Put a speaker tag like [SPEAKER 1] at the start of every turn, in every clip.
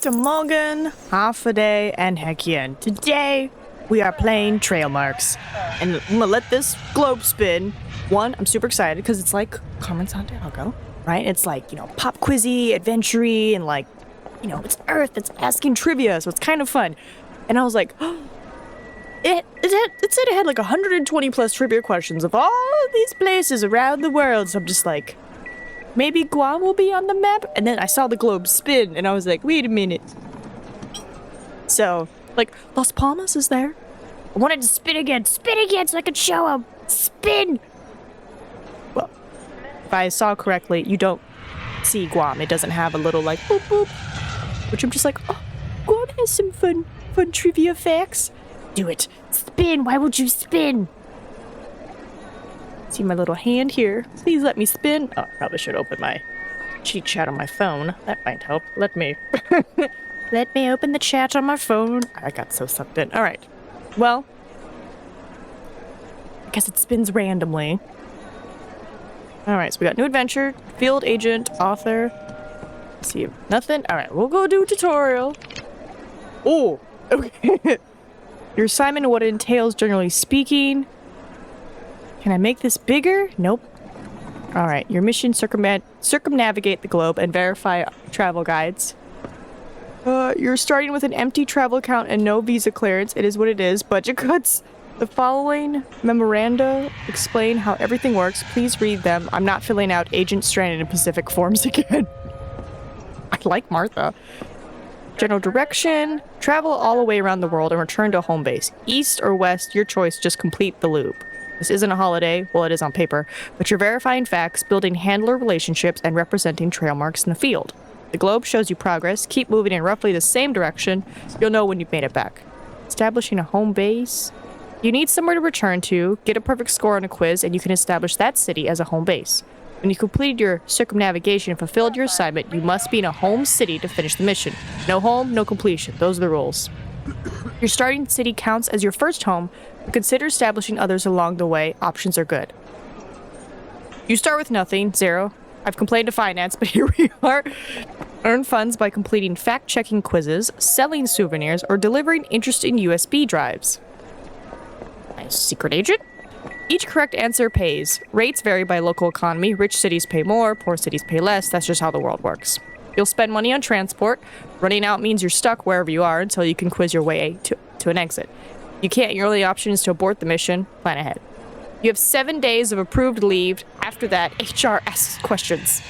[SPEAKER 1] Guten Morgen, half a day, and heck yeah. And today, we are playing Trailmarks. And I'm gonna let this globe spin. One, I'm super excited because it's like Carmen Santiago, right? It's like, pop quizzy, adventure-y, and like, it's Earth, it's asking trivia, so it's kind of fun. And I was like, it said it had like 120 plus trivia questions of all these places around the world. So I'm just like, maybe Guam will be on the map? And then I saw the globe spin, and I was like, wait a minute. So, like, Las Palmas is there. I wanted to spin again so I could show them. Spin! Well, if I saw correctly, you don't see Guam. It doesn't have a little, like, boop, boop. Which I'm just like, oh, Guam has some fun trivia facts. Do it. Spin. Why would you spin? See my little hand here. Please let me spin. Oh, I probably should open my cheat chat on my phone. That might help. Let me open the chat on my phone. I got so sucked in. All right. Well, I guess it spins randomly. All right. So we got new adventure, field agent, author. Let's see. Nothing. All right. We'll go do a tutorial. Oh. Okay. Your assignment and what it entails, generally speaking. Can I make this bigger? Nope. Alright, your mission, circumnavigate the globe and verify travel guides. You're starting with an empty travel account and no visa clearance. It is what it is. Budget cuts. The following memoranda explain how everything works. Please read them. I'm not filling out Agent Stranded in Pacific forms again. I like Martha. General direction. Travel all the way around the world and return to home base. East or west, your choice. Just complete the loop. This isn't a holiday, well it is on paper, but you're verifying facts, building handler relationships, and representing trail marks in the field. The globe shows you progress. Keep moving in roughly the same direction. You'll know when you've made it back. Establishing a home base. You need somewhere to return to, get a perfect score on a quiz, and you can establish that city as a home base. When you completed your circumnavigation and fulfilled your assignment, you must be in a home city to finish the mission. No home, no completion. Those are the rules. Your starting city counts as your first home, but consider establishing others along the way. Options are good. You start with nothing, 0. I've complained to finance, but here we are. Earn funds by completing fact-checking quizzes, selling souvenirs, or delivering interesting USB drives. Nice. Secret agent? Each correct answer pays. Rates vary by local economy. Rich cities pay more, poor cities pay less. That's just how the world works. You'll spend money on transport. Running out means you're stuck wherever you are until you can quiz your way to an exit. You can't. Your only option is to abort the mission. Plan ahead. You have 7 days of approved leave. After that, HR asks questions.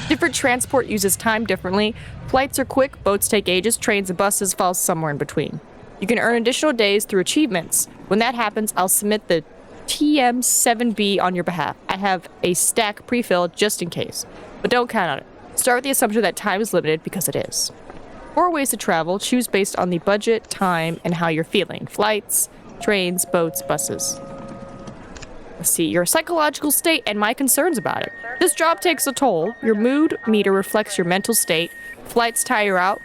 [SPEAKER 1] Different transport uses time differently. Flights are quick, boats take ages, trains and buses fall somewhere in between. You can earn additional days through achievements. When that happens, I'll submit the TM7B on your behalf. I have a stack pre-filled just in case. But don't count on it. Start with the assumption that time is limited, because it is. 4 ways to travel. Choose based on the budget, time, and how you're feeling. Flights, trains, boats, buses. Let's see, your psychological state and my concerns about it. This job takes a toll. Your mood meter reflects your mental state. Flights tire you out.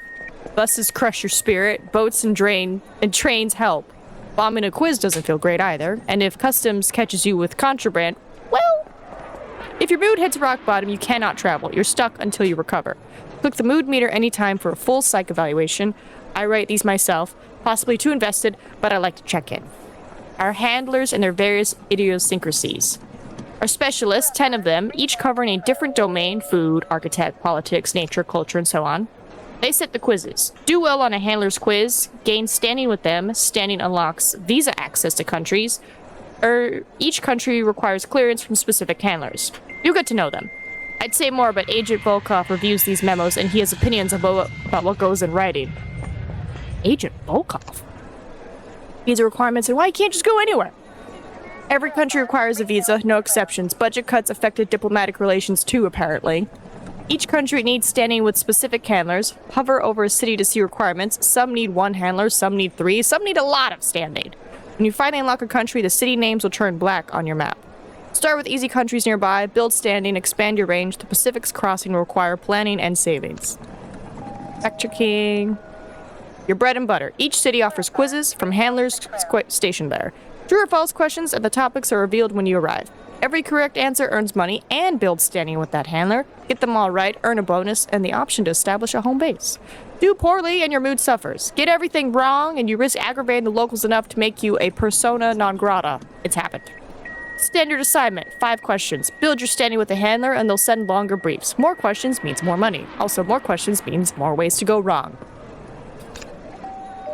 [SPEAKER 1] Buses crush your spirit. Boats and trains help. Bombing a quiz doesn't feel great either. And if customs catches you with contraband, well, if your mood hits rock bottom, you cannot travel. You're stuck until you recover. Click the mood meter anytime for a full psych evaluation. I write these myself, possibly too invested, but I like to check in. Our handlers and their various idiosyncrasies. Our specialists, 10 of them, each covering a different domain: food, architect, politics, nature, culture, and so on. They set the quizzes. Do well on a handler's quiz, gain standing with them. Standing unlocks visa access to countries. Each country requires clearance from specific handlers. You'll get to know them. I'd say more, but Agent Volkov reviews these memos, and he has opinions about what goes in writing. Agent Volkov? Visa requirements and why you can't just go anywhere. Every country requires a visa, no exceptions. Budget cuts affected diplomatic relations too, apparently. Each country needs standing with specific handlers. Hover over a city to see requirements. Some need 1 handler, some need 3, some need a lot of standing. When you finally unlock a country, the city names will turn black on your map. Start with easy countries nearby, build standing, expand your range. The Pacific's crossing will require planning and savings. Fact-checking. Your bread and butter. Each city offers quizzes from handlers stationed there. True or false questions and the topics are revealed when you arrive. Every correct answer earns money and builds standing with that handler. Get them all right, earn a bonus, and the option to establish a home base. Do poorly and your mood suffers. Get everything wrong and you risk aggravating the locals enough to make you a persona non grata. It's happened. Standard assignment, 5 questions. Build your standing with the handler and they'll send longer briefs. More questions means more money. Also, more questions means more ways to go wrong.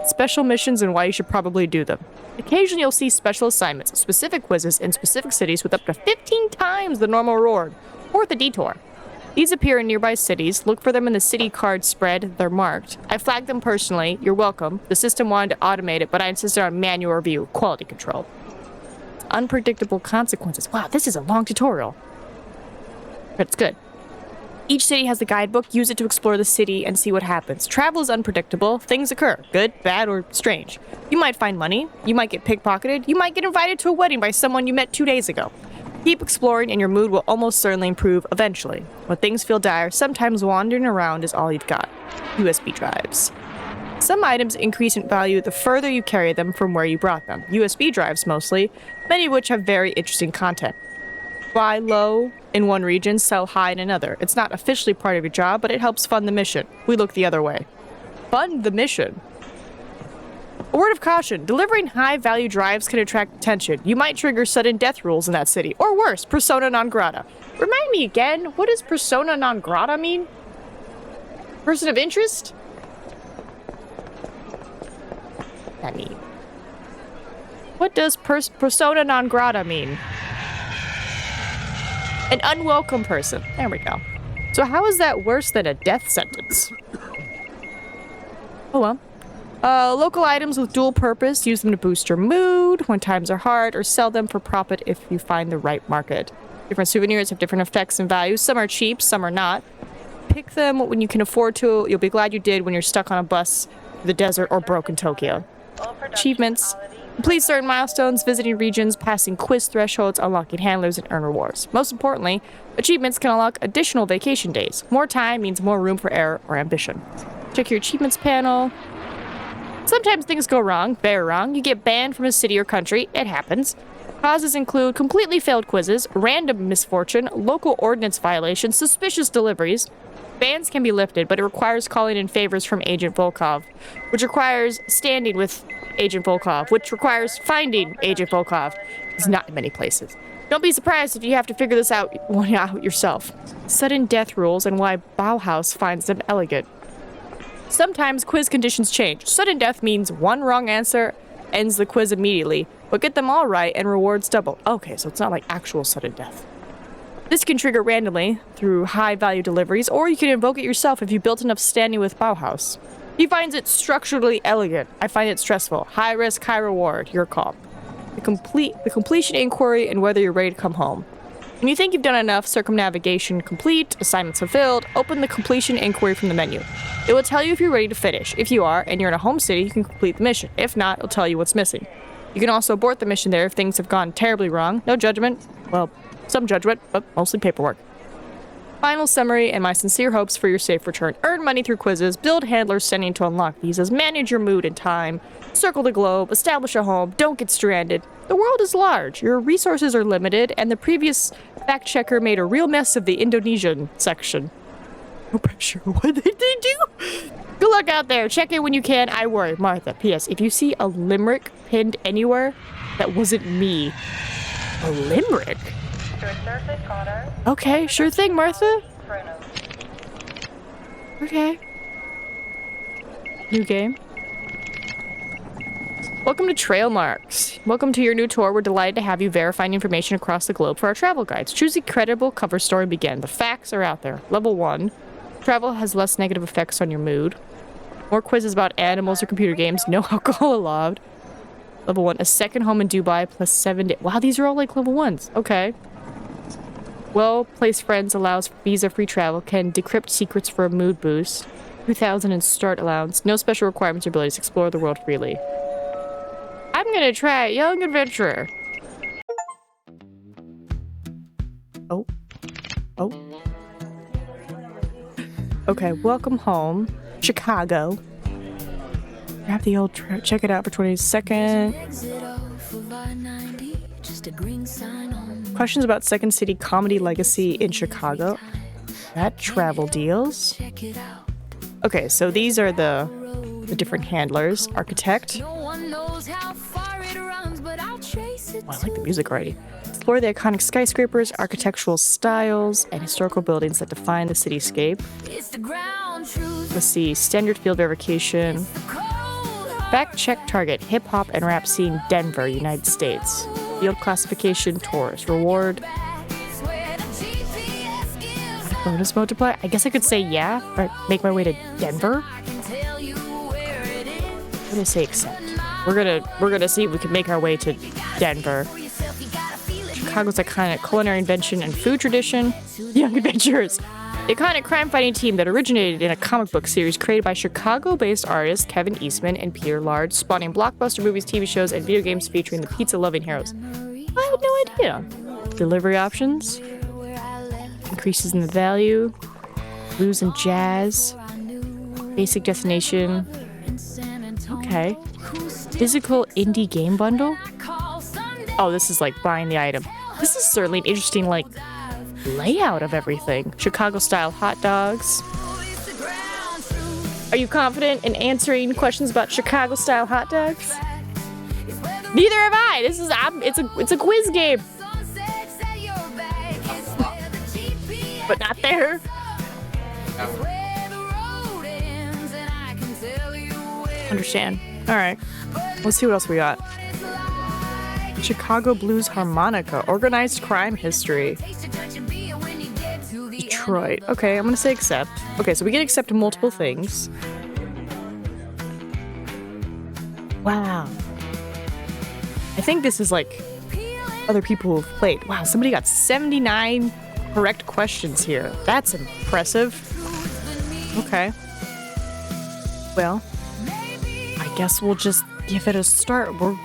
[SPEAKER 1] Special missions and why you should probably do them. Occasionally you'll see special assignments, specific quizzes in specific cities with up to 15 times the normal reward. Worth a detour. These appear in nearby cities. Look for them in the city card spread. They're marked. I flagged them personally. You're welcome. The system wanted to automate it, but I insisted on manual review. Quality control. Unpredictable consequences. Wow, this is a long tutorial. But it's good. Each city has the guidebook. Use it to explore the city and see what happens. Travel is unpredictable. Things occur. Good, bad, or strange. You might find money. You might get pickpocketed. You might get invited to a wedding by someone you met 2 days ago. Keep exploring and your mood will almost certainly improve eventually. When things feel dire, sometimes wandering around is all you've got. USB drives. Some items increase in value the further you carry them from where you brought them. USB drives mostly, many of which have very interesting content. Buy low in one region, sell high in another. It's not officially part of your job, but it helps fund the mission. We look the other way. Fund the mission. A word of caution, delivering high-value drives can attract attention. You might trigger sudden death rules in that city. Or worse, persona non grata. Remind me again, what does persona non grata mean? Person of interest? I mean, what does persona non grata mean? An unwelcome person. There we go. So how is that worse than a death sentence? Oh well. Local items with dual purpose. Use them to boost your mood when times are hard, or sell them for profit if you find the right market. Different souvenirs have different effects and values. Some are cheap, some are not. Pick them when you can afford to. You'll be glad you did when you're stuck on a bus through the desert or broke in Tokyo. Achievements. Complete certain milestones, visiting regions, passing quiz thresholds, unlocking handlers, and earn rewards. Most importantly, achievements can unlock additional vacation days. More time means more room for error or ambition. Check your achievements panel. Sometimes things go wrong, very wrong. You get banned from a city or country. It happens. Causes include completely failed quizzes, random misfortune, local ordinance violations, suspicious deliveries. Bans can be lifted, but it requires calling in favors from Agent Volkov, which requires standing with Agent Volkov, which requires finding Agent Volkov. It's not in many places. Don't be surprised if you have to figure this out yourself. Sudden death rules and why Bauhaus finds them elegant. Sometimes quiz conditions change. Sudden death means one wrong answer ends the quiz immediately, but get them all right and rewards double. Okay, so it's not like actual sudden death. This can trigger randomly through high-value deliveries, or you can invoke it yourself if you built enough standing with Bauhaus. He finds it structurally elegant. I find it stressful. High risk, high reward. Your call. The completion inquiry and whether you're ready to come home. When you think you've done enough, circumnavigation complete, assignments fulfilled, open the completion inquiry from the menu. It will tell you if you're ready to finish. If you are, and you're in a home city, you can complete the mission. If not, it'll tell you what's missing. You can also abort the mission there if things have gone terribly wrong. No judgment. Well, some judgment, but mostly paperwork. Final summary and my sincere hopes for your safe return. Earn money through quizzes, build handlers sending to unlock visas, manage your mood and time, circle the globe, establish a home, don't get stranded. The world is large, your resources are limited, and the previous fact checker made a real mess of the Indonesian section. No pressure. What did they do? Good luck out there. Check in when you can. I worry. Martha. P.S. If you see a limerick pinned anywhere, that wasn't me. A limerick? Okay, sure thing, Martha. Okay. New game. Welcome to Trailmarks. Welcome to your new tour. We're delighted to have you verifying information across the globe for our travel guides. Choose a credible cover story and begin. The facts are out there. Level 1. Travel has less negative effects on your mood. More quizzes about animals or computer games. No alcohol allowed. Level 1. A second home in Dubai plus 7 days. Wow, these are all like level 1s. Okay. Well-placed friends allows visa-free travel. Can decrypt secrets for a mood boost. 2,000 in start allowance. No special requirements or abilities. Explore the world freely. I'm gonna try Young Adventurer. Oh. Okay, welcome home. Chicago. Grab the old check it out for 20 seconds. Questions about Second City comedy legacy in Chicago. That travel deals. Okay, so these are the different handlers. Architect. Oh, I like the music already. Explore the iconic skyscrapers, architectural styles, and historical buildings that define the cityscape. Let's see. Standard field verification. Fact check target. Hip hop and rap scene Denver, United States. Field classification tours. Reward. Bonus multiplier. I guess I could say yeah, or make my way to Denver. I'm gonna say accept. We're gonna see if we can make our way to Denver. Chicago's iconic culinary invention and food tradition. Young Adventurers. The iconic crime-fighting team that originated in a comic book series created by Chicago-based artists Kevin Eastman and Peter Lard, spawning blockbuster movies, TV shows, and video games featuring the pizza-loving heroes. I had no idea. Delivery options. Increases in the value. Blues and jazz. Basic destination. Okay. Physical indie game bundle? Oh, this is like buying the item. This is certainly an interesting, like, layout of everything. Chicago-style hot dogs. Are you confident in answering questions about Chicago-style hot dogs? Neither am I. This is it's a quiz game. But not there. Understand. All right. Let's see what else we got. Chicago Blues Harmonica. Organized crime history. Detroit. Okay, I'm gonna say accept. Okay, so we can accept multiple things. Wow. I think this is like other people who've played. Wow, somebody got 79 correct questions here. That's impressive. Okay. Well, I guess we'll just give it a start. We're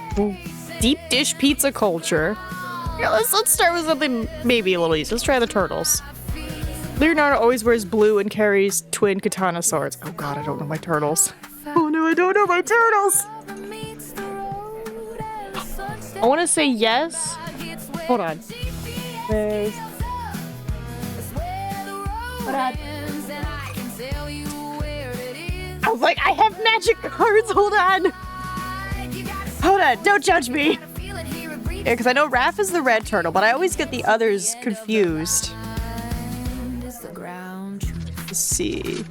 [SPEAKER 1] deep dish pizza culture. Yeah, let's start with something maybe a little easy. Let's try the turtles. Leonardo always wears blue and carries twin katana swords. Oh god, I don't know my turtles. Oh no, I don't know my turtles. I want to say yes. Hold on. There's... Hold on. I was like, I have magic cards. Hold on. Hold on. Don't judge me. Yeah, because I know Raph is the red turtle, but I always get the others confused. Let's see.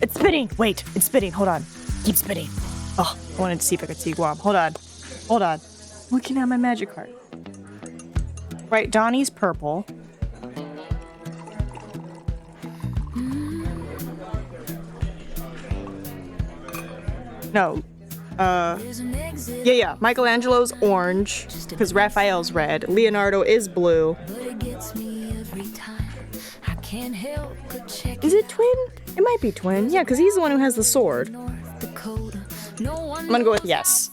[SPEAKER 1] It's spinning. Wait, it's spinning. Hold on. Keep spinning. Oh, I wanted to see if I could see Guam. Hold on. Hold on. Looking at my magic card. Right, Donnie's purple. No. Yeah. Michelangelo's orange, because Raphael's red. Leonardo is blue. Is it twin? It might be twin. Yeah, because he's the one who has the sword. I'm gonna go with yes.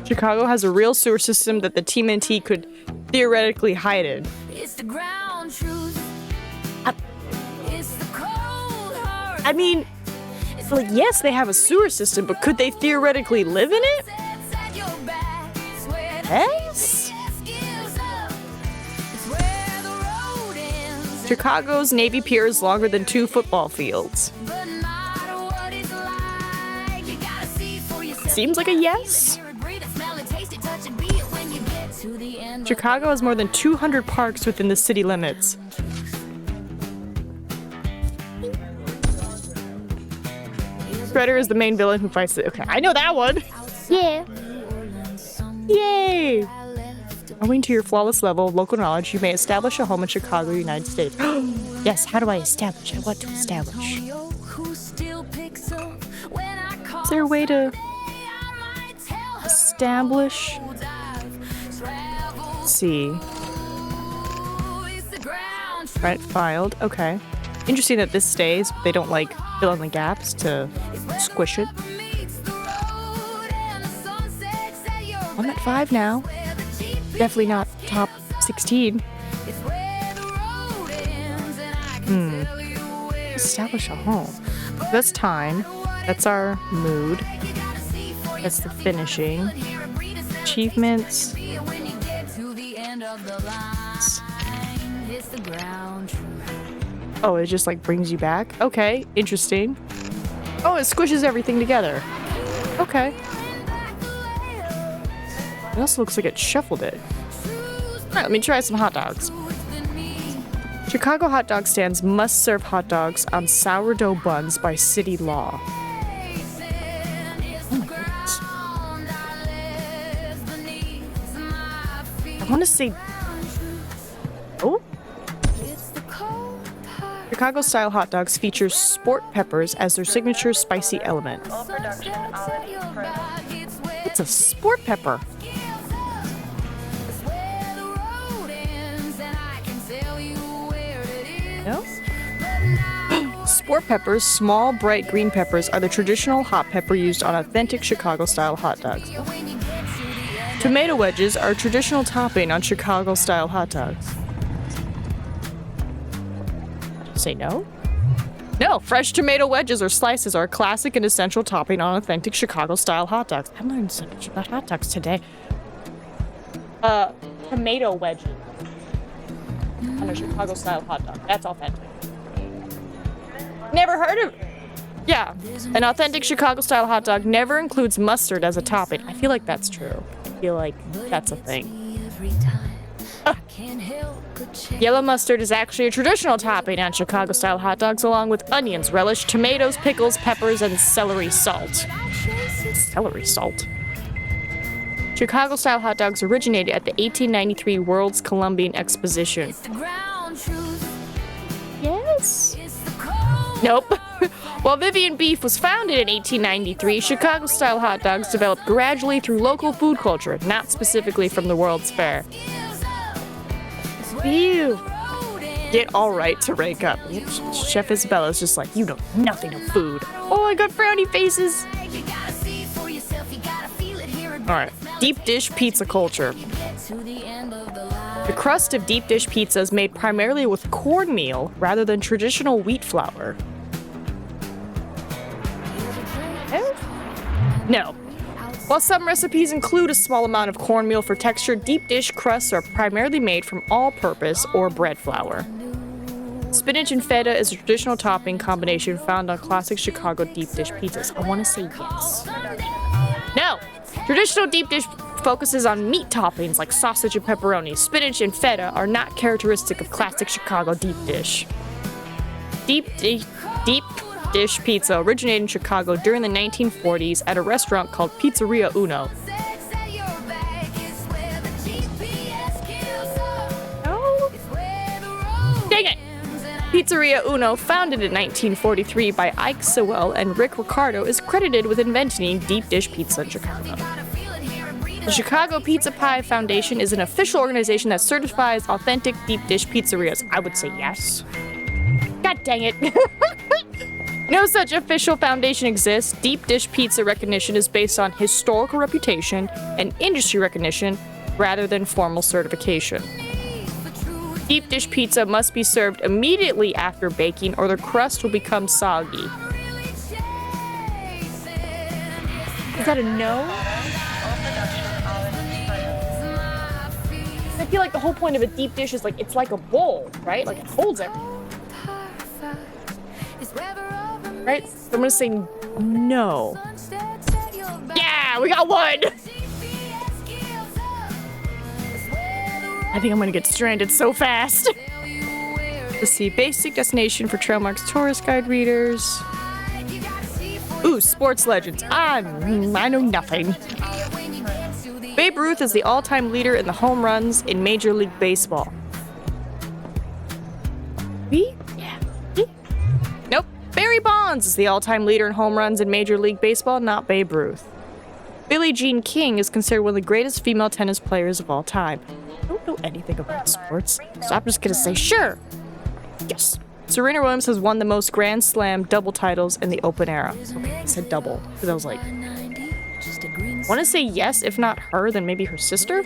[SPEAKER 1] Chicago has a real sewer system that the TMNT could theoretically hide in. I mean, like, yes, they have a sewer system, but could they theoretically live in it? Yes? Chicago's Navy Pier is longer than 2 football fields. Seems like a yes. Chicago has more than 200 parks within the city limits. Shredder is the main villain who fights it. Okay, I know that one. Yeah. Yay! Owing to your flawless level of local knowledge, you may establish a home in Chicago, United States. Yes, how do I establish? I want to establish. Is there a way to establish? Let's see. Right, filed. Okay. Interesting that this stays, but they don't like fill in the gaps to squish it. I'm at 5 now. Definitely not top 16. Establish a home. That's time. That's our mood. That's the finishing. Achievements. Oh, it just like brings you back? Okay, interesting. Oh, it squishes everything together. Okay. It also looks like it shuffled it. Alright, let me try some hot dogs. Chicago hot dog stands must serve hot dogs on sourdough buns by city law. Oh my goodness. I want to say... Oh? Chicago-style hot dogs feature sport peppers as their signature spicy element. It's a sport pepper. No? Sport peppers, small, bright green peppers, are the traditional hot pepper used on authentic Chicago-style hot dogs. Tomato wedges are a traditional topping on Chicago-style hot dogs. Say no? No, fresh tomato wedges or slices are a classic and essential topping on authentic Chicago-style hot dogs. I'm learning so much about hot dogs today. Tomato wedges on a Chicago-style hot dog. That's authentic. Never heard of it. Yeah, an authentic Chicago-style hot dog never includes mustard as a topping. I feel like that's true. I feel like that's a thing. Yellow mustard is actually a traditional topping on Chicago-style hot dogs, along with onions, relish, tomatoes, pickles, peppers, and celery salt. Celery salt. Chicago-style hot dogs originated at the 1893 World's Columbian Exposition. Yes? Nope. While Vivian Beef was founded in 1893, Chicago-style hot dogs developed gradually through local food culture, not specifically from the World's Fair. Ew. Get all right to rake up. Chef Isabella's just like, you know nothing of food. Oh, I got frowny faces. Alright, deep dish pizza culture. The crust of deep dish pizza is made primarily with cornmeal rather than traditional wheat flour. No. While some recipes include a small amount of cornmeal for texture, deep dish crusts are primarily made from all-purpose or bread flour. Spinach and feta is a traditional topping combination found on classic Chicago deep dish pizzas. I want to say yes. No! Traditional deep dish focuses on meat toppings like sausage and pepperoni. Spinach and feta are not characteristic of classic Chicago deep dish. Deep dish pizza originated in Chicago during the 1940s at a restaurant called Pizzeria Uno. No. Dang it! Pizzeria Uno, founded in 1943 by Ike Sewell and Rick Ricardo, is credited with inventing deep dish pizza in Chicago. The Chicago Pizza Pie Foundation is an official organization that certifies authentic deep dish pizzerias. I would say yes. God dang it. No such official foundation exists. Deep dish pizza recognition is based on historical reputation and industry recognition rather than formal certification. Deep dish pizza must be served immediately after baking or the crust will become soggy. Is that a no? I feel like the whole point of a deep dish is like, it's like a bowl, right? Like it holds everything. Right? So I'm gonna say no. Yeah, we got one! I think I'm gonna get stranded so fast. Let's see, basic destination for Trailmarks tourist guide readers. Ooh, sports legends. I know nothing. Babe Ruth is the all-time leader in the home runs in Major League Baseball. Me? Yeah. Me? Nope. Barry Bonds is the all-time leader in home runs in Major League Baseball, not Babe Ruth. Billie Jean King is considered one of the greatest female tennis players of all time. I don't know anything about sports, so I'm just gonna say sure. Yes. Serena Williams has won the most Grand Slam double titles in the Open era. Okay, I said double, because I was like, I want to say yes, if not her, then maybe her sister?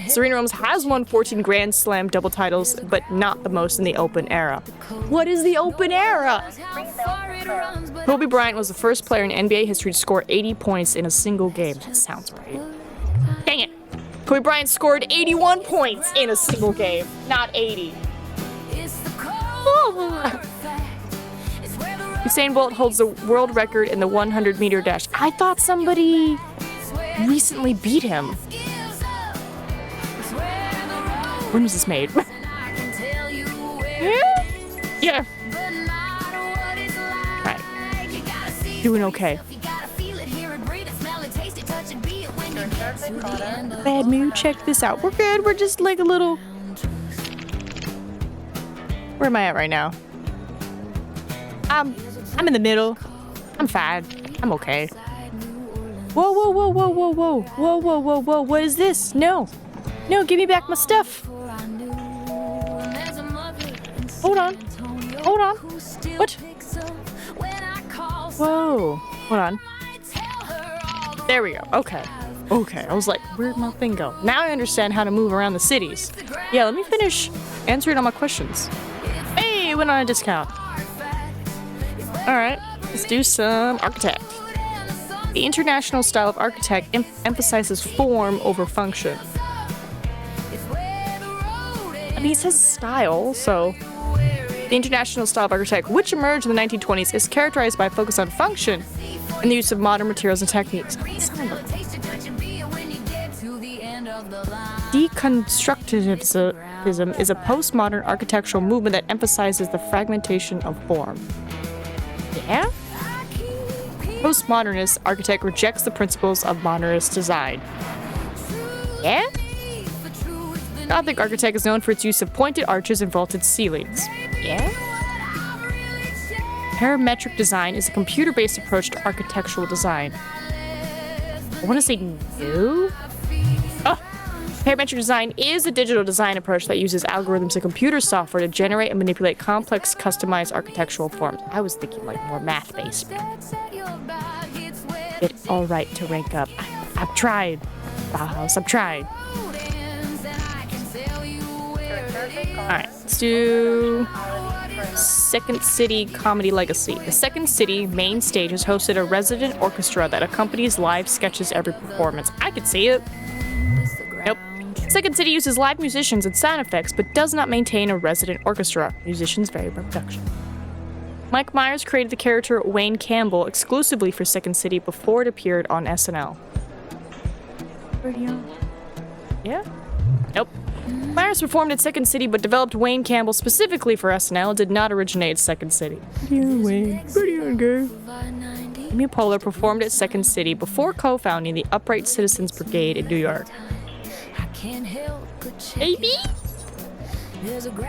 [SPEAKER 1] Serena Williams has won 14 Grand Slam double titles, but not the most in the Open era. What is the Open era? Kobe Bryant was the first player in NBA history to score 80 points in a single game. That sounds right. Dang it. Kobe Bryant scored 81 points in a single game, not 80. Usain Bolt holds the world record in the 100-meter dash. I thought somebody recently beat him. When was this made? Yeah. Right. Doing okay. Bad mood. Check this out. We're good. We're just like a little... Where am I at right now? I'm in the middle. I'm fine. I'm okay. Whoa, whoa, whoa, whoa, whoa, whoa. Whoa, whoa, whoa, whoa. What is this? No. No, give me back my stuff. Hold on. Hold on. What? Whoa. Hold on. There we go. Okay. Okay. I was like, where'd my thing go? Now I understand how to move around the cities. Yeah, let me finish answering all my questions. Hey, went on a discount. Alright, let's do some architect. The international style of architect emphasizes form over function. I mean, it says style, so... The international style of architect, which emerged in the 1920s, is characterized by a focus on function and the use of modern materials and techniques. Deconstructivism is a postmodern architectural movement that emphasizes the fragmentation of form. Yeah? Postmodernist architect rejects the principles of modernist design. Yeah? Gothic architect is known for its use of pointed arches and vaulted ceilings. Yeah? Parametric design is a computer-based approach to architectural design. I want to say no? Oh! Parametric design is a digital design approach that uses algorithms and computer software to generate and manipulate complex, customized architectural forms. I was thinking like more math-based. It's alright to rank up. I've tried. Bauhaus, I've tried. Alright, let's do Second City Comedy Legacy. The Second City main stage has hosted a resident orchestra that accompanies live sketches every performance. I could see it. Nope. Second City uses live musicians and sound effects, but does not maintain a resident orchestra. Musicians vary by production. Mike Myers created the character Wayne Campbell exclusively for Second City before it appeared on SNL. Yeah? Nope. Myers performed at Second City but developed Wayne Campbell specifically for SNL and did not originate at Second City. Amy Poehler performed at Second City before co-founding the Upright Citizens Brigade in New York. Maybe?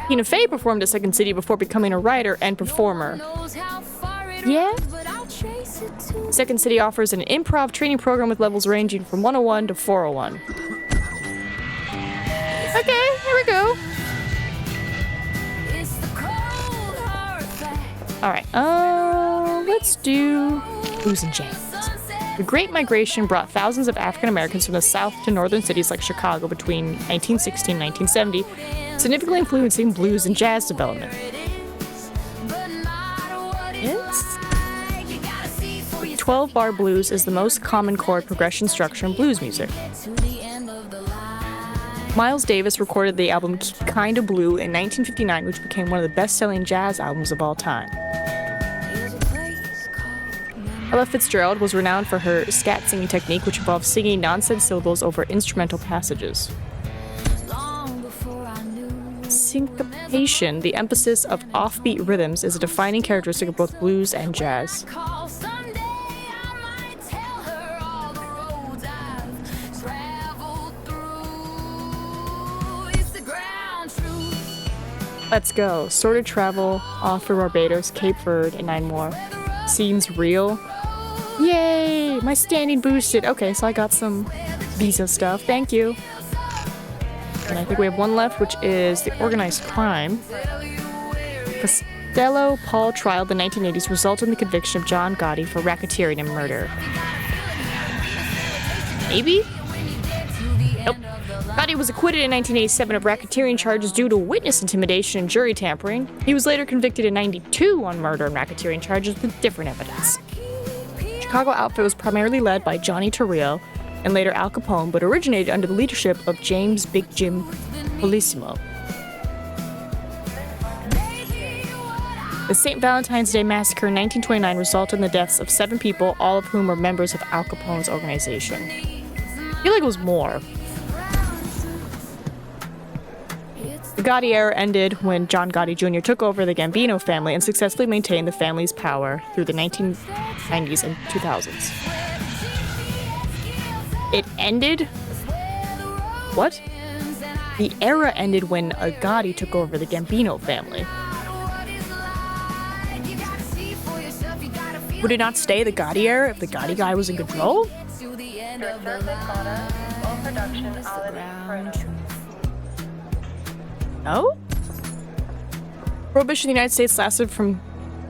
[SPEAKER 1] Tina Fey performed at Second City before becoming a writer and performer. Yeah? Second City offers an improv training program with levels ranging from 101 to 401. Okay, here we go. Alright, let's do blues and jazz. The Great Migration brought thousands of African Americans from the South to northern cities like Chicago between 1960 and 1970, significantly influencing blues and jazz development. Yes? 12-bar blues is the most common chord progression structure in blues music. Miles Davis recorded the album Kinda Blue in 1959, which became one of the best-selling jazz albums of all time. Ella Fitzgerald was renowned for her scat singing technique, which involved singing nonsense syllables over instrumental passages. Syncopation, the emphasis of offbeat rhythms, is a defining characteristic of both blues and jazz. Let's go. Sordid Travel, Off for Barbados, Cape Verde, and 9 more. Seems real. Yay! My standing boosted. Okay, so I got some visa stuff. Thank you. And I think we have one left, which is the organized crime. Costello Paul trial of the 1980s resulted in the conviction of John Gotti for racketeering and murder. Maybe? Nope. Gotti was acquitted in 1987 of racketeering charges due to witness intimidation and jury tampering. He was later convicted in 92 on murder and racketeering charges with different evidence. The Chicago outfit was primarily led by Johnny Torrio and later Al Capone, but originated under the leadership of James Big Jim Polissimo. The St. Valentine's Day Massacre in 1929 resulted in the deaths of 7 people, all of whom were members of Al Capone's organization. I feel like it was more. The Gotti era ended when John Gotti Jr. took over the Gambino family and successfully maintained the family's power through the 1990s and 2000s. It ended? What? The era ended when a Gotti took over the Gambino family. Would it not stay the Gotti era if the Gotti guy was in control? No? Prohibition in the United States lasted for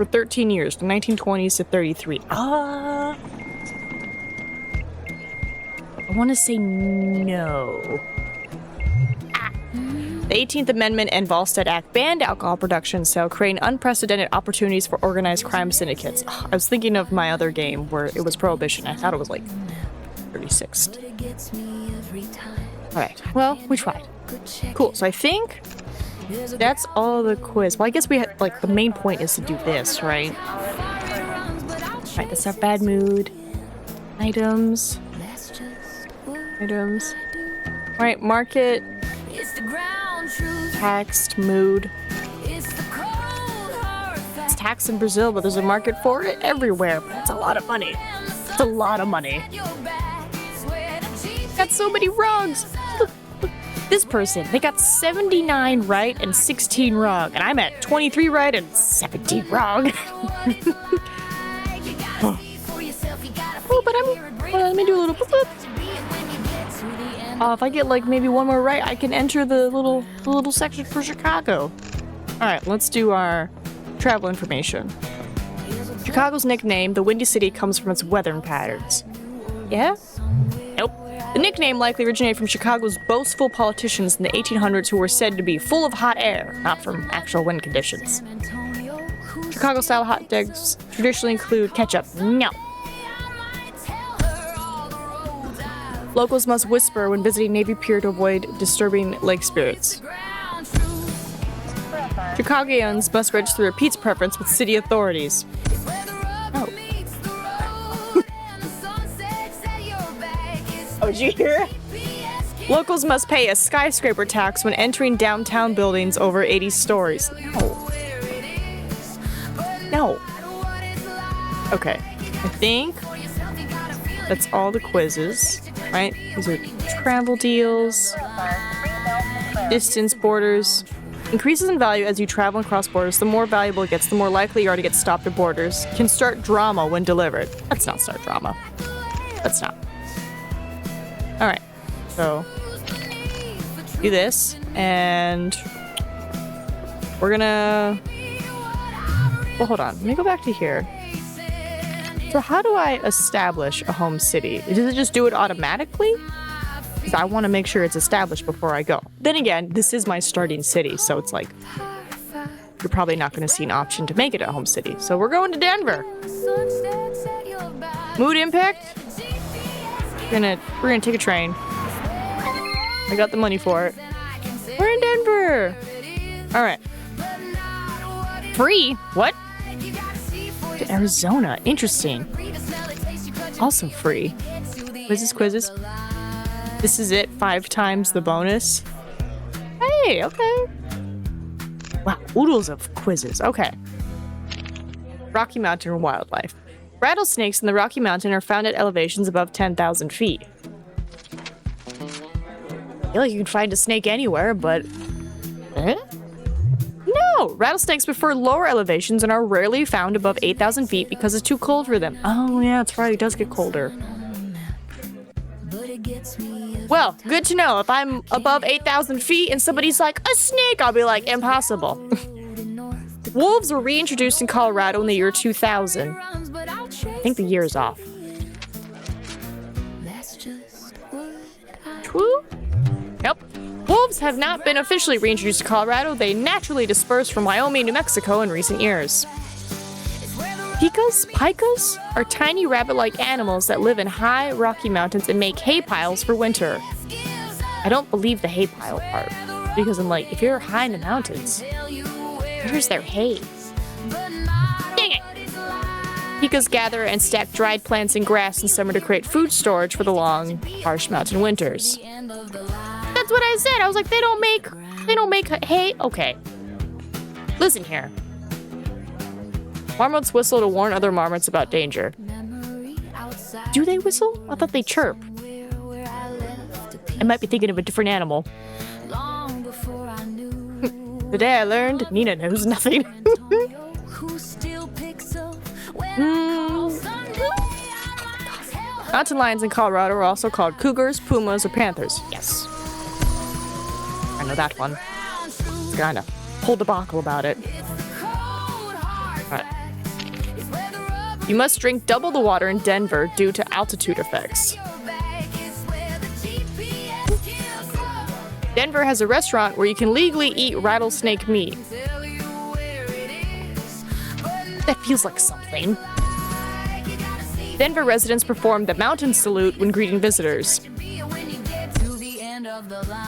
[SPEAKER 1] 13 years, from 1920s to 33. I want to say no. The 18th Amendment and Volstead Act banned alcohol production and sale, creating unprecedented opportunities for organized crime syndicates. I was thinking of my other game where it was Prohibition. I thought it was like 36th. Alright, well, we tried. Cool, so I think that's all the quiz. Well, I guess we had, like, the main point is to do this, right? Alright, that's our bad mood. Items. Alright, market. Taxed, mood. It's taxed in Brazil, but there's a market for it everywhere. That's a lot of money. It's a lot of money. Got so many wrongs. Look, this person, they got 79 right and 16 wrong, and I'm at 23 right and 17 wrong. Oh, but let me do a little boop. If I get like maybe one more right, I can enter the little section for Chicago. Alright, let's do our travel information. Chicago's nickname, the Windy City, comes from its weather patterns. Yeah? Nope. The nickname likely originated from Chicago's boastful politicians in the 1800s who were said to be full of hot air, not from actual wind conditions. Chicago-style hot dogs traditionally include ketchup. No. Locals must whisper when visiting Navy Pier to avoid disturbing lake spirits. Chicagoans must register a pizza preference with city authorities. Oh. Oh, did you hear it? Locals must pay a skyscraper tax when entering downtown buildings over 80 stories. No. Okay. I think that's all the quizzes. Right? These are travel deals, distance borders. Increases in value as you travel and cross borders. The more valuable it gets, the more likely you are to get stopped at borders. Can start drama when delivered. Let's not start drama. Let's not. Alright. So, do this, and we're gonna... Well, hold on. Let me go back to here. So how do I establish a home city? Does it just do it automatically? Because I want to make sure it's established before I go. Then again, this is my starting city, so it's like, you're probably not going to see an option to make it a home city. So we're going to Denver. Mood impact? We're gonna take a train. I got the money for it. We're in Denver. All right. Free? What? To Arizona. Interesting. Also free. Quizzes. This is it. 5 times the bonus. Hey, okay. Wow, oodles of quizzes. Okay. Rocky Mountain wildlife. Rattlesnakes in the Rocky Mountain are found at elevations above 10,000 feet. I feel like you can find a snake anywhere, but... No! Rattlesnakes prefer lower elevations and are rarely found above 8,000 feet because it's too cold for them. Oh, yeah, that's right. It does get colder. Well, good to know. If I'm above 8,000 feet and somebody's like, a snake, I'll be like, impossible. Wolves were reintroduced in Colorado in the year 2000. I think the year is off. Woo? Nope. wolves have not been officially reintroduced to Colorado. They naturally dispersed from Wyoming, New Mexico in recent years. Pikas are tiny rabbit-like animals that live in high, rocky mountains and make hay piles for winter. I don't believe the hay pile part, because I'm like, if you're high in the mountains, where's their hay? Dang it! Pikas gather and stack dried plants and grass in summer to create food storage for the long, harsh mountain winters. That's what I said. I was like, they don't make hay. Okay. Listen here. Marmots whistle to warn other marmots about danger. Do they whistle? I thought they chirp. I might be thinking of a different animal. Today I learned Nina knows nothing. Mountain lions in Colorado are also called cougars, pumas, or panthers. Yes. I know that one. It's kinda whole debacle about it. Alright. You must drink double the water in Denver due to altitude effects. Denver has a restaurant where you can legally eat rattlesnake meat. That feels like something. Denver residents perform the mountain salute when greeting visitors.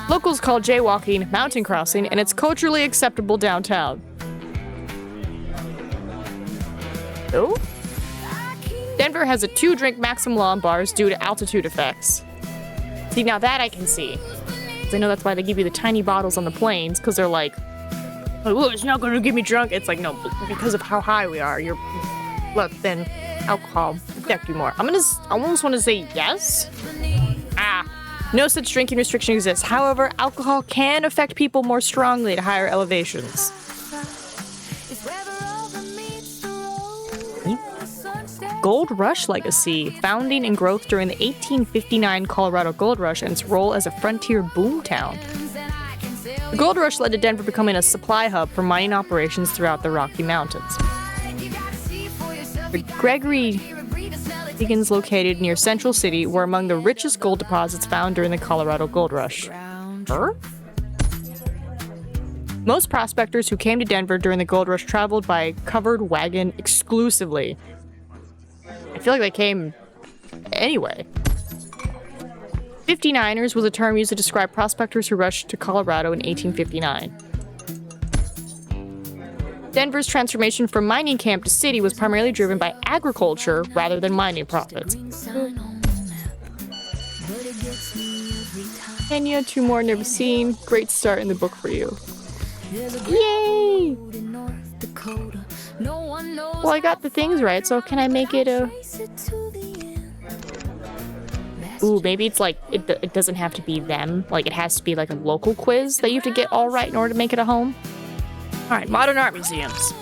[SPEAKER 1] Locals call jaywalking mountain crossing, and it's culturally acceptable downtown. Oh? Denver has a 2-drink maximum law in bars due to altitude effects. See, now that I can see. I know that's why they give you the tiny bottles on the planes, because they're like, oh, it's not going to get me drunk. It's like, no, because of how high we are, your blood thin alcohol affect you more. I almost want to say yes. No such drinking restriction exists. However, alcohol can affect people more strongly at higher elevations. Gold Rush legacy, founding and growth during the 1859 Colorado Gold Rush and its role as a frontier boomtown. The Gold Rush led to Denver becoming a supply hub for mining operations throughout the Rocky Mountains. The Gregory Diggings located near Central City were among the richest gold deposits found during the Colorado Gold Rush. Most prospectors who came to Denver during the Gold Rush traveled by covered wagon exclusively. I feel like they came anyway. 59ers was a term used to describe prospectors who rushed to Colorado in 1859. Denver's transformation from mining camp to city was primarily driven by agriculture rather than mining profits. Kenya, 2 more never seen. Great start in the book for you. Yay! Well, I got the things right, so can I make it a... Ooh, maybe it's like, it doesn't have to be them. Like, it has to be like a local quiz that you have to get all right in order to make it a home. Alright, modern art museums.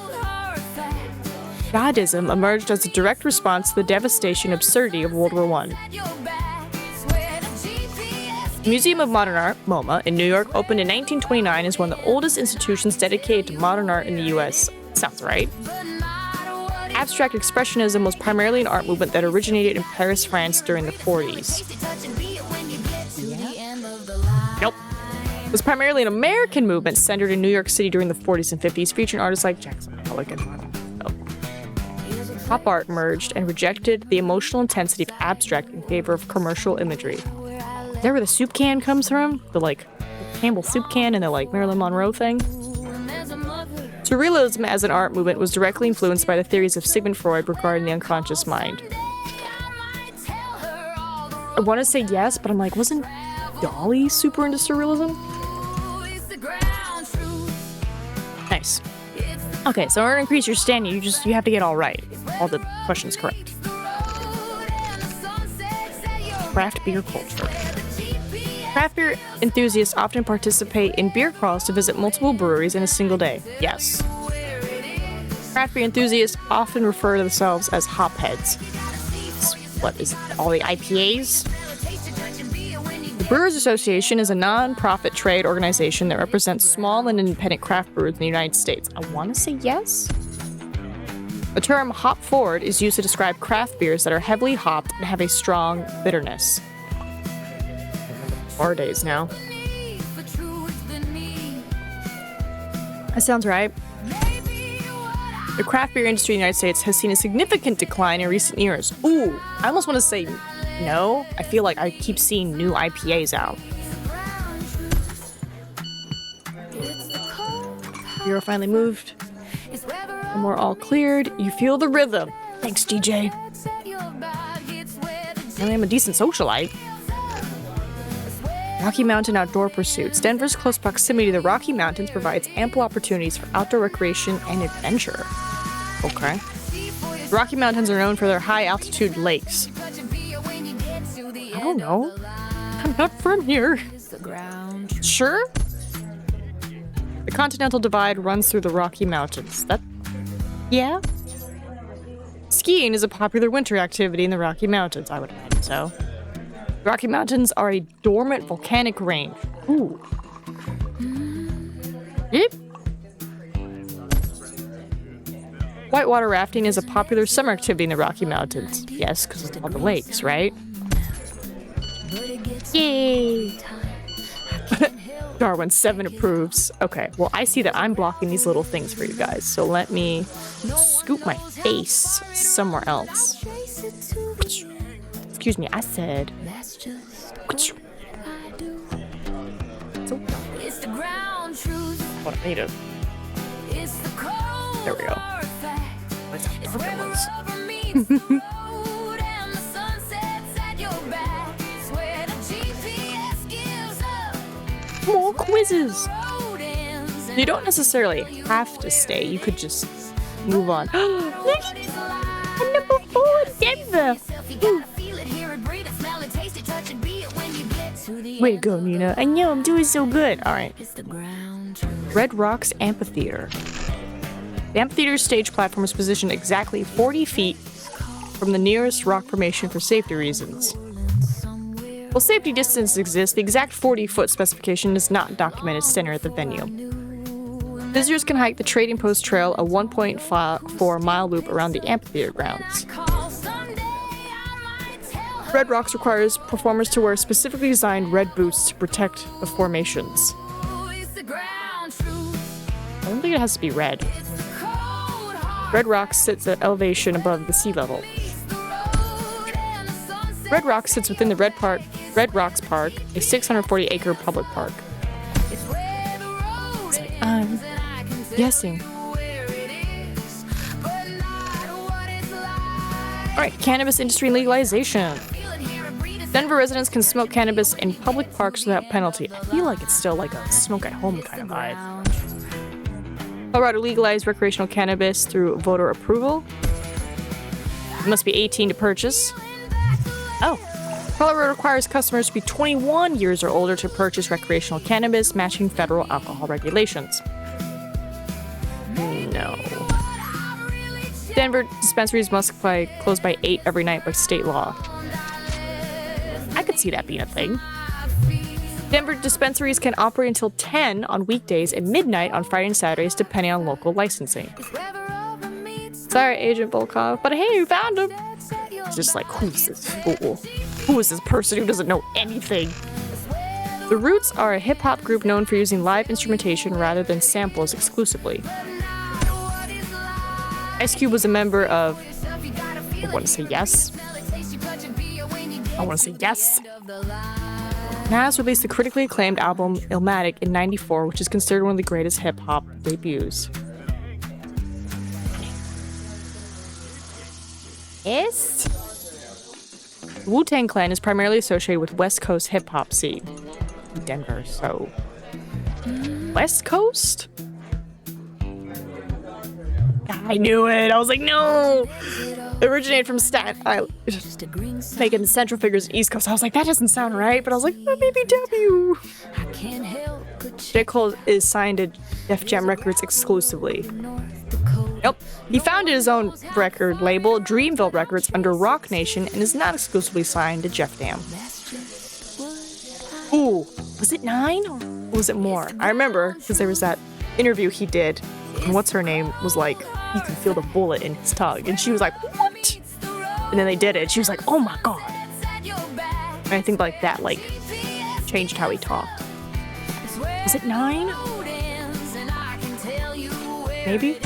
[SPEAKER 1] Godism emerged as a direct response to the devastation and absurdity of World War I. The Museum of Modern Art, MoMA, in New York opened in 1929 as one of the oldest institutions dedicated to modern art in the U.S. Sounds right. Abstract Expressionism was primarily an art movement that originated in Paris, France during the 40s. Nope. It was primarily an American movement centered in New York City during the 40s and 50s, featuring artists like Jackson Pollock and Pop art emerged and rejected the emotional intensity of abstract in favor of commercial imagery. Is that where the soup can comes from? The Campbell soup can and the Marilyn Monroe thing? Surrealism as an art movement was directly influenced by the theories of Sigmund Freud regarding the unconscious mind. I want to say yes, but I'm like, wasn't Dolly super into surrealism? Nice. Okay, so in order to increase your standing, you have to get all right. All the questions correct. Craft beer culture. Craft beer enthusiasts often participate in beer crawls to visit multiple breweries in a single day. Yes. Craft beer enthusiasts often refer to themselves as hopheads. What is it? All the IPAs? The Brewers Association is a non-profit trade organization that represents small and independent craft brewers in the United States. I want to say yes. The term hop forward is used to describe craft beers that are heavily hopped and have a strong bitterness. 4 days now. That sounds right. The craft beer industry in the United States has seen a significant decline in recent years. Ooh, I almost want to say no. I feel like I keep seeing new IPAs out. Bureau finally moved. And we're all cleared. You feel the rhythm. Thanks, DJ. I am a decent socialite. Rocky Mountain outdoor pursuits. Denver's close proximity to the Rocky Mountains provides ample opportunities for outdoor recreation and adventure. Okay. The Rocky Mountains are known for their high-altitude lakes. I don't know. I'm not from here. Sure? The Continental Divide runs through the Rocky Mountains. Yeah? Skiing is a popular winter activity in the Rocky Mountains, I would imagine so. The Rocky Mountains are a dormant volcanic range. Ooh. Yep. Whitewater rafting is a popular summer activity in the Rocky Mountains. Yes, because of all the lakes, right? Yay! Darwin 7 approves. Okay, well, I see that I'm blocking these little things for you guys, so let me scoop my face somewhere else. Excuse me, I said. What I need it. There we go. What's more quizzes. You don't necessarily have to stay. You could just move on. Number 4, Denver. Way to go, Nina. I know, I'm doing so good. All right. Red Rocks Amphitheater. The amphitheater's stage platform is positioned exactly 40 feet from the nearest rock formation for safety reasons. While safety distance exists, the exact 40-foot specification is not documented center at the venue. Visitors can hike the Trading Post Trail, a 1.4-mile loop around the amphitheater grounds. Red Rocks requires performers to wear specifically designed red boots to protect the formations. I don't think it has to be red. Red Rocks sits at elevation above the sea level. Red Rocks sits within the Red Rocks Park, a 640-acre public park. I'm guessing. Alright, cannabis industry and legalization. Denver residents can smoke cannabis in public parks without penalty. I feel like it's still like a smoke at home kind of vibe. Colorado legalized recreational cannabis through voter approval. You must be 18 to purchase. Oh. Colorado requires customers to be 21 years or older to purchase recreational cannabis, matching federal alcohol regulations. No. Denver dispensaries must close by 8 every night by state law. I could see that being a thing. Denver dispensaries can operate until 10 on weekdays and midnight on Friday and Saturdays, depending on local licensing. Sorry, Agent Volkov, but hey, you found him! It's just like, who's this fool? Who is this person who doesn't know anything? The Roots are a hip-hop group known for using live instrumentation rather than samples exclusively. Ice Cube was a member of... I want to say yes. Nas released the critically acclaimed album Illmatic in '94, which is considered one of the greatest hip-hop debuts. Yes? The Wu-Tang Clan is primarily associated with West Coast hip-hop scene. Denver, so... West Coast? I knew it! I was like, no! It originated from Staten Island. Making the central figures East Coast. I was like, that doesn't sound right, but I was like, oh, maybe W. J. Cole is signed to Def Jam Records exclusively. Nope. He founded his own record label, Dreamville Records, under Rock Nation, and is not exclusively signed to Jeff Dam. Ooh, was it 9 or was it more? I remember, because there was that interview he did, and what's her name was like, you can feel the bullet in his tongue, and she was like, what? And then they did it, she was like, oh my god. And I think like that, like, changed how he talked. Was it 9? maybe?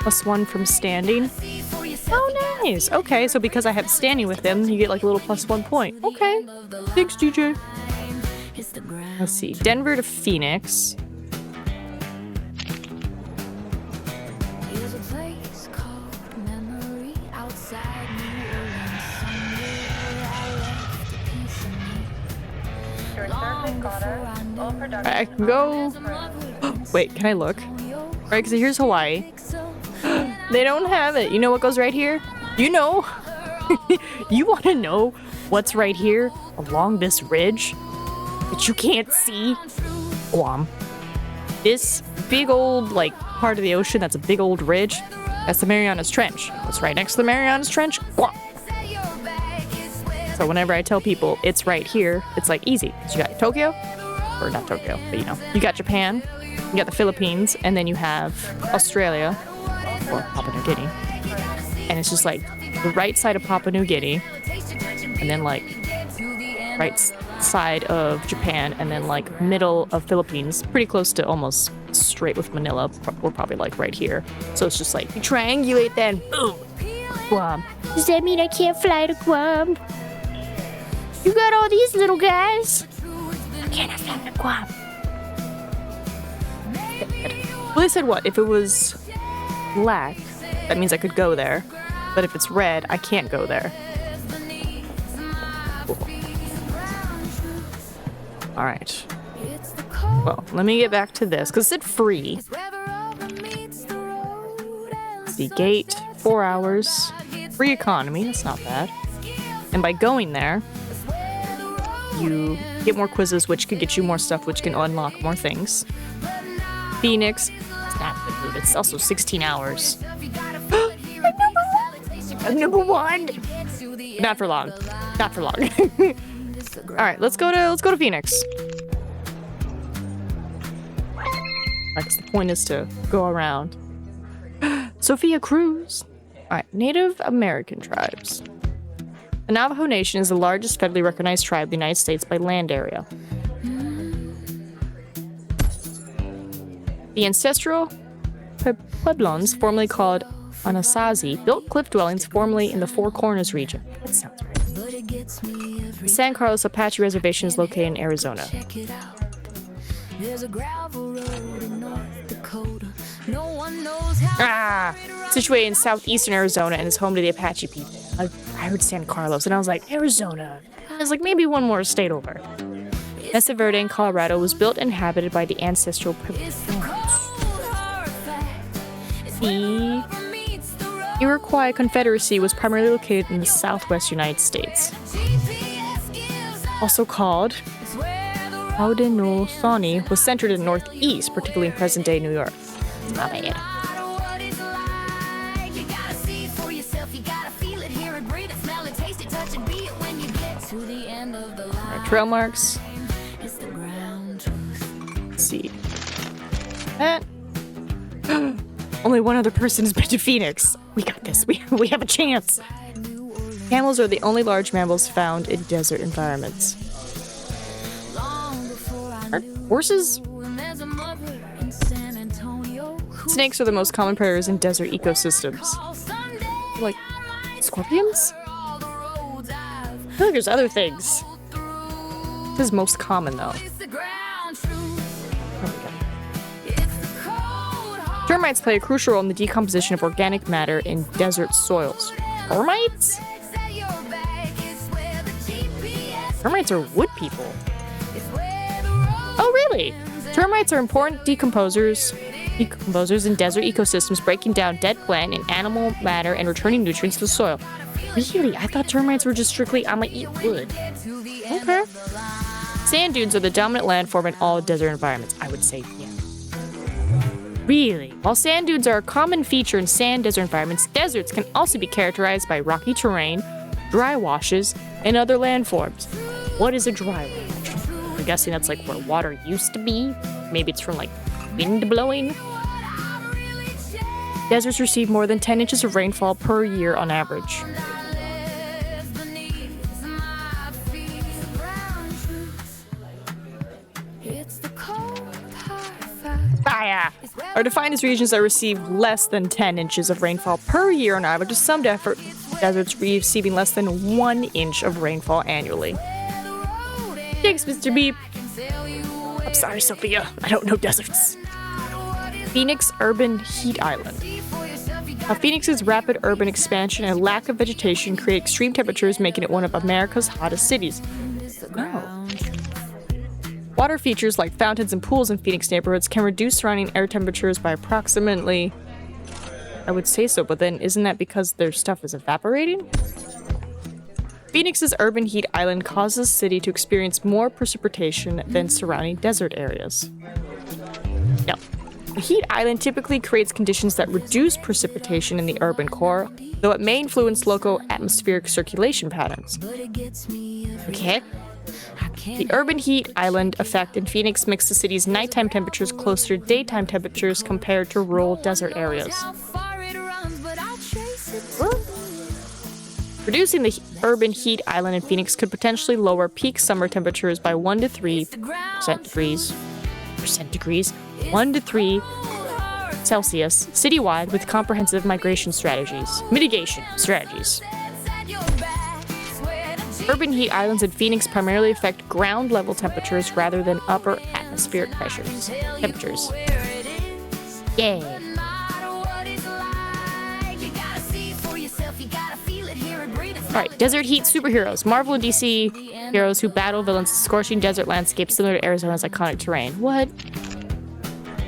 [SPEAKER 1] +1 from standing. Oh, nice. Okay, so because I have standing with them, you get like a little +1 point. Okay. Thanks, DJ. Let's see. Denver to Phoenix. I can go. Wait, can I look? Right, because here's Hawaii. They don't have it. You know what goes right here? You know. You want to know what's right here along this ridge that you can't see? Guam. This big old, like, part of the ocean that's a big old ridge, that's the Marianas Trench. What's right next to the Marianas Trench? Guam. So whenever I tell people it's right here, it's like easy. Because you got Tokyo, or not Tokyo, but you know. You got Japan, you got the Philippines, and then you have Australia, or Papua New Guinea. And it's just like the right side of Papua New Guinea, and then like right side of Japan, and then like middle of Philippines, pretty close to almost straight with Manila. We're probably like right here. So it's just like you triangulate that and boom, Guam. Does that mean I can't fly to Guam? You got all these little guys. I can't fly to Guam. Well, they said what? If it was black, that means I could go there. But if it's red, I can't go there. Cool. All right. Well, let me get back to this, because it said free. The gate, 4 hours. Free economy, that's not bad. And by going there, you get more quizzes, which could get you more stuff, which can unlock more things. Phoenix, it's not good move. It's also 16 hours. Number one. Not for long. Not for long. All right, let's go to Phoenix. Because the point is to go around. Sophia Cruz. All right, Native American tribes. The Navajo Nation is the largest federally recognized tribe in the United States by land area. The ancestral Pueblons, formerly called Anasazi, built cliff dwellings formerly in the Four Corners region. That sounds right. The San Carlos Apache Reservation is located in Arizona. Situated in southeastern Arizona and is home to the Apache people. I heard San Carlos and I was like, Arizona. I was like, maybe one more state over. Mesa Verde in Colorado was built and inhabited by the ancestral Pueblos. The Iroquois Confederacy was primarily located in the southwest United States. Also called Haudenosaunee, was centered in the northeast, particularly in present-day New York. Not bad. Our Trailmarks. Let's see. That. Only one other person has been to Phoenix. We got this. We have a chance. Camels are the only large mammals found in desert environments. Are horses? Snakes are the most common predators in desert ecosystems. Like scorpions? I feel like there's other things. This is most common though. Termites play a crucial role in the decomposition of organic matter in desert soils. Termites? Termites are wood people. Oh, really? Termites are important decomposers in desert ecosystems, breaking down dead plant and animal matter and returning nutrients to the soil. Really? I thought termites were just strictly, I'ma eat wood. Okay. Sand dunes are the dominant landform in all desert environments. I would say yeah. Really? While sand dunes are a common feature in sand desert environments, deserts can also be characterized by rocky terrain, dry washes, and other landforms. What is a dry wash? I'm guessing that's like where water used to be. Maybe it's from like wind blowing. Deserts receive more than 10 inches of rainfall per year on average. Yeah! Are defined as regions that receive less than 10 inches of rainfall per year on average, with some deserts receiving less than 1 inch of rainfall annually. Thanks, Mr. Meep. I'm sorry, Sophia. I don't know deserts. Phoenix Urban Heat Island. Phoenix's rapid urban expansion and lack of vegetation create extreme temperatures, making it one of America's hottest cities. Oh. Water features like fountains and pools in Phoenix neighborhoods can reduce surrounding air temperatures by approximately... I would say so, but then isn't that because their stuff is evaporating? Phoenix's urban heat island causes the city to experience more precipitation than surrounding desert areas. Yep. The heat island typically creates conditions that reduce precipitation in the urban core, though it may influence local atmospheric circulation patterns. Okay. The urban heat island effect in Phoenix makes the city's nighttime temperatures closer to daytime temperatures compared to rural desert areas. Reducing the urban heat island in Phoenix could potentially lower peak summer temperatures by 1 to 3 degrees 1 to 3 Celsius citywide with comprehensive mitigation strategies. Urban heat islands in Phoenix primarily affect ground level temperatures rather than upper atmospheric temperatures. Yeah. Alright, desert heat superheroes. Marvel and DC heroes who battle villains in scorching desert landscapes similar to Arizona's iconic terrain. What?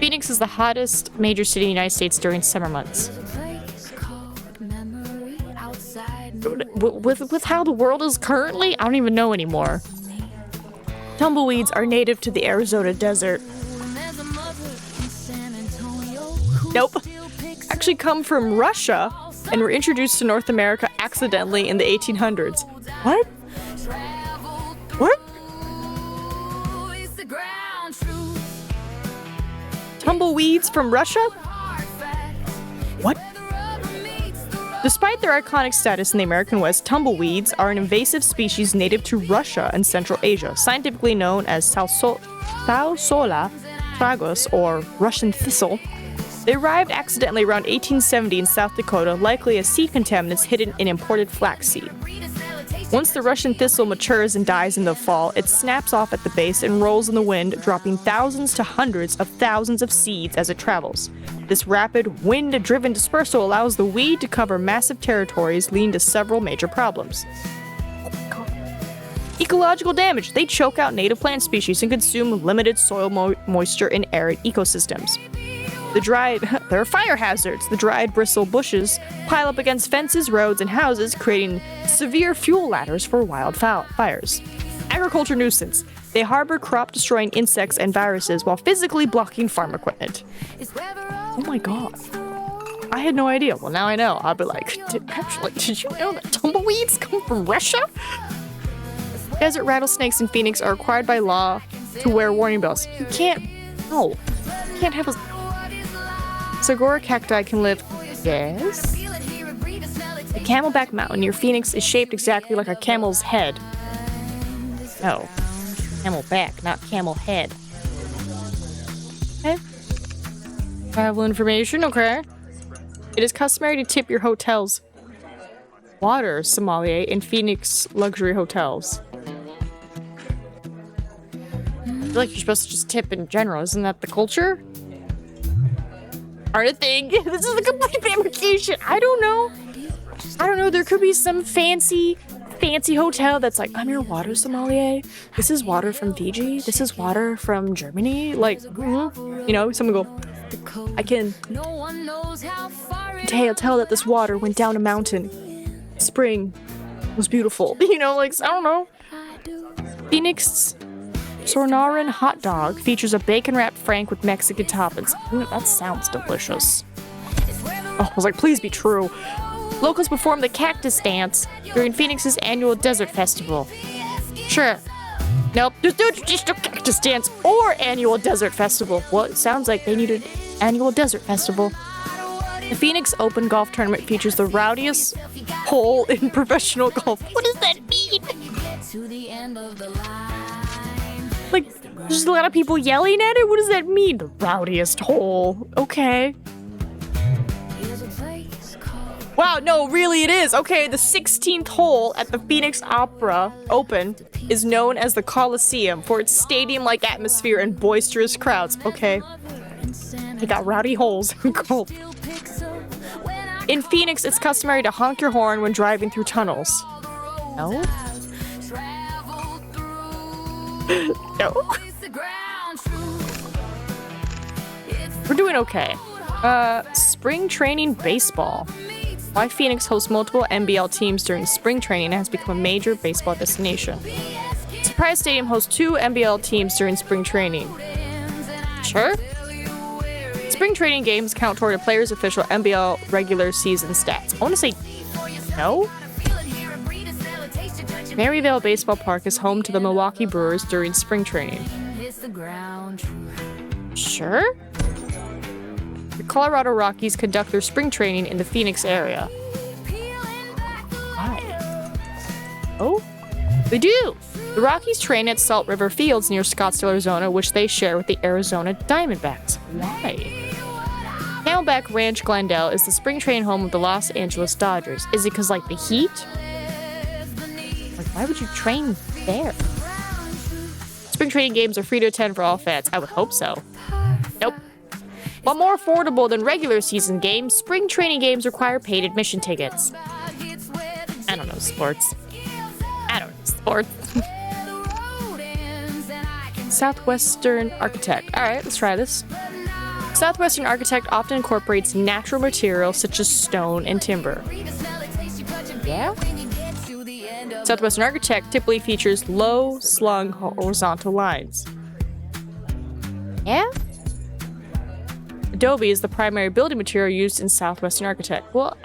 [SPEAKER 1] Phoenix is the hottest major city in the United States during summer months. With how the world is currently, I don't even know anymore. Tumbleweeds are native to the Arizona desert. Nope. Actually come from Russia and were introduced to North America accidentally in the 1800s. What? What? Tumbleweeds from Russia? What? Despite their iconic status in the American West, tumbleweeds are an invasive species native to Russia and Central Asia, scientifically known as Salsola tragus, or Russian thistle. They arrived accidentally around 1870 in South Dakota, likely as seed contaminants hidden in imported flaxseed. Once the Russian thistle matures and dies in the fall, it snaps off at the base and rolls in the wind, dropping thousands to hundreds of thousands of seeds as it travels. This rapid, wind-driven dispersal allows the weed to cover massive territories, leading to several major problems. Ecological damage. They choke out native plant species and consume limited soil moisture in arid ecosystems. There are fire hazards. The dried bristle bushes pile up against fences, roads, and houses, creating severe fuel ladders for wildfires. Agriculture nuisance. They harbor crop-destroying insects and viruses while physically blocking farm equipment. Oh my god. I had no idea. Well, now I know. I'll be like, did you know that tumbleweeds come from Russia? Desert rattlesnakes in Phoenix are required by law to wear warning bells. You can't have a... Sagora cacti can live... Yes? The Camelback Mountain near Phoenix is shaped exactly like a camel's head. No. Camelback, not camel head. Okay. Travel information, okay. It is customary to tip your hotel's water sommelier in Phoenix luxury hotels. I feel like you're supposed to just tip in general. Isn't that the culture? Aren't a thing. This is a complete fabrication. I don't know. There could be some fancy hotel that's like, I'm your water sommelier. This is water from Fiji. This is water from Germany. Like, you know, someone go, I can tell that this water went down a mountain. Spring was beautiful. You know, like, I don't know. Phoenix Sonoran hot dog features a bacon-wrapped frank with Mexican toppings. That sounds delicious. Oh, I was like, please be true. Locals perform the cactus dance during Phoenix's annual desert festival. Sure. Nope, there's no traditional cactus dance or annual desert festival. Well, it sounds like they need an annual desert festival. The Phoenix Open Golf Tournament features the rowdiest hole in professional golf. What does that mean? Like, there's a lot of people yelling at it? What does that mean? The rowdiest hole. Okay. Wow, no, really it is. Okay, the 16th hole at the Phoenix Opera Open is known as the Coliseum for its stadium-like atmosphere and boisterous crowds. Okay. They got rowdy holes and golf. In Phoenix, it's customary to honk your horn when driving through tunnels. No? No. We're doing okay. Spring training baseball. Why Phoenix hosts multiple NBL teams during spring training and has become a major baseball destination. Surprise Stadium hosts 2 NBL teams during spring training. Sure. Spring training games count toward a player's official NBL regular season stats. I want to say no. Maryvale Baseball Park is home to the Milwaukee Brewers during spring training. Sure. The Colorado Rockies conduct their spring training in the Phoenix area. Why? Oh, they do! The Rockies train at Salt River Fields near Scottsdale, Arizona, which they share with the Arizona Diamondbacks. Why? Camelback Ranch Glendale is the spring training home of the Los Angeles Dodgers. Is it because, like, the heat? Like, why would you train there? Spring training games are free to attend for all fans. I would hope so. Nope. While more affordable than regular season games, spring training games require paid admission tickets. I don't know sports. Southwestern Architect. Alright, let's try this. Southwestern Architect often incorporates natural materials such as stone and timber. Yeah? Southwestern Architect typically features low, slung, horizontal lines. Yeah? Adobe is the primary building material used in Southwestern Architect. Well,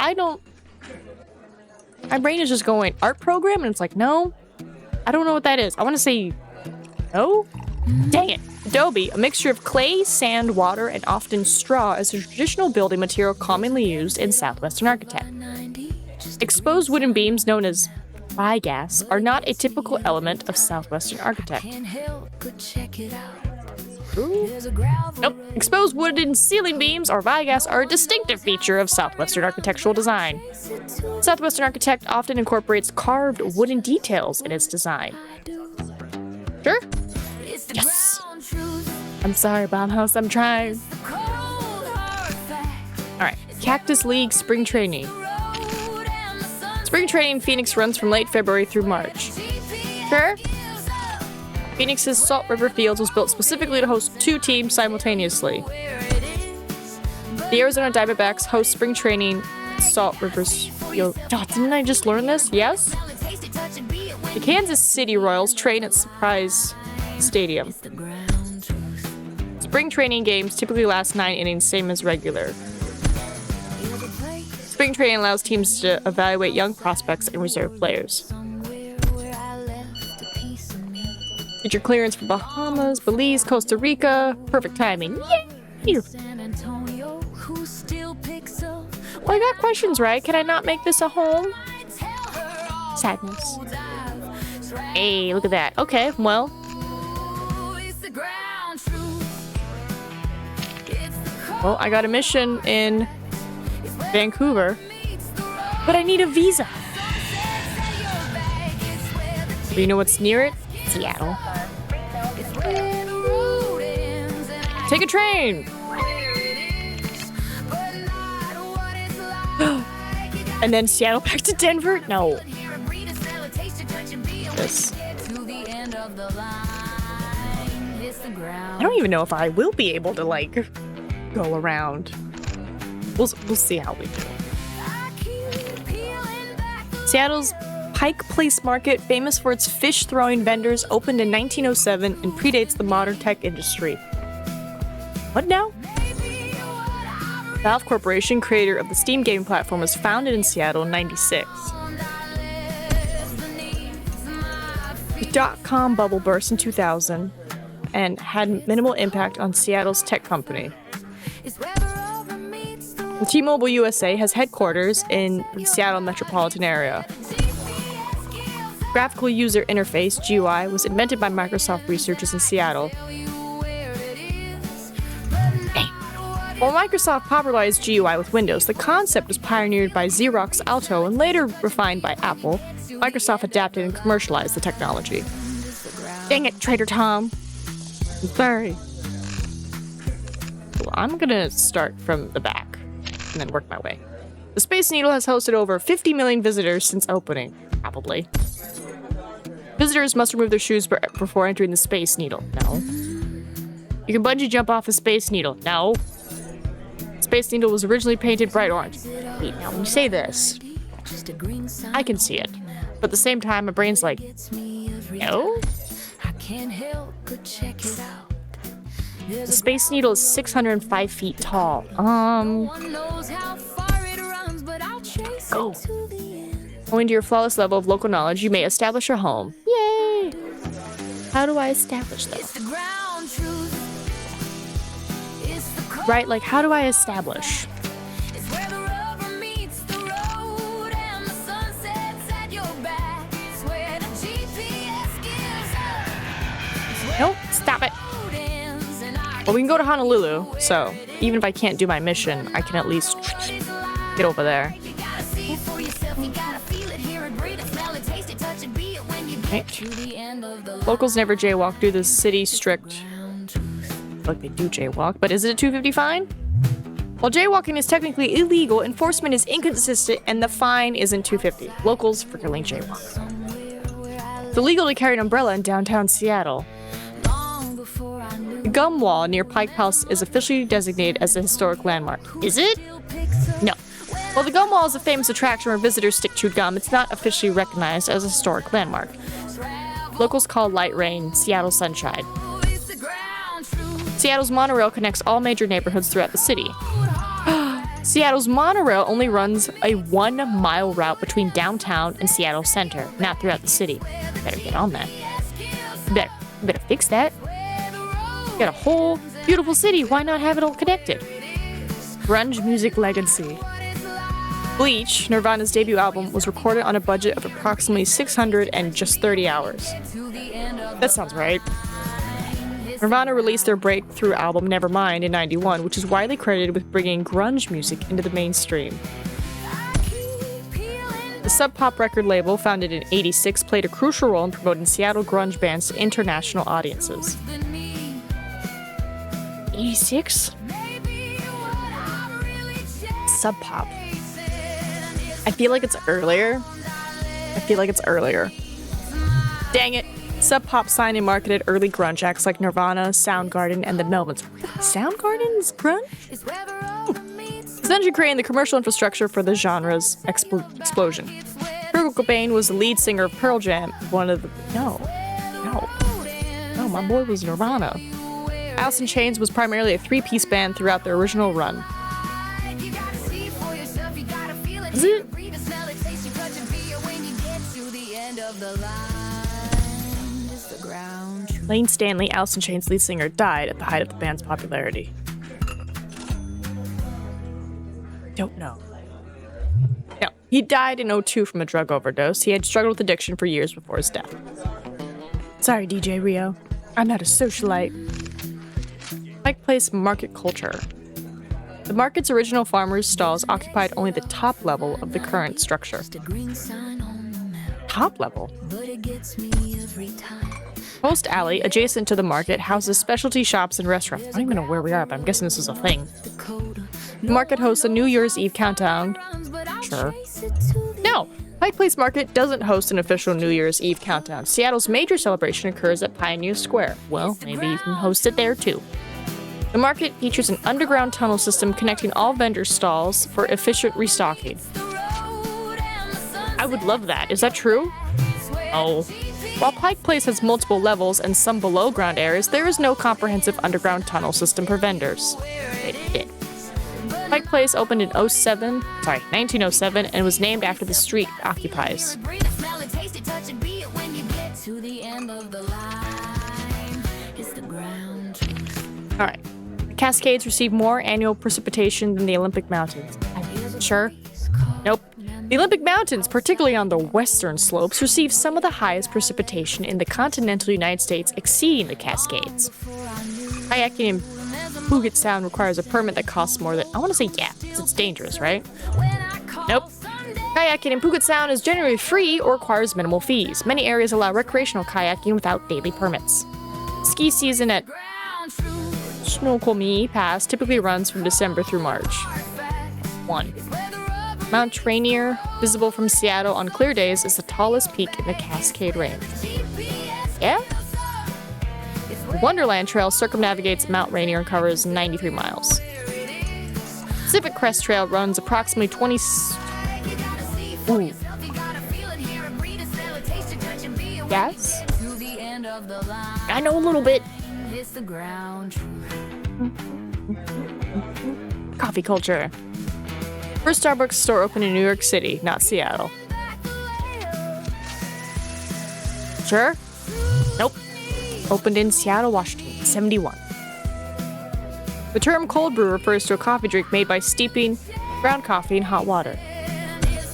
[SPEAKER 1] my brain is just going art program, and it's like, no. I don't know what that is. I want to say no. Dang it. Adobe, a mixture of clay, sand, water, and often straw, is a traditional building material commonly used in Southwestern Architect. Exposed wooden beams known as bigas are not a typical element of Southwestern Architect. Ooh. Nope. Exposed wooden ceiling beams, or vigas, are a distinctive feature of Southwestern architectural design. Southwestern Architect often incorporates carved wooden details in its design. Sure? Yes! I'm sorry, Baumhaus, I'm trying. Alright, Cactus League Spring Training. Spring training in Phoenix runs from late February through March. Sure? Phoenix's Salt River Fields was built specifically to host 2 teams simultaneously. The Arizona Diamondbacks host spring training at Salt River's Field. Oh, didn't I just learn this? Yes? The Kansas City Royals train at Surprise Stadium. Spring training games typically last 9 innings, same as regular. Spring training allows teams to evaluate young prospects and reserve players. Get your clearance for Bahamas, Belize, Costa Rica. Perfect timing. Yay! Well, I got questions, right? Can I not make this a home? Sadness. Hey, look at that. Okay, well. Well, I got a mission in Vancouver, but I need a visa. Do you know what's near it? Seattle. Take a train! And then Seattle back to Denver? No. This. I don't even know if I will be able to, like, go around. We'll see how we do. Seattle's Pike Place Market, famous for its fish-throwing vendors, opened in 1907 and predates the modern tech industry. What now? Valve Corporation, creator of the Steam gaming platform, was founded in Seattle in '96. The dot-com bubble burst in 2000 and had minimal impact on Seattle's tech company. T-Mobile USA has headquarters in the Seattle metropolitan area. Graphical User Interface, GUI, was invented by Microsoft researchers in Seattle. While Microsoft popularized GUI with Windows, the concept was pioneered by Xerox Alto and later refined by Apple. Microsoft adapted and commercialized the technology. Dang it, Trader Tom. I'm sorry. Well, I'm gonna start from the back and then work my way. The Space Needle has hosted over 50 million visitors since opening. Probably. Visitors must remove their shoes before entering the Space Needle. No. You can bungee jump off the Space Needle. No. Space Needle was originally painted bright orange. Wait, now when you say this, I can see it. But at the same time, my brain's like, no? The Space Needle is 605 feet tall. Go. Owing to your flawless level of local knowledge, you may establish your home. Yay! How do I establish them? Right, like, how do I establish? Nope, stop it. Well, we can go to Honolulu, so even if I can't do my mission, I can at least get over there. Right. Locals never jaywalk due to the city strict. Like they do jaywalk, but is it a 250 fine? While jaywalking is technically illegal, enforcement is inconsistent and the fine isn't 250. Locals frequently jaywalk. It's illegal to carry an umbrella in downtown Seattle. The gum wall near Pike House is officially designated as a historic landmark. Is it? No. While the gum wall is a famous attraction where visitors stick chewed gum, it's not officially recognized as a historic landmark. Locals call light rain Seattle sunshine. Seattle's monorail connects all major neighborhoods throughout the city. Seattle's monorail only runs a 1-mile route between downtown and Seattle Center, not throughout the city. Better get on that. Better fix that. You got a whole beautiful city. Why not have it all connected? Grunge music legacy. Bleach, Nirvana's debut album, was recorded on a budget of approximately 630 hours. That sounds right. Nirvana released their breakthrough album Nevermind in '91, which is widely credited with bringing grunge music into the mainstream. The Sub Pop record label, founded in '86, played a crucial role in promoting Seattle grunge bands to international audiences. 86? Sub Pop. I feel like it's earlier. Dang it. Sub Pop signed and marketed early grunge acts like Nirvana, Soundgarden, and the Melvins. Soundgarden's grunge? Essentially creating the commercial infrastructure for the genre's explosion. Kurt Cobain was the lead singer of Pearl Jam, No, my boy was Nirvana. Alice in Chains was primarily a 3-piece band throughout their original run. Is it? Lane Stanley, Alice in Chains' lead singer, died at the height of the band's popularity. Don't know. No, he died in '02 from a drug overdose. He had struggled with addiction for years before his death. Sorry, DJ Rio. I'm not a socialite. Pike Place market culture. The market's original farmers' stalls occupied only the top level of the current structure. Top level? Post Alley, adjacent to the market, houses specialty shops and restaurants. I don't even know where we are, but I'm guessing this is a thing. The market hosts a New Year's Eve countdown. Sure. No! Pike Place Market doesn't host an official New Year's Eve countdown. Seattle's major celebration occurs at Pioneer Square. Well, maybe you can host it there too. The market features an underground tunnel system connecting all vendor stalls for efficient restocking. I would love that. Is that true? Oh. While Pike Place has multiple levels and some below-ground areas, there is no comprehensive underground tunnel system for vendors. It did. Pike Place opened in 1907 and was named after the street it occupies. Alright. The Cascades receive more annual precipitation than the Olympic Mountains. Sure? Nope. The Olympic Mountains, particularly on the western slopes, receive some of the highest precipitation in the continental United States, exceeding the Cascades. Kayaking in Puget Sound requires a permit that costs more than... I want to say yeah, because it's dangerous, right? Nope. Kayaking in Puget Sound is generally free or requires minimal fees. Many areas allow recreational kayaking without daily permits. Ski season at Snoqualmie Pass typically runs from December through March. 1. Mount Rainier, visible from Seattle on clear days, is the tallest peak in the Cascade Range. Yeah? The Wonderland Trail circumnavigates Mount Rainier and covers 93 miles. Pacific Crest Trail runs approximately 20... Ooh. Yes? I know a little bit. Coffee culture. First Starbucks store opened in New York City, not Seattle. Sure? Nope. Opened in Seattle, Washington, 71. The term cold brew refers to a coffee drink made by steeping ground coffee in hot water.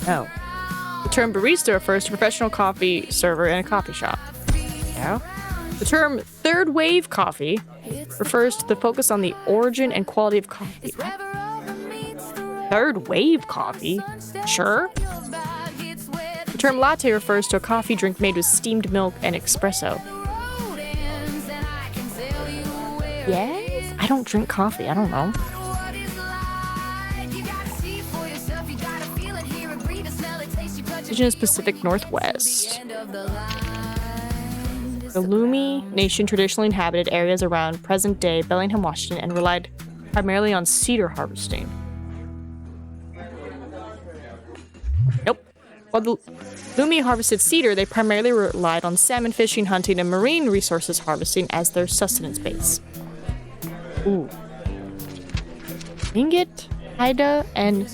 [SPEAKER 1] No. The term barista refers to a professional coffee server in a coffee shop. No. The term third wave coffee refers to the focus on the origin and quality of coffee. Third wave coffee? Sure. The term latte refers to a coffee drink made with steamed milk and espresso. Yes? I don't drink coffee. I don't know. Indigenous Pacific Northwest. The Lumi Nation traditionally inhabited areas around present-day Bellingham, Washington, and relied primarily on cedar harvesting. Nope. While the Lumi harvested cedar, they primarily relied on salmon fishing, hunting, and marine resources harvesting as their sustenance base. Ooh. Tlingit, Haida, and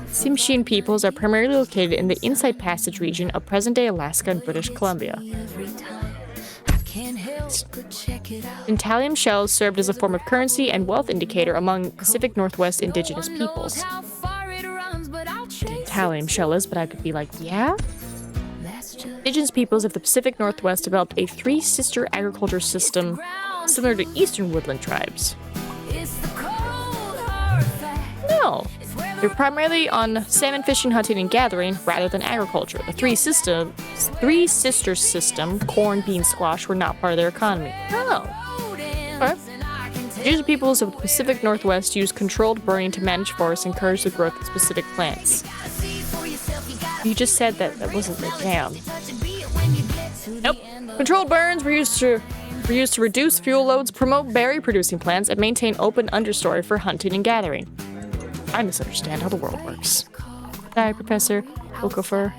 [SPEAKER 1] Tsimshian peoples are primarily located in the Inside Passage region of present-day Alaska and British Columbia. Tantalum shells served as a form of currency and wealth indicator among Pacific Northwest indigenous peoples. Tantalum shell is, but I could be like, yeah? Indigenous peoples of the Pacific Northwest developed a three-sister agriculture system similar to eastern woodland tribes. No. They're primarily on salmon fishing, hunting, and gathering rather than agriculture. The three sisters system, corn, beans, squash, were not part of their economy. Oh. Okay. Indigenous peoples of the Pacific Northwest used controlled burning to manage forests and encourage the growth of specific plants. You just said that wasn't the jam. Nope. Controlled burns were used to reduce fuel loads, promote berry-producing plants, and maintain open understory for hunting and gathering. I misunderstand how the world works. Hi, Professor Okafor.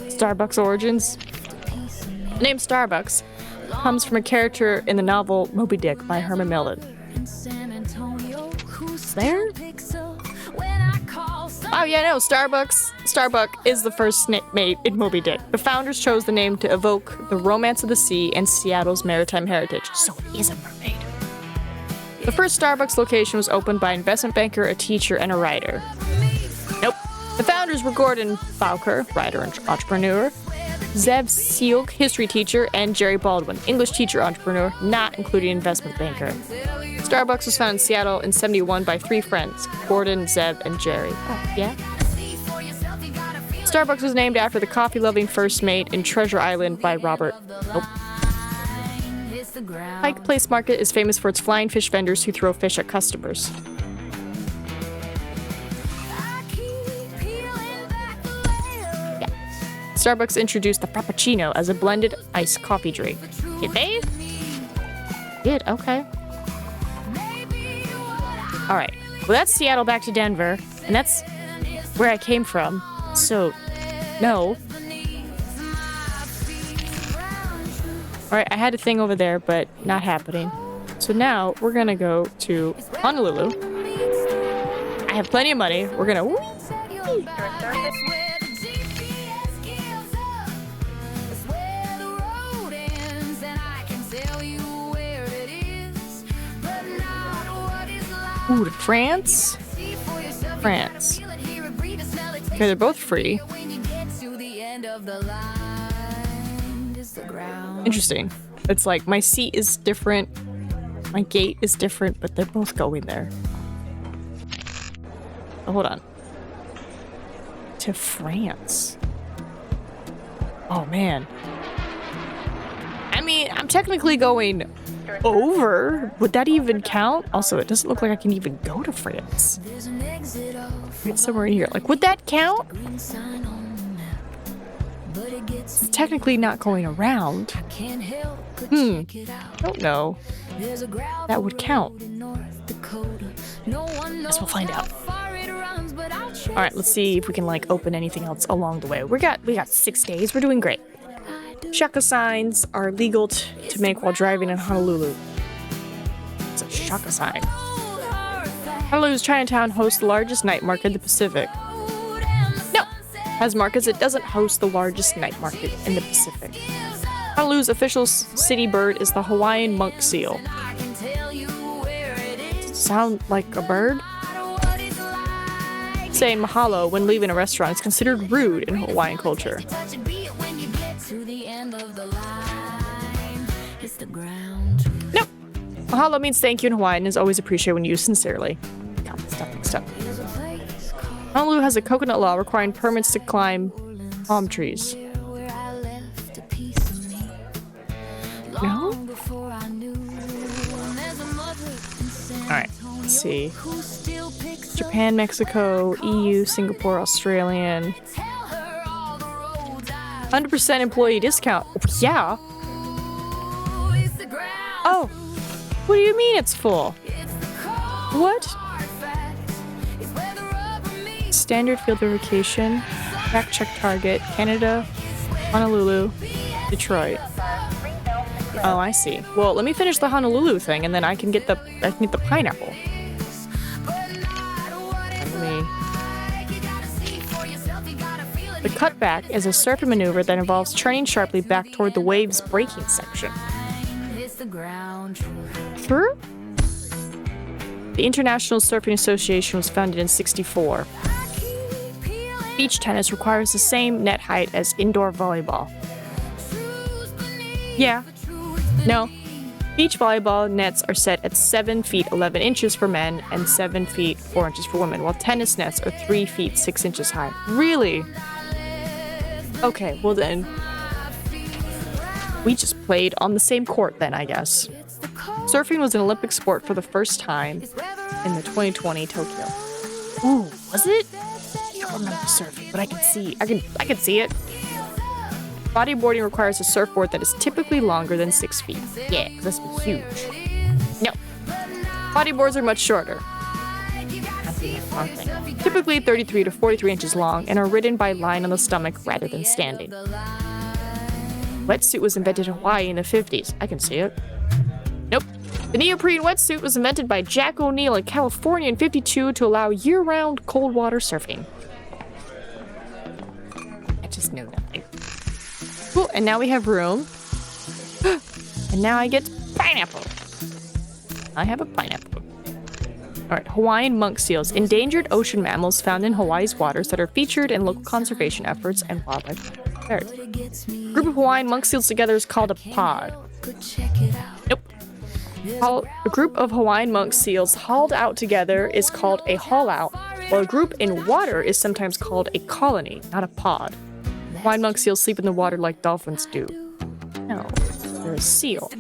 [SPEAKER 1] Starbucks origins. The name Starbucks comes from a character in the novel Moby Dick by Herman Melville. There? Oh yeah, no, Starbuck is the first mate in Moby Dick. The founders chose the name to evoke the romance of the sea and Seattle's maritime heritage, so it is a mermaid. The first Starbucks location was opened by an investment banker, a teacher, and a writer. Nope. The founders were Gordon Bowker, writer and entrepreneur, Zev Sealk, history teacher, and Jerry Baldwin, English teacher entrepreneur, not including investment banker. Starbucks was founded in Seattle in 71 by three friends, Gordon, Zev, and Jerry. Oh, yeah? Starbucks was named after the coffee-loving first mate in Treasure Island by Robert. Nope. Pike Place Market is famous for its flying fish vendors who throw fish at customers. Yeah. Starbucks introduced the Frappuccino as a blended iced coffee drink. Did they? Did, okay. Alright, well that's Seattle back to Denver, and that's where I came from, so, no. Alright, I had a thing over there, but not happening. So now, we're gonna go to Honolulu. I have plenty of money, we're gonna... Ooh, to France? France. Okay, they're both free. Interesting. It's like my seat is different, my gate is different, but they're both going there. Oh, hold on. To France. Oh man. I mean, I'm technically going over. Would that even count? Also, it doesn't look like I can even go to France. It's somewhere in here. Like, would that count? It's technically not going around. Don't know. That would count. Guess we'll find out. All right, let's see if we can like open anything else along the way. We got 6 days. We're doing great. Shaka signs are legal to make while driving in Honolulu. It's a shaka sign. Honolulu's Chinatown hosts the largest night market in the Pacific. No, as markets, it doesn't host the largest night market in the Pacific. Honolulu's official city bird is the Hawaiian monk seal. Sound like a bird? Saying mahalo when leaving a restaurant is considered rude in Hawaiian culture. Nope. Mahalo means thank you in Hawaiian and is always appreciated when used sincerely. God, stuff. Honolulu has a coconut law requiring permits to climb palm trees. No? Alright, let's see. Japan, Mexico, EU, Singapore, Australian. 100% employee discount. Yeah. Oh. What do you mean it's full? What? Standard field verification. Fact check target. Canada. Honolulu. Detroit. Oh, I see. Well, let me finish the Honolulu thing and then I can get the pineapple. The cutback is a surfing maneuver that involves turning sharply back toward the wave's braking section. True? The International Surfing Association was founded in '64. Beach tennis requires the same net height as indoor volleyball. Yeah. No. Beach volleyball nets are set at 7 feet 11 inches for men and 7 feet 4 inches for women, while tennis nets are 3 feet 6 inches high. Really? Okay, well then, we just played on the same court then, I guess. Surfing was an Olympic sport for the first time in the 2020 Tokyo. Ooh, was it? I don't remember surfing, but I can see it. Bodyboarding requires a surfboard that is typically longer than 6 feet. Yeah, because that's huge. No. Bodyboards are much shorter. Typically 33 to 43 inches long and are ridden by lying on the stomach rather than standing. Wetsuit was invented in Hawaii in the 50s. I can see it. Nope. The neoprene wetsuit was invented by Jack O'Neill in California in '52 to allow year-round cold water surfing. I just knew nothing. Cool, and now we have room. And now I get pineapple. I have a pineapple. Alright, Hawaiian monk seals. Endangered ocean mammals found in Hawaii's waters that are featured in local conservation efforts and wildlife affairs. A group of Hawaiian monk seals together is called a pod. Nope. A group of Hawaiian monk seals hauled out together is called a haul out, while a group in water is sometimes called a colony, not a pod. Hawaiian monk seals sleep in the water like dolphins do. No, they're a seal.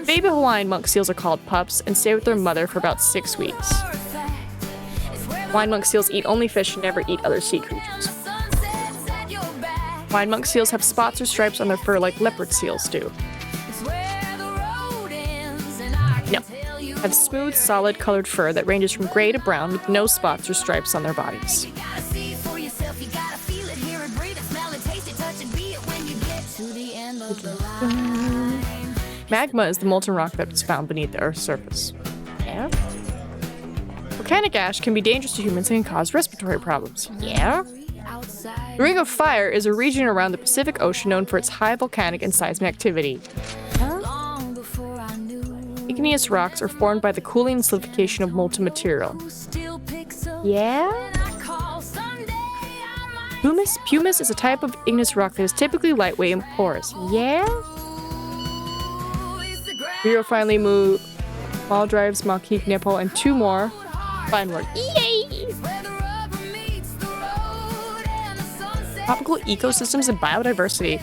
[SPEAKER 1] Baby Hawaiian monk seals are called pups and stay with their mother for about 6 weeks. Hawaiian monk seals eat only fish and never eat other sea creatures. Hawaiian monk seals have spots or stripes on their fur like leopard seals do. No. Have smooth, solid colored fur that ranges from gray to brown with no spots or stripes on their bodies. Magma is the molten rock that is found beneath the Earth's surface. Yeah? Volcanic ash can be dangerous to humans and can cause respiratory problems. Yeah? The Ring of Fire is a region around the Pacific Ocean known for its high volcanic and seismic activity. Huh? Igneous rocks are formed by the cooling and solidification of molten material. Yeah? Pumice is a type of igneous rock that is typically lightweight and porous. Yeah? Rio finally moved Maldives, Malkik, Nepal, and 2 more. Fine work. Yay! Tropical ecosystems and biodiversity.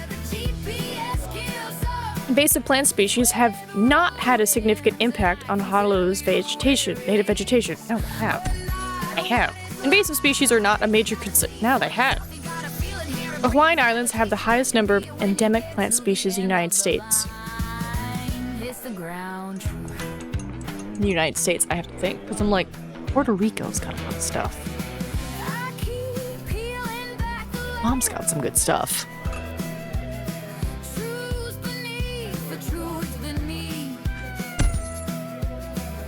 [SPEAKER 1] Invasive plant species have not had a significant impact on Honolulu's vegetation, native vegetation. No, they have. They have. Invasive species are not a major concern. Now they have. The Hawaiian Islands have the highest number of endemic plant species in the United States. In the United States, I have to think, because I'm like, Puerto Rico's got a lot of stuff. Mom's got some good stuff.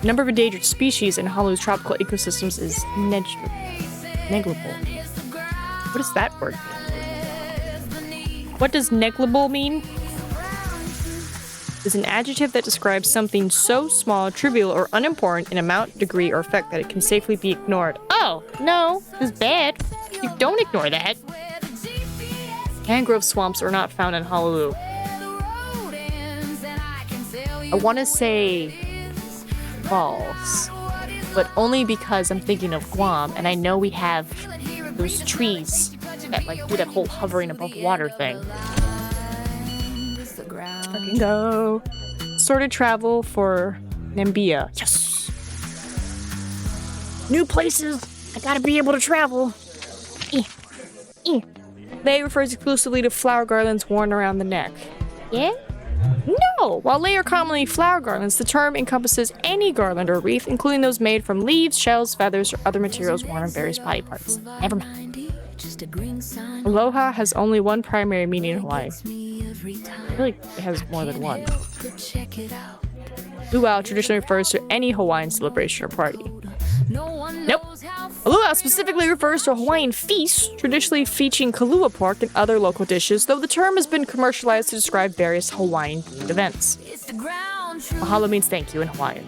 [SPEAKER 1] The number of endangered species in Honolulu's tropical ecosystems is negligible. What does that word mean? What does negligible mean? Is an adjective that describes something so small, trivial, or unimportant in amount, degree, or effect that it can safely be ignored. Oh, no, it's bad. You don't ignore that. Mangrove swamps are not found in Honolulu. I want to say false, but only because I'm thinking of Guam, and I know we have those trees that like do that whole hovering above water thing. Fucking go. Sorted travel for Nambia. Yes. New places. I gotta be able to travel. They refers exclusively to flower garlands worn around the neck. Yeah? No! While they are commonly flower garlands, the term encompasses any garland or wreath, including those made from leaves, shells, feathers, or other materials worn on various body parts. Never mind. Aloha has only one primary meaning in Hawaii. I feel like it has more than one. Luau traditionally refers to any Hawaiian celebration or party. Nope. Luau specifically refers to a Hawaiian feast, traditionally featuring kalua pork and other local dishes, though the term has been commercialized to describe various Hawaiian-themed events. Mahalo means thank you in Hawaiian.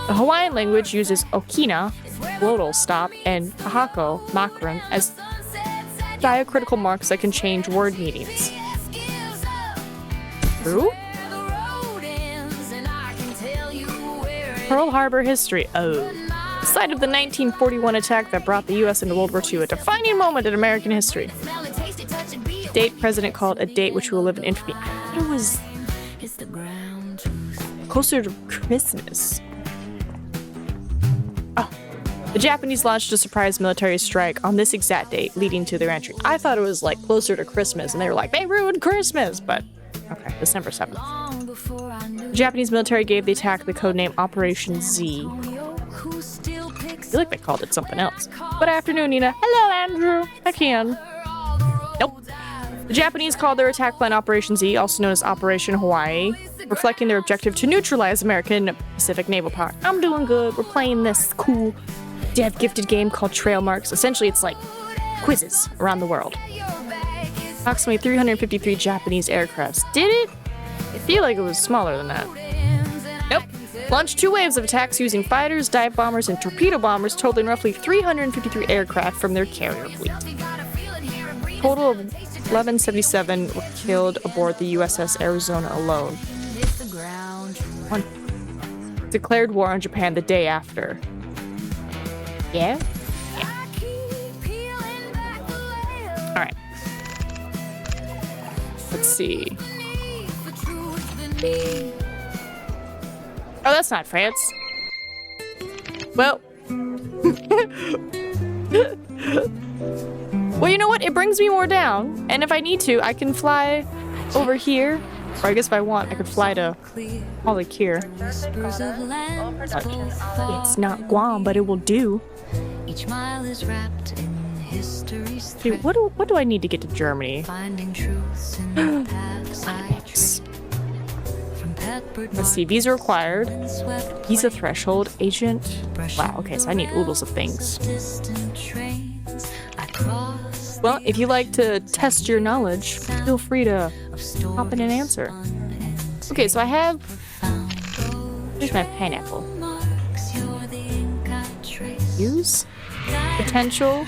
[SPEAKER 1] The Hawaiian language uses okina, glottal stop, and kahako, makron, as diacritical marks that can change word meanings. True? Pearl Harbor history. Oh. Site of the 1941 attack that brought the U.S. into World War II, a defining moment in American history. Date president called a date which will live in infamy. I thought it was closer to Christmas. Oh. The Japanese launched a surprise military strike on this exact date, leading to their entry. I thought it was like closer to Christmas, and they were like, they ruined Christmas, but okay, December 7th. The Japanese military gave the attack the codename Operation Z. I feel like they called it something else. Good afternoon, Nina. Hello, Andrew. I can. Nope. The Japanese called their attack plan Operation Z, also known as Operation Hawaii, reflecting their objective to neutralize American Pacific Naval Power. I'm doing good. We're playing this cool dev gifted game called Trailmarks. Essentially, it's like quizzes around the world. Approximately 353 Japanese aircrafts. Did it? I feel like it was smaller than that. Nope. Launched 2 waves of attacks using fighters, dive bombers, and torpedo bombers, totaling roughly 353 aircraft from their carrier fleet. Total of 1177 were killed aboard the USS Arizona alone. One declared war on Japan the day after. Yeah? Yeah. Alright. Let's see. Oh, that's not France. Well. Well, you know what? It brings me more down. And if I need to, I can fly over here. Or I guess if I want, I could fly to Hollykier. It's not Guam, but it will do. Dude, what do I need to get to Germany? Let's see, visa required, visa threshold, agent. Wow, okay, so I need oodles of things. Well, if you like to test your knowledge, feel free to hop in and answer. Okay, so I have... Here's my pineapple. Use? Potential?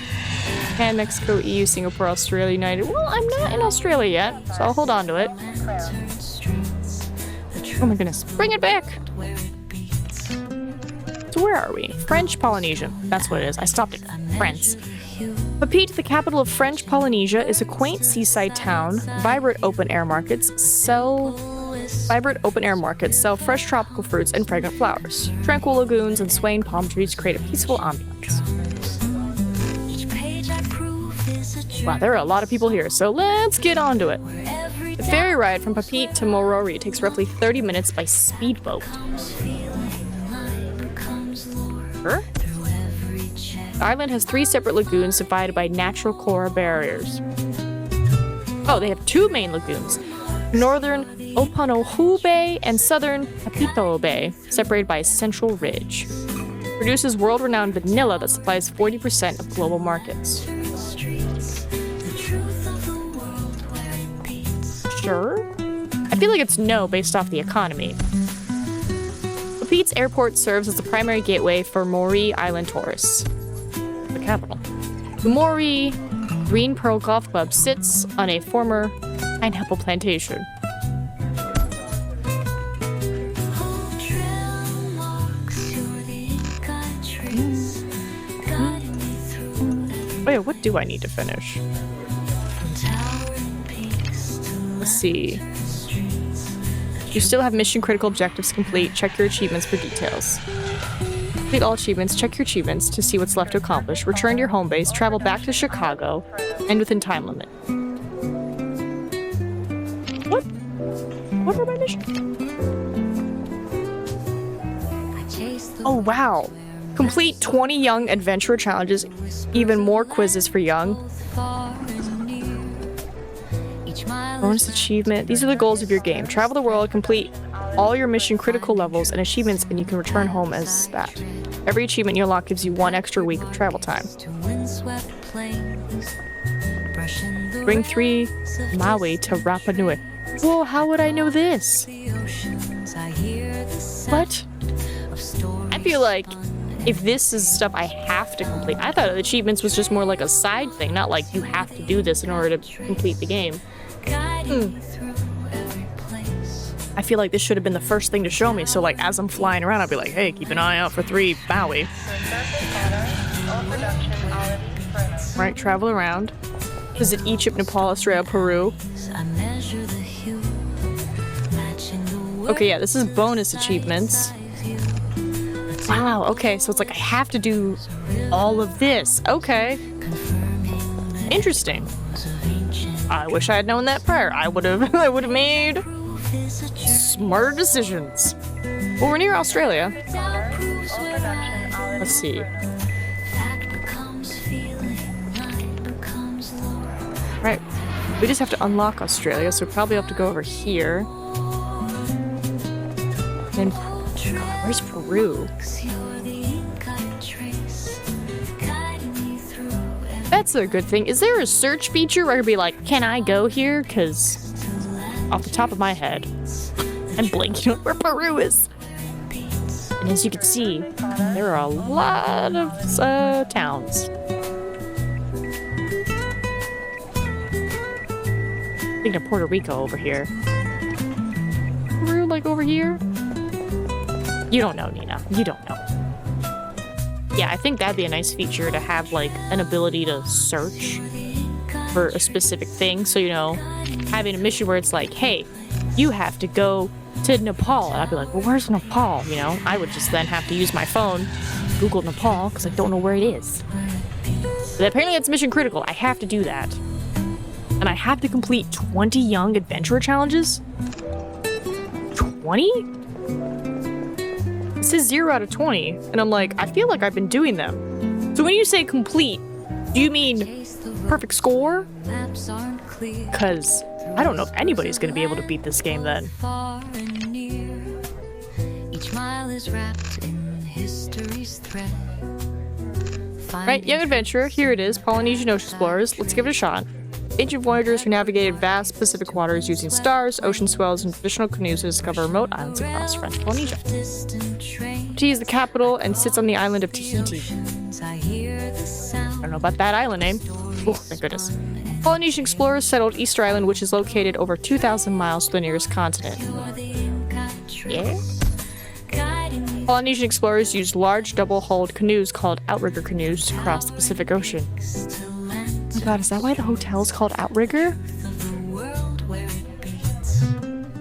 [SPEAKER 1] Japan, Mexico, EU, Singapore, Australia, United. Well, I'm not in Australia yet, so I'll hold on to it. Oh my goodness. Bring it back! So where are we? French Polynesia. That's what it is. I stopped at France. Papeete, the capital of French Polynesia, is a quaint seaside town. Vibrant open-air markets sell fresh tropical fruits and fragrant flowers. Tranquil lagoons and swaying palm trees create a peaceful ambiance. Wow, there are a lot of people here, so let's get on to it. The ferry ride from Papeete to Morori takes roughly 30 minutes by speedboat. Sure. The island has 3 separate lagoons divided by natural coral barriers. Oh, they have 2 main lagoons. Northern Opanohu Bay and southern Papito Bay, separated by a central ridge. Produces world-renowned vanilla that supplies 40% of global markets. Sure? I feel like it's no based off the economy. Papeete's airport serves as the primary gateway for Maury Island tourists. The capital. The Maury Green Pearl Golf Club sits on a former pineapple plantation. Wait, what do I need to finish? Let's see. You still have mission critical objectives to complete. Check your achievements for details. Complete all achievements. Check your achievements to see what's left to accomplish. Return to your home base. Travel back to Chicago. And within time limit. What? What are my missions? Oh, wow. Complete 20 young adventurer challenges. Even more quizzes for young. Bonus achievement. These are the goals of your game. Travel the world, complete all your mission critical levels and achievements, and you can return home as that. Every achievement you unlock gives you 1 extra week of travel time. Bring 3 Maui to Rapa Nui. Whoa, how would I know this? What? I feel like if this is stuff I have to complete, I thought achievements was just more like a side thing, not like you have to do this in order to complete the game. I feel like this should have been the first thing to show me, so like as I'm flying around, I'll be like, hey, keep an eye out for 3 Maui. Right, travel around. Visit Egypt, Nepal, Australia, Peru. Okay, yeah, this is bonus achievements. Wow, okay, so it's like I have to do all of this. Okay. Interesting. I wish I had known that prior. I would have made smarter decisions. Well, we're near Australia. Let's see. Right. We just have to unlock Australia, so we probably have to go over here. Then, where's Peru? That's a good thing. Is there a search feature where I could be like, can I go here? Because off the top of my head, I'm blanking on where Peru is. And as you can see, there are a lot of towns. I'm thinking of Puerto Rico over here. Peru, like over here? You don't know, Nina. You don't know. Yeah, I think that'd be a nice feature to have, like, an ability to search for a specific thing. So, you know, having a mission where it's like, hey, you have to go to Nepal. And I'd be like, well, where's Nepal? You know, I would just then have to use my phone, Google Nepal, because I don't know where it is. But apparently it's mission critical. I have to do that. And I have to complete 20 young adventurer challenges? 20? It says 0 out of 20, and I'm like, I feel like I've been doing them. So when you say complete, do you mean perfect score? Because I don't know if anybody's going to be able to beat this game then. Right, young adventurer, here it is, Polynesian Ocean Explorers. Let's give it a shot. Ancient voyagers who navigated vast Pacific waters using stars, ocean swells, and traditional canoes to discover remote islands across French Polynesia. Tahiti is the capital and sits on the island of Tahiti. I don't know about that island name. Oh, thank goodness. Polynesian explorers settled Easter Island, which is located over 2,000 miles to the nearest continent. Yeah? Polynesian explorers used large double-hulled canoes called outrigger canoes to cross the Pacific Ocean. Oh my god, is that why the hotel is called Outrigger?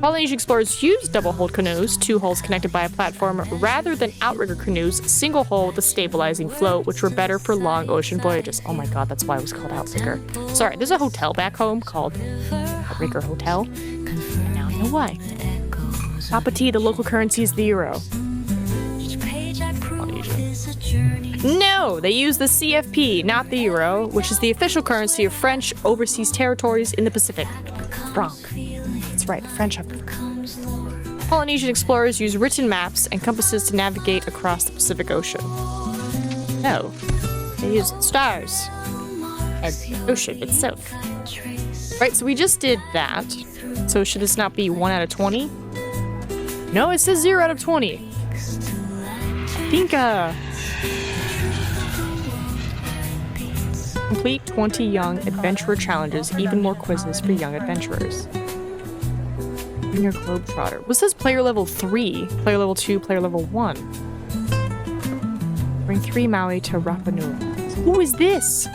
[SPEAKER 1] Polynesian explorers used double-hulled canoes, 2 hulls connected by a platform, rather than outrigger canoes, single hull with a stabilizing float, which were better for long ocean voyages. Oh my god, that's why it was called Outrigger. Sorry, there's a hotel back home called Outrigger Hotel, and now I know why. Papa T, the local currency is the euro. No, they use the CFP, not the euro, which is the official currency of French overseas territories in the Pacific. Franc. That's right, the French have the franc. Polynesian explorers use written maps and compasses to navigate across the Pacific Ocean. No, they use stars and the ocean itself. Right, so we just did that. So should this not be 1 out of 20? No, it says 0 out of 20. I think, complete 20 young adventurer challenges, even more quizzes for young adventurers. Junior Globetrotter. What says player level 3? Player level 2, player level 1. Bring 3 Maui to Rapa Nui. Who is this?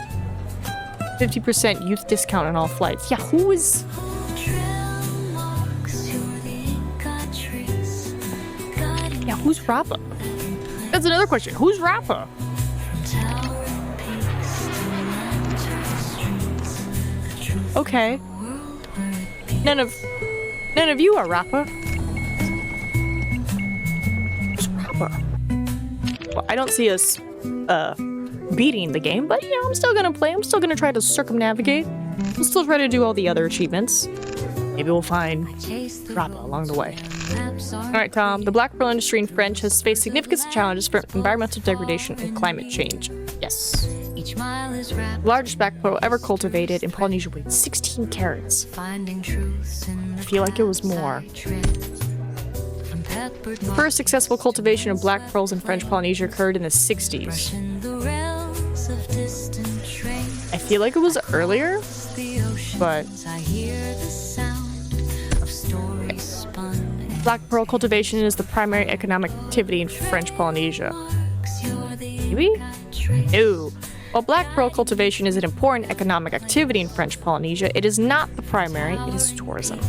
[SPEAKER 1] 50% youth discount on all flights. Yeah, who is... Yeah, who's Rapa? That's another question. Who's Rapa? Okay. None of you are Rapa. Who's Rapa? Well, I don't see us beating the game, but you know, I'm still gonna play. I'm still gonna try to circumnavigate. I'll still try to do all the other achievements. Maybe we'll find Rapa along the way. Alright, Tom. The black pearl industry in French has faced significant challenges for environmental degradation and climate change. Yes. The largest black pearl ever cultivated in Polynesia weighed 16 carats. I feel like it was more. The first successful cultivation of black pearls in French Polynesia occurred in the 60s. I feel like it was earlier, but... Black pearl cultivation is the primary economic activity in French Polynesia. Maybe? No. While black pearl cultivation is an important economic activity in French Polynesia, it is not the primary, it is tourism.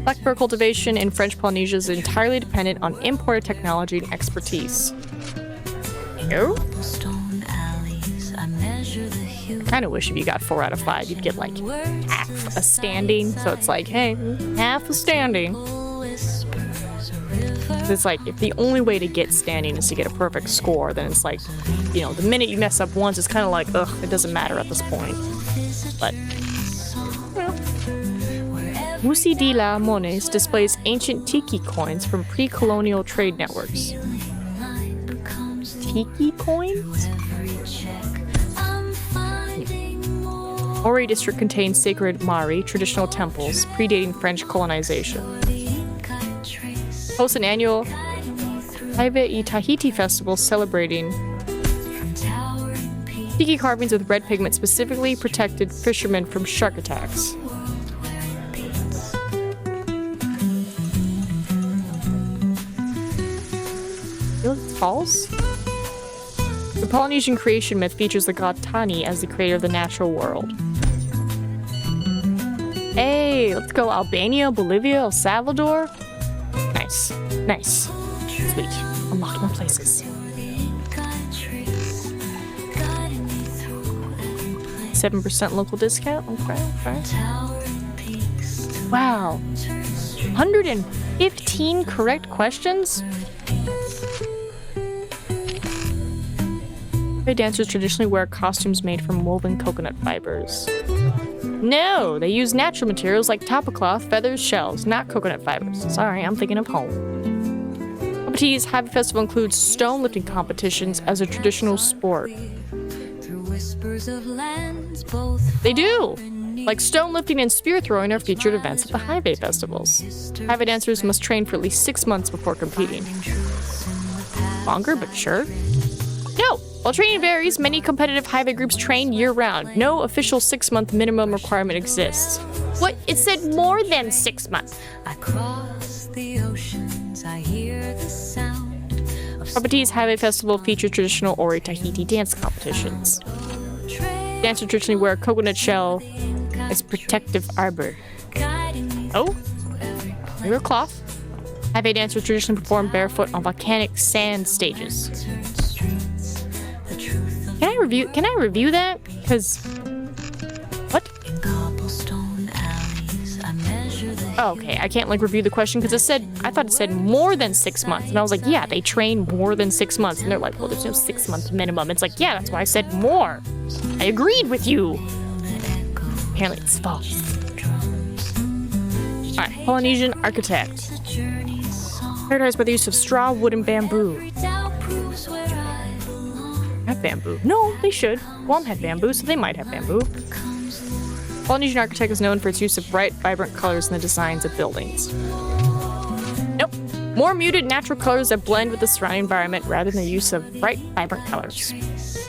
[SPEAKER 1] Black pearl cultivation in French Polynesia is entirely dependent on imported technology and expertise. No? I kind of wish if you got 4 out of 5, you'd get like half a standing. So it's like, hey, half a standing. It's like, if the only way to get standing is to get a perfect score, then it's like, you know, the minute you mess up once, it's kind of like, ugh, it doesn't matter at this point. But, well. Musée de la Monnaie displays ancient tiki coins from pre-colonial trade networks. Tiki coins? Ori district contains sacred Mari, traditional temples, predating French colonization. Hosts an annual Haive Tahiti festival celebrating tiki carvings with red pigment specifically protected fishermen from shark attacks. It's false? The Polynesian creation myth features the god Tani as the creator of the natural world. Hey, let's go Albania, Bolivia, El Salvador. Nice. Nice. Sweet. Unlock more places. 7% local discount? Okay. Wow. 115 correct questions? Dancers traditionally wear costumes made from woven coconut fibers. No, they use natural materials like tapa cloth, feathers, shells, not coconut fibers. Sorry, I'm thinking of home. Wapiti's Happy Festival includes stone lifting competitions as a traditional sport. They do! Like stone lifting and spear throwing are featured events at the Haive festivals. Haive dancers must train for at least 6 months before competing. Longer, but sure. No! While training varies, many competitive hive groups train year-round. No official 6-month minimum requirement exists. What? It said more than 6 months.
[SPEAKER 2] Across the oceans, I hear the sound of
[SPEAKER 1] Wapiti's Hive Festival features traditional Ori Tahiti dance competitions. Dancers traditionally wear a coconut shell as protective arbor. Oh? They wear cloth. Hive dancers traditionally perform barefoot on volcanic sand stages. Can I review that? Because what? Oh, okay, I can't like review the question because I thought it said more than 6 months, and I was like, yeah, they train more than 6 months, and they're like, well, there's no 6 month minimum. It's like, yeah, that's why I said more. I agreed with you. Apparently, it's false. All right, Polynesian architect. Characterized by the use of straw, wood, and bamboo. Have bamboo? No, they should. Guam had bamboo, so they might have bamboo. Polynesian architect is known for its use of bright, vibrant colors in the designs of buildings. Nope. More muted natural colors that blend with the surrounding environment rather than the use of bright, vibrant colors.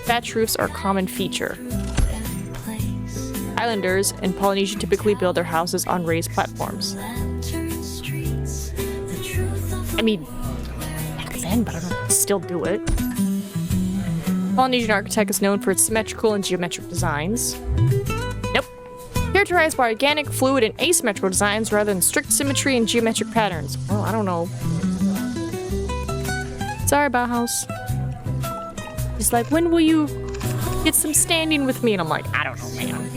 [SPEAKER 1] Thatch roofs are a common feature. Islanders in Polynesia typically build their houses on raised platforms. I mean, back then, but I don't still do it. Polynesian architect is known for its symmetrical and geometric designs. Nope. Characterized by organic, fluid, and asymmetrical designs rather than strict symmetry and geometric patterns. Well, I don't know. Sorry, Bauhaus. He's like, when will you get some standing with me? And I'm like, I don't know, man.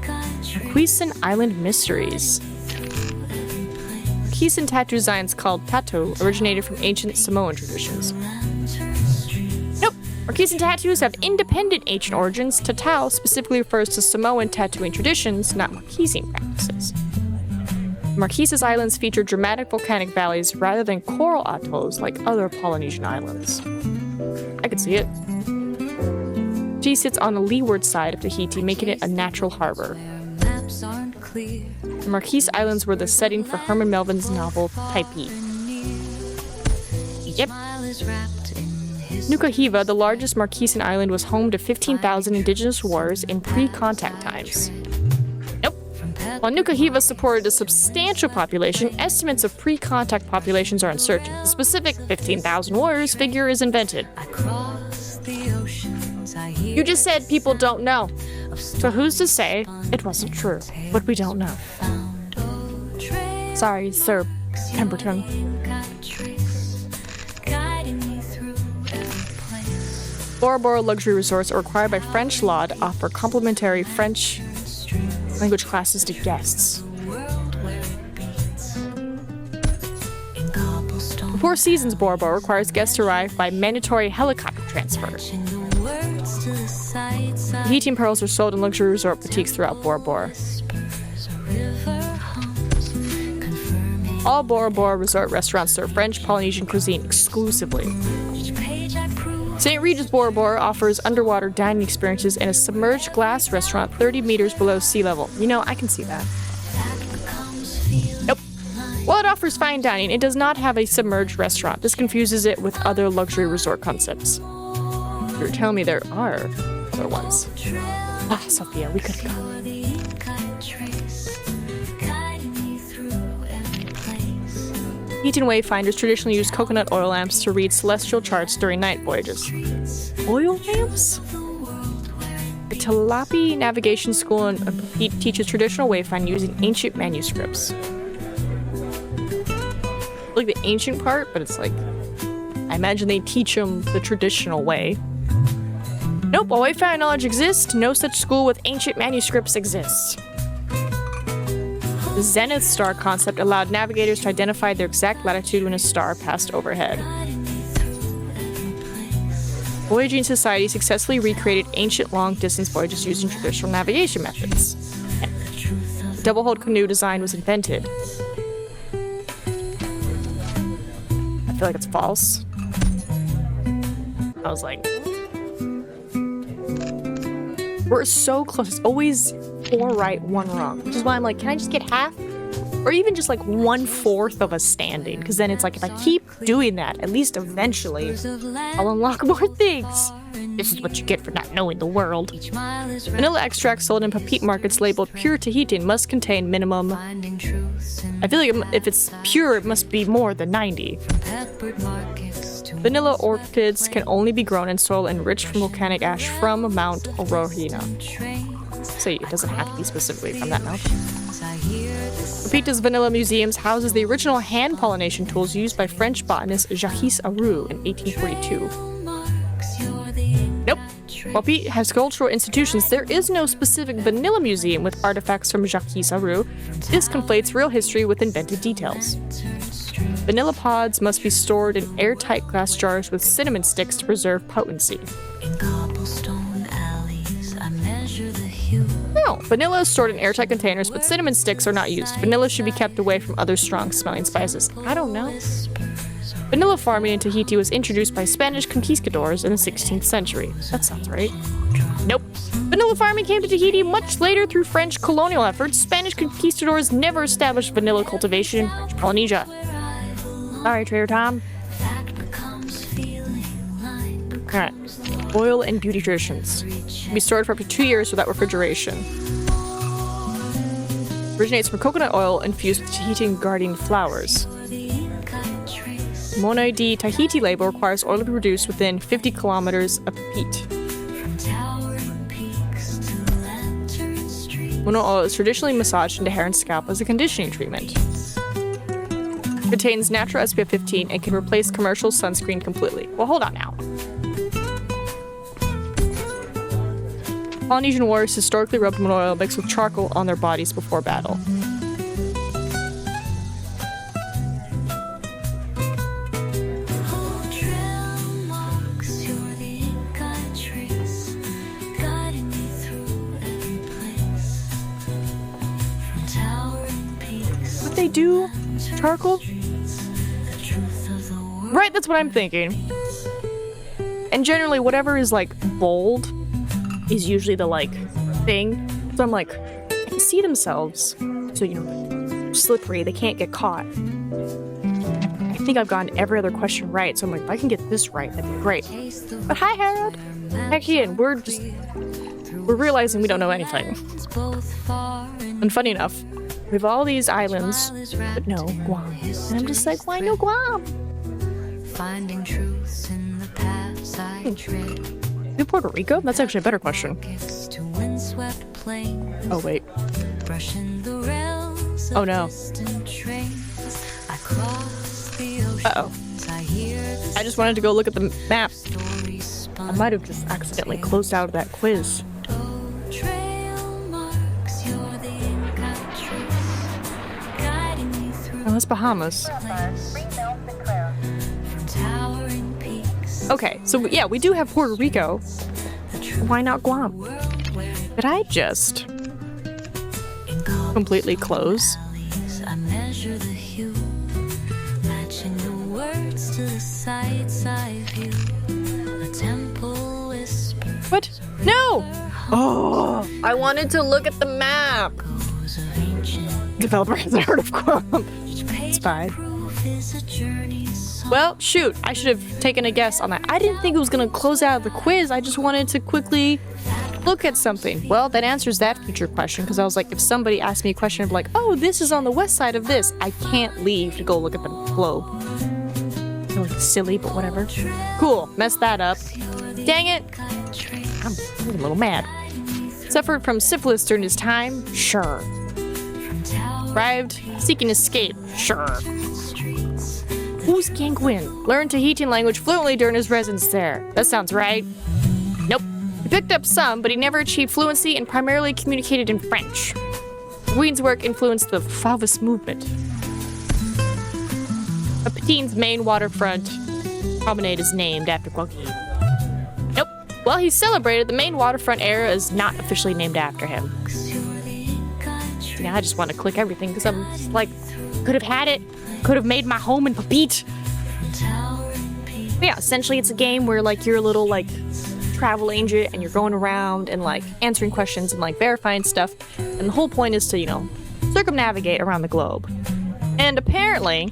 [SPEAKER 1] Marquesan Island Mysteries. Marquesan tattoo designs called tattoo originated from ancient Samoan traditions. Nope. Marquesan tattoos have independent ancient origins. Tattoo specifically refers to Samoan tattooing traditions, not Marquesan practices. Marquesas Islands feature dramatic volcanic valleys rather than coral atolls like other Polynesian islands. I could see it. G sits on the leeward side of Tahiti, making it a natural harbor. The Marquese Islands were the setting for Herman Melvin's novel Taipei. Yep. Nuka Hiva, the largest Marquesan island, was home to 15,000 indigenous warriors in pre-contact times. Nope. While Nuka Hiva supported a substantial population, estimates of pre-contact populations are uncertain. The specific 15,000 warriors figure is invented. You just said people don't know. So who's to say it wasn't true? But we don't know. Sorry, Sir Pemberton. Bora Bora luxury resorts are required by French law to offer complimentary French language classes to guests. The Four Seasons Bora Bora requires guests to arrive by mandatory helicopter transfer. Tahitian pearls are sold in luxury resort boutiques throughout Bora Bora. All Bora Bora resort restaurants serve French Polynesian cuisine exclusively. St. Regis Bora Bora offers underwater dining experiences in a submerged glass restaurant 30 meters below sea level. You know, I can see that. Nope. While it offers fine dining, it does not have a submerged restaurant. This confuses it with other luxury resort concepts. You're telling me there are other ones. Ah, Sophia, we could have gone. Tahitian wayfinders traditionally use coconut oil lamps to read celestial charts during night voyages. Oil lamps? The Talapi Navigation School in Tahiti teaches traditional wayfinding using ancient manuscripts. Like the ancient part, but it's like, I imagine they teach them the traditional way. Nope, while wayfinding knowledge exists, no such school with ancient manuscripts exists. The zenith star concept allowed navigators to identify their exact latitude when a star passed overhead. Voyaging Society successfully recreated ancient long-distance voyages using traditional navigation methods. The double-hulled canoe design was invented. I feel like it's false. I was like, we're so close. It's always 4 right, 1 wrong. Which is why I'm like, can I just get half? Or even just like 1/4 of a standing. Because then it's like, if I keep doing that, at least eventually, I'll unlock more things. This is what you get for not knowing the world. Vanilla extract sold in Papite markets labeled pure Tahitian must contain minimum... I feel like if it's pure, it must be more than 90. Vanilla orchids can only be grown in soil enriched from volcanic ash from Mount Orohina. So it doesn't have to be specifically from that mountain. Papite's Vanilla Museums houses the original hand pollination tools used by French botanist Jacques Arroux in 1842. Nope. While Papite has cultural institutions, there is no specific vanilla museum with artifacts from Jacques Arroux. This conflates real history with invented details. Vanilla pods must be stored in airtight glass jars with cinnamon sticks to preserve potency. No, vanilla is stored in airtight containers, but cinnamon sticks are not used. Vanilla should be kept away from other strong-smelling spices. I don't know. Vanilla farming in Tahiti was introduced by Spanish conquistadors in the 16th century. That sounds right. Nope. Vanilla farming came to Tahiti much later through French colonial efforts. Spanish conquistadors never established vanilla cultivation in French Polynesia. Sorry, Trader Tom. Alright. Oil and beauty traditions. Can be stored for up to 2 years without refrigeration. Originates from coconut oil infused with Tahitian garden flowers. Monoi di Tahiti label requires oil to be produced within 50 kilometers of Papite. Mono oil is traditionally massaged into hair and scalp as a conditioning treatment. Contains natural SPF 15 and can replace commercial sunscreen completely. Well, hold on now. Polynesian warriors historically rubbed mono oil mixed with charcoal on their bodies before battle. Would they do charcoal? Right, that's what I'm thinking. And generally, whatever is like bold is usually the like thing. So I'm like, I can see themselves. So, you know, slippery, they can't get caught. I think I've gotten every other question right. So I'm like, if I can get this right, that'd be great. But hi, Harold. Heck Ian, we're realizing we don't know anything. And funny enough, we have all these islands, but no Guam. And I'm just like, why no Guam?
[SPEAKER 2] Finding truth in the paths I tread.
[SPEAKER 1] In Puerto Rico? That's actually a better question. Oh, wait. Oh, no. Uh-oh. I just wanted to go look at the map. I might have just accidentally closed out of that quiz. Oh, that's Bahamas. Okay, so yeah, we do have Puerto Rico. Why not Guam? Did I just completely close? What? No! Oh, I wanted to look at the map. Developer hasn't heard of Guam. It's fine. Well, shoot, I should have taken a guess on that. I didn't think it was going to close out the quiz. I just wanted to quickly look at something. Well, that answers that future question, because I was like, if somebody asked me a question of like, oh, this is on the west side of this, I can't leave to go look at the globe. Really silly, but whatever. Cool, messed that up. Dang it. I'm a little mad. Suffered from syphilis during his time? Sure. Arrived seeking escape? Sure. Who's Ganguin? Learned Tahitian language fluently during his residence there. That sounds right. Nope. He picked up some, but he never achieved fluency and primarily communicated in French. Ween's work influenced the Fauves movement. Papitine's main waterfront promenade is named after Guaguin. Nope. While he's celebrated, the main waterfront area is not officially named after him. Now I just want to click everything because I'm just like, could have had it. Could have made my home in Papite. But yeah, essentially it's a game where like you're a little like travel agent and you're going around and like answering questions and like verifying stuff. And the whole point is to, you know, circumnavigate around the globe. And apparently,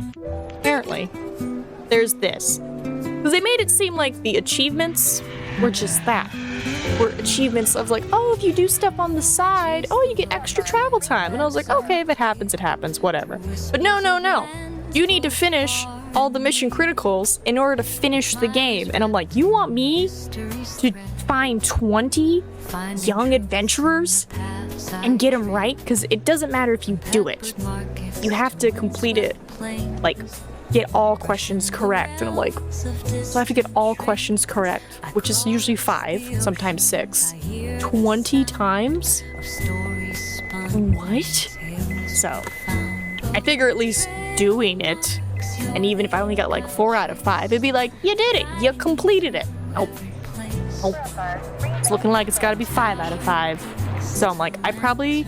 [SPEAKER 1] there's this. Because they made it seem like the achievements were just that. Were achievements of like, oh, if you do stuff on the side, oh, you get extra travel time. And I was like, okay, if it happens, whatever. But no. You need to finish all the mission criticals in order to finish the game. And I'm like, you want me to find 20 young adventurers and get them right? Because it doesn't matter if you do it. You have to complete it, like, get all questions correct. And I'm like, so I have to get all questions correct, which is usually 5, sometimes 6. 20 times? What? So, I figure at least doing it, and even if I only got like 4 out of 5, it'd be like, you did it, you completed it. Nope. It's looking like it's gotta be 5 out of 5. So I'm like, I probably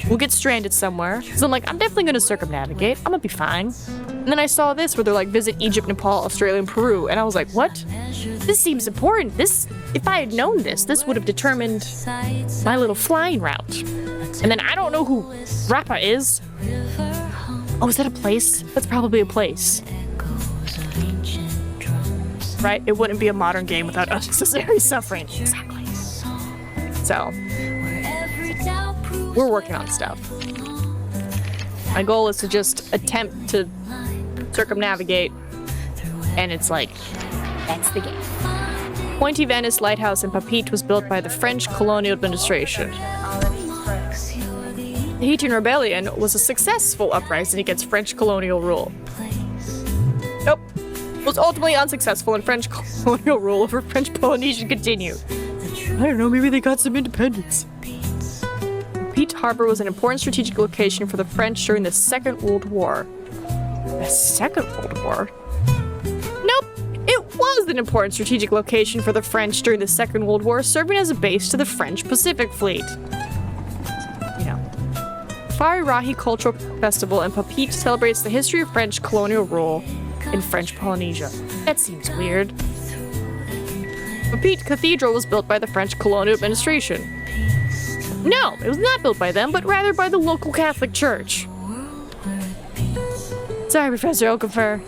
[SPEAKER 1] will get stranded somewhere. So I'm like, I'm definitely gonna circumnavigate. I'm gonna be fine. And then I saw this where they're like, visit Egypt, Nepal, Australia, and Peru. And I was like, what? This seems important. If I had known this would have determined my little flying route. And then I don't know who Rappa is. Oh, is that a place? That's probably a place. Right? It wouldn't be a modern game without unnecessary suffering. Exactly. So, we're working on stuff. My goal is to just attempt to circumnavigate, and it's like, that's the game. Pointy Venice Lighthouse in Papeete was built by the French colonial administration. The Haitian Rebellion was a successful uprising against French colonial rule. Nope. Was ultimately unsuccessful, and French colonial rule over French Polynesia continued. I don't know, maybe they got some independence. Papeete Harbor was an important strategic location for the French during the Second World War. The Second World War? Nope. It was an important strategic location for the French during the Second World War, serving as a base to the French Pacific Fleet. Farirahi Cultural Festival in Papeete celebrates the history of French colonial rule in French Polynesia. That seems weird. Papeete Cathedral was built by the French colonial administration. No, it was not built by them, but rather by the local Catholic Church. Sorry, Professor Okafor.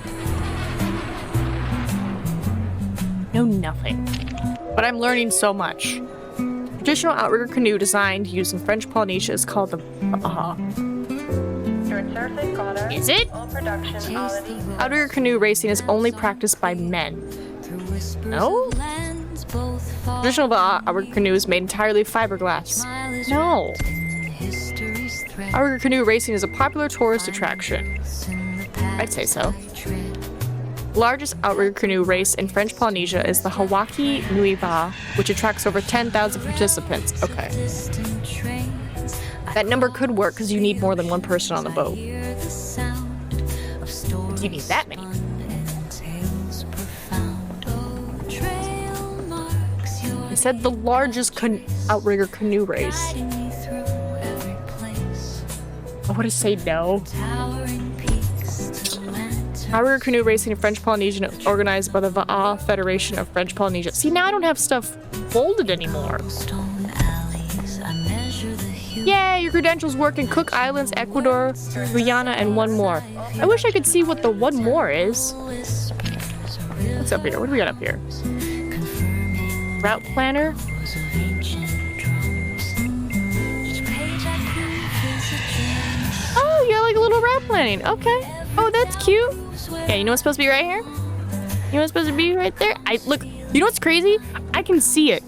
[SPEAKER 1] Know nothing. But I'm learning so much. Traditional outrigger canoe designed using French Polynesia is called the Is it? Outrigger canoe racing is only practiced by men. No? Traditional outrigger canoe is made entirely of fiberglass. No. Outrigger canoe racing is a popular tourist attraction. I'd say so. The largest outrigger canoe race in French Polynesia is the Hawaii Nuiva, which attracts over 10,000 participants. Okay. That number could work because you need more than one person on the boat. You need that many. It said the largest outrigger canoe race. I want to say no. Outrigger canoe racing in French Polynesia is organized by the Va'a Federation of French Polynesia. See, now I don't have stuff folded anymore. Yay, your credentials work in Cook Islands, Ecuador, Guyana, and one more. I wish I could see what the one more is. What's up here? What do we got up here? Route planner? Oh, you got like a little route planning. Okay. Oh, that's cute. Yeah, you know what's supposed to be right here? You know what's supposed to be right there? Look, you know what's crazy? I can see it.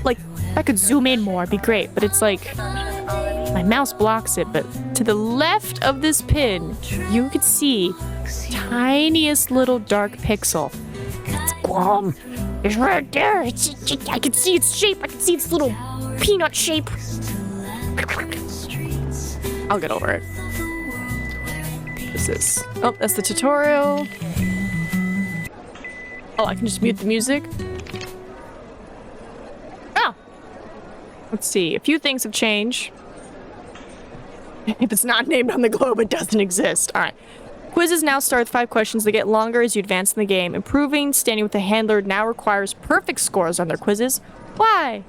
[SPEAKER 1] Like, if I could zoom in more, it'd be great. But it's like, my mouse blocks it. But to the left of this pin, you could see tiniest little dark pixel. It's Guam. It's right there. I can see its shape. I can see its little peanut shape. I'll get over it. What's this? Oh, that's the tutorial. Oh, I can just mute the music. Oh! Let's see. A few things have changed. If it's not named on the globe, it doesn't exist. Alright. Quizzes now start with 5 questions. They get longer as you advance in the game. Improving standing with the handler now requires perfect scores on their quizzes. Why?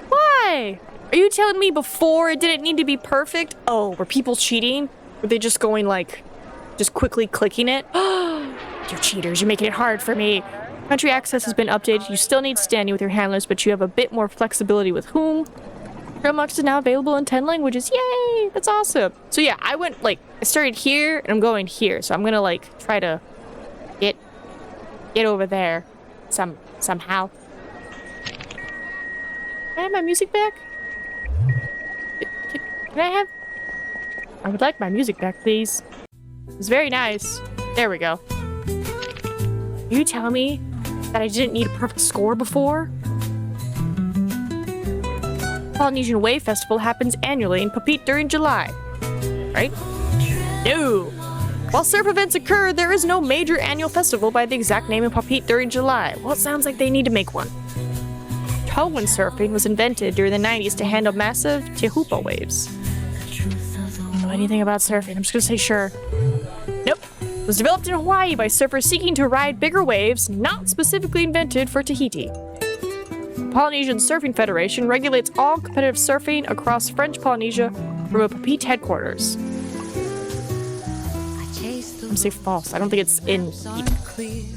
[SPEAKER 1] Why? Are you telling me before it didn't need to be perfect? Oh, were people cheating? Were they just going like, just quickly clicking it? You're cheaters, you're making it hard for me. Country access has been updated. You still need standing with your handlers, but you have a bit more flexibility with whom. Trailmarks is now available in 10 languages. Yay! That's awesome. So yeah, I went like, I started here and I'm going here. So I'm gonna like try to get over there somehow. Can I have my music back? Can I have? I would like my music back, please. It's very nice. There we go. Are you telling me that I didn't need a perfect score before? Polynesian Wave Festival happens annually in Papeete during July. Right? No! While surf events occur, there is no major annual festival by the exact name in Papeete during July. Well, it sounds like they need to make one. Towwind surfing was invented during the 90s to handle massive Tehupa waves. I don't know anything about surfing, I'm just gonna say sure. Nope. It was developed in Hawaii by surfers seeking to ride bigger waves, not specifically invented for Tahiti. The Polynesian Surfing Federation regulates all competitive surfing across French Polynesia from a Papeete headquarters. I'm gonna say false. I don't think it's in Papeete.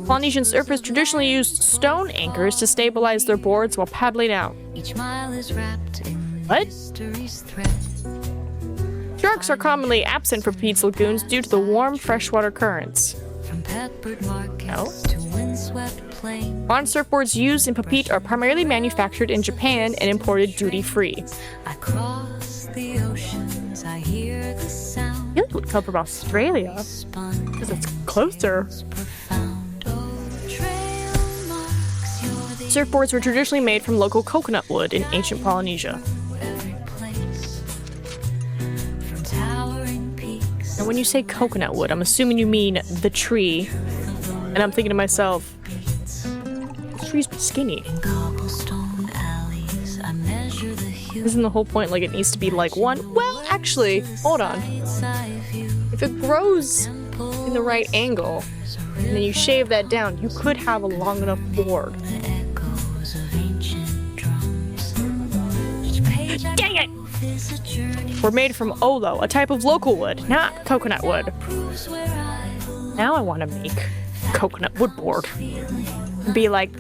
[SPEAKER 1] Polynesian surfers traditionally used stone anchors to stabilize their boards while paddling out. What? Sharks are commonly absent from Papeete's lagoons due to the warm freshwater currents. No. Modern surfboards used in Papeete are primarily manufactured in Japan and imported duty-free. I feel like it would come from Australia, because it's closer. Surfboards were traditionally made from local coconut wood in ancient Polynesia. Now, when you say coconut wood, I'm assuming you mean the tree, and I'm thinking to myself, the trees be skinny. Isn't the whole point like it needs to be like one? Well, actually, hold on. If it grows in the right angle, and then you shave that down, you could have a long enough board. Dang it! We're made from olo, a type of local wood, not coconut wood. Now I want to make coconut wood board. And be like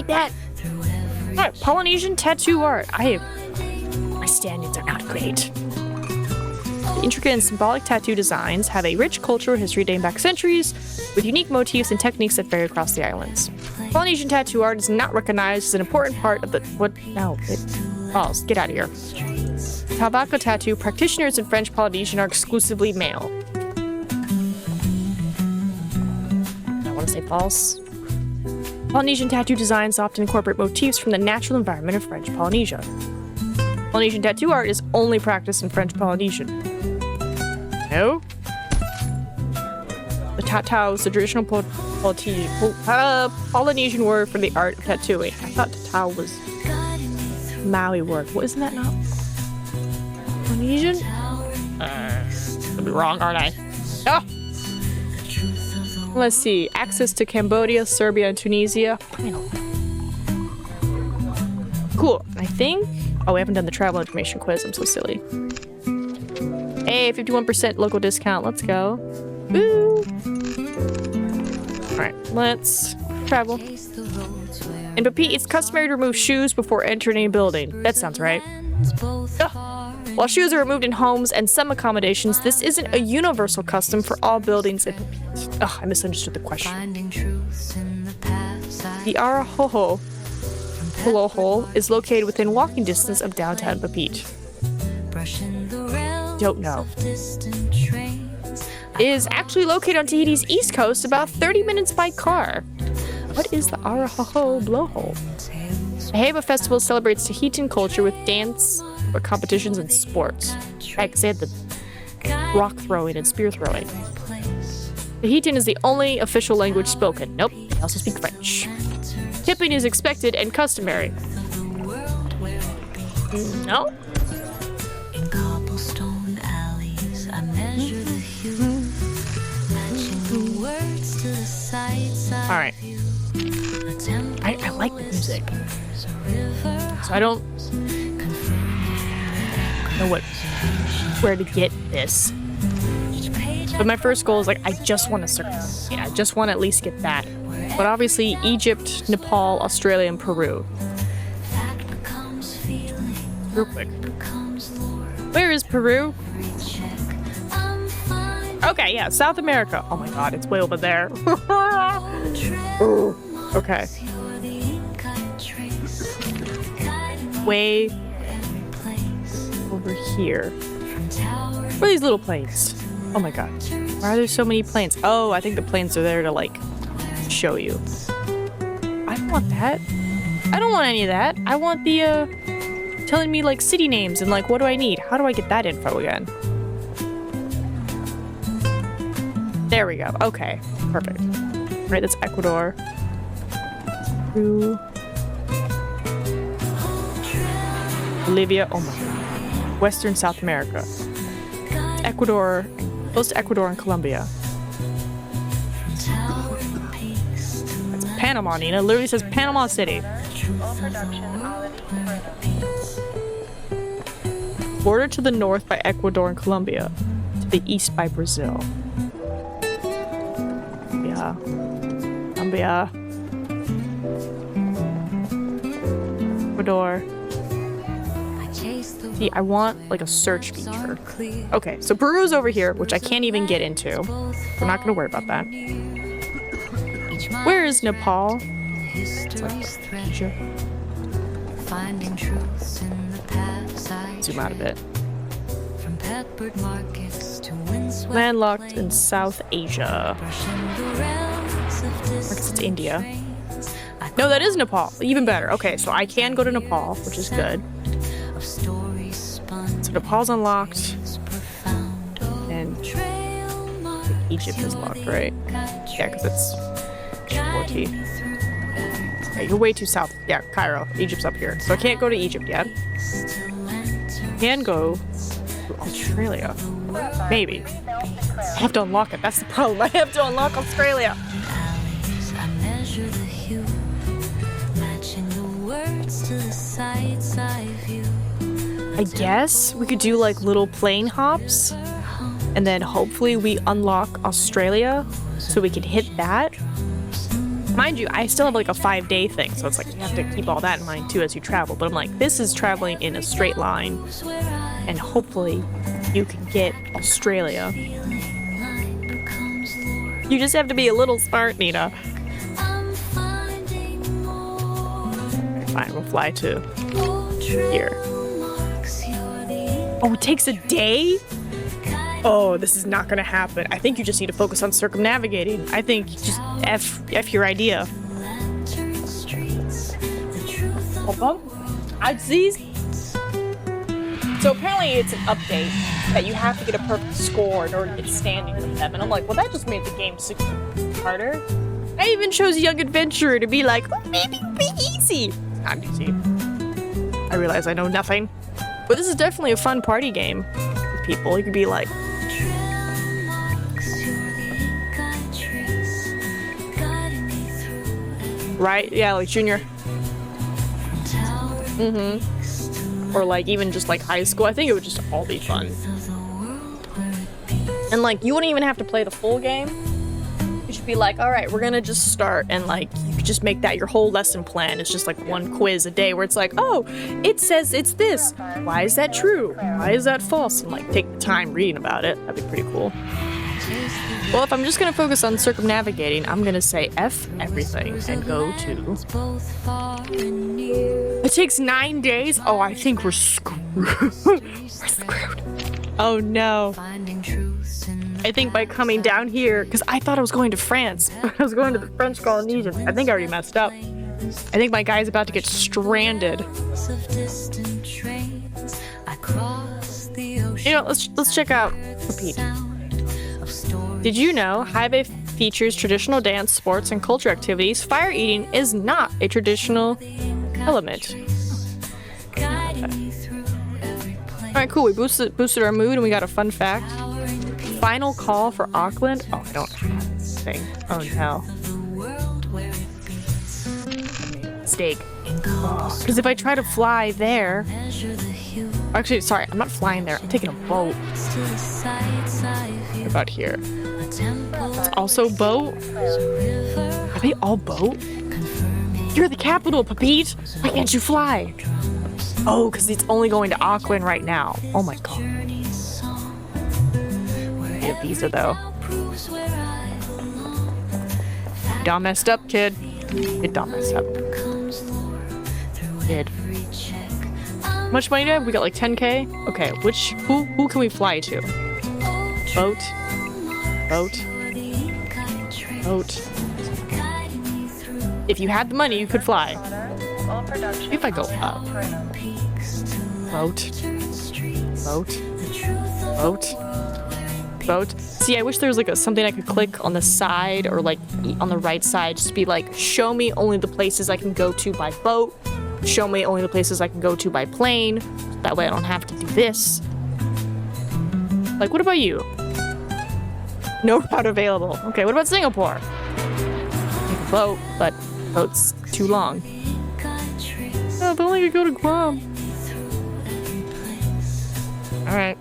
[SPEAKER 1] that. Alright, Polynesian tattoo art. My standards are not great. The intricate and symbolic tattoo designs have a rich cultural history dating back centuries, with unique motifs and techniques that vary across the islands. Polynesian tattoo art is not recognized as an important part of the... What? No. Balls. Get out of here. Tabaka tattoo practitioners in French Polynesian are exclusively male. I want to say false. Polynesian tattoo designs often incorporate motifs from the natural environment of French Polynesia. Polynesian tattoo art is only practiced in French Polynesian. No? The tatau is the traditional Polynesian word for the art of tattooing. I thought tatau was Maui word. What, isn't that not Polynesian? I'll be wrong, aren't I? Oh! Let's see. Access to Cambodia, Serbia, and Tunisia. Cool. I think... Oh, we haven't done the travel information quiz. I'm so silly. Hey, 51% local discount. Let's go. Woo! Alright, let's travel. In Papeete, it's customary to remove shoes before entering a building. That sounds right. Ugh. While shoes are removed in homes and some accommodations, this isn't a universal custom for all buildings in Papeete. Ugh, I misunderstood the question. The Arahoho Hole is located within walking distance of downtown Papeete. Don't know. It is actually located on Tahiti's east coast, about 30 minutes by car. What is the Arahoho blowhole? The Heba Festival celebrates Tahitian culture with dance competitions and sports. Right, because they had the rock throwing and spear throwing. Tahitian is the only official language spoken. Nope, they also speak French. Tipping is expected and customary. No? Alright. I like the music. So I don't know where to get this. But my first goal is like, I just want to circumnavigate. I just want to at least get that. But obviously Egypt, Nepal, Australia, and Peru. Real quick. Where is Peru? Okay, yeah, South America. Oh my god, it's way over there. Okay. Way over here. Where are these little planes? Oh my god. Why are there so many planes? Oh, I think the planes are there to, like, show you. I don't want that. I don't want any of that. I want the, telling me, like, city names and, like, what do I need? How do I get that info again? There we go. Okay. Perfect. Right, that's Ecuador. Peru. Bolivia. Oh my god. Western South America. Ecuador. Close to Ecuador and Colombia. That's Panama, Nina. It literally says Panama City. Border to the north by Ecuador and Colombia. To the east by Brazil. Yeah. Colombia. Ecuador. See, I want like a search feature. Okay, so Peru's over here, which I can't even get into. We're not gonna worry about that. Where is Nepal? It's like Asia. Zoom out a bit. Landlocked in South Asia. I guess it's India. No, that is Nepal. Even better. Okay, so I can go to Nepal, which is good. So Nepal's unlocked. And Egypt is locked, right? Yeah, because it's Djibouti. Okay, you're way too south. Yeah, Cairo. Egypt's up here. So I can't go to Egypt yet. I can go to Australia. Maybe. I have to unlock it. That's the problem. I have to unlock Australia. I guess we could do like little plane hops and then hopefully we unlock Australia so we can hit that. Mind you, I still have like a 5-day thing, so it's like you have to keep all that in mind too as you travel. But I'm like, this is traveling in a straight line and hopefully you can get Australia. You just have to be a little smart, Nina. Fine, we'll fly to here. Oh, it takes a day? Oh, this is not gonna happen. I think you just need to focus on circumnavigating. I think just F your idea. So apparently it's an update that you have to get a perfect score in order to get standing with them. And I'm like, well, that just made the game 6 harder. I even chose Young Adventurer to be like, oh, maybe it'll be easy. Not easy. I realize I know nothing. But this is definitely a fun party game with people. You could be like... Right? Yeah, like junior. Mm-hmm. Or like even just like high school. I think it would just all be fun. And like you wouldn't even have to play the full game. You should be like, all right, we're gonna just start, and like you could just make that your whole lesson plan. It's just like one quiz a day where it's like, oh, it says it's this. Why is that true? Why is that false? And like take the time reading about it. That'd be pretty cool. Well, if I'm just gonna focus on circumnavigating, I'm gonna say F everything and go to... It takes 9 days? Oh, I think we're screwed. We're screwed. Oh no. I think by coming down here, because I thought I was going to France. I was going to the French colonies. I think I already messed up. I think my guy's about to get stranded. You know, let's check out Repeat. Did you know High Bay features traditional dance, sports, and culture activities? Fire eating is not a traditional element. Alright, cool. We boosted our mood and we got a fun fact. Final call for Auckland? Oh, I don't have this thing. Oh no. Mistake. Because if I try to fly there... Actually, sorry, I'm not flying there. I'm taking a boat. What about here? It's also boat? Are they all boat? You're the capital, Papit! Why can't you fly? Oh, because it's only going to Auckland right now. Oh my god. Yeah, visa though. You done messed up, kid. You done messed up. Kid. How much money do I have? We got like 10k? Okay, who can we fly to? Boat. Boat. Boat. If you had the money, you could fly. If I go up. Boat. Boat. Boat. Boat. See, I wish there was like something I could click on the side or like on the right side, just be like, show me only the places I can go to by boat. Show me only the places I can go to by plane. That way I don't have to do this. Like, what about you? No route available. Okay, what about Singapore? Take a boat, but boat's too long. Oh, but only could go to Guam. Alright.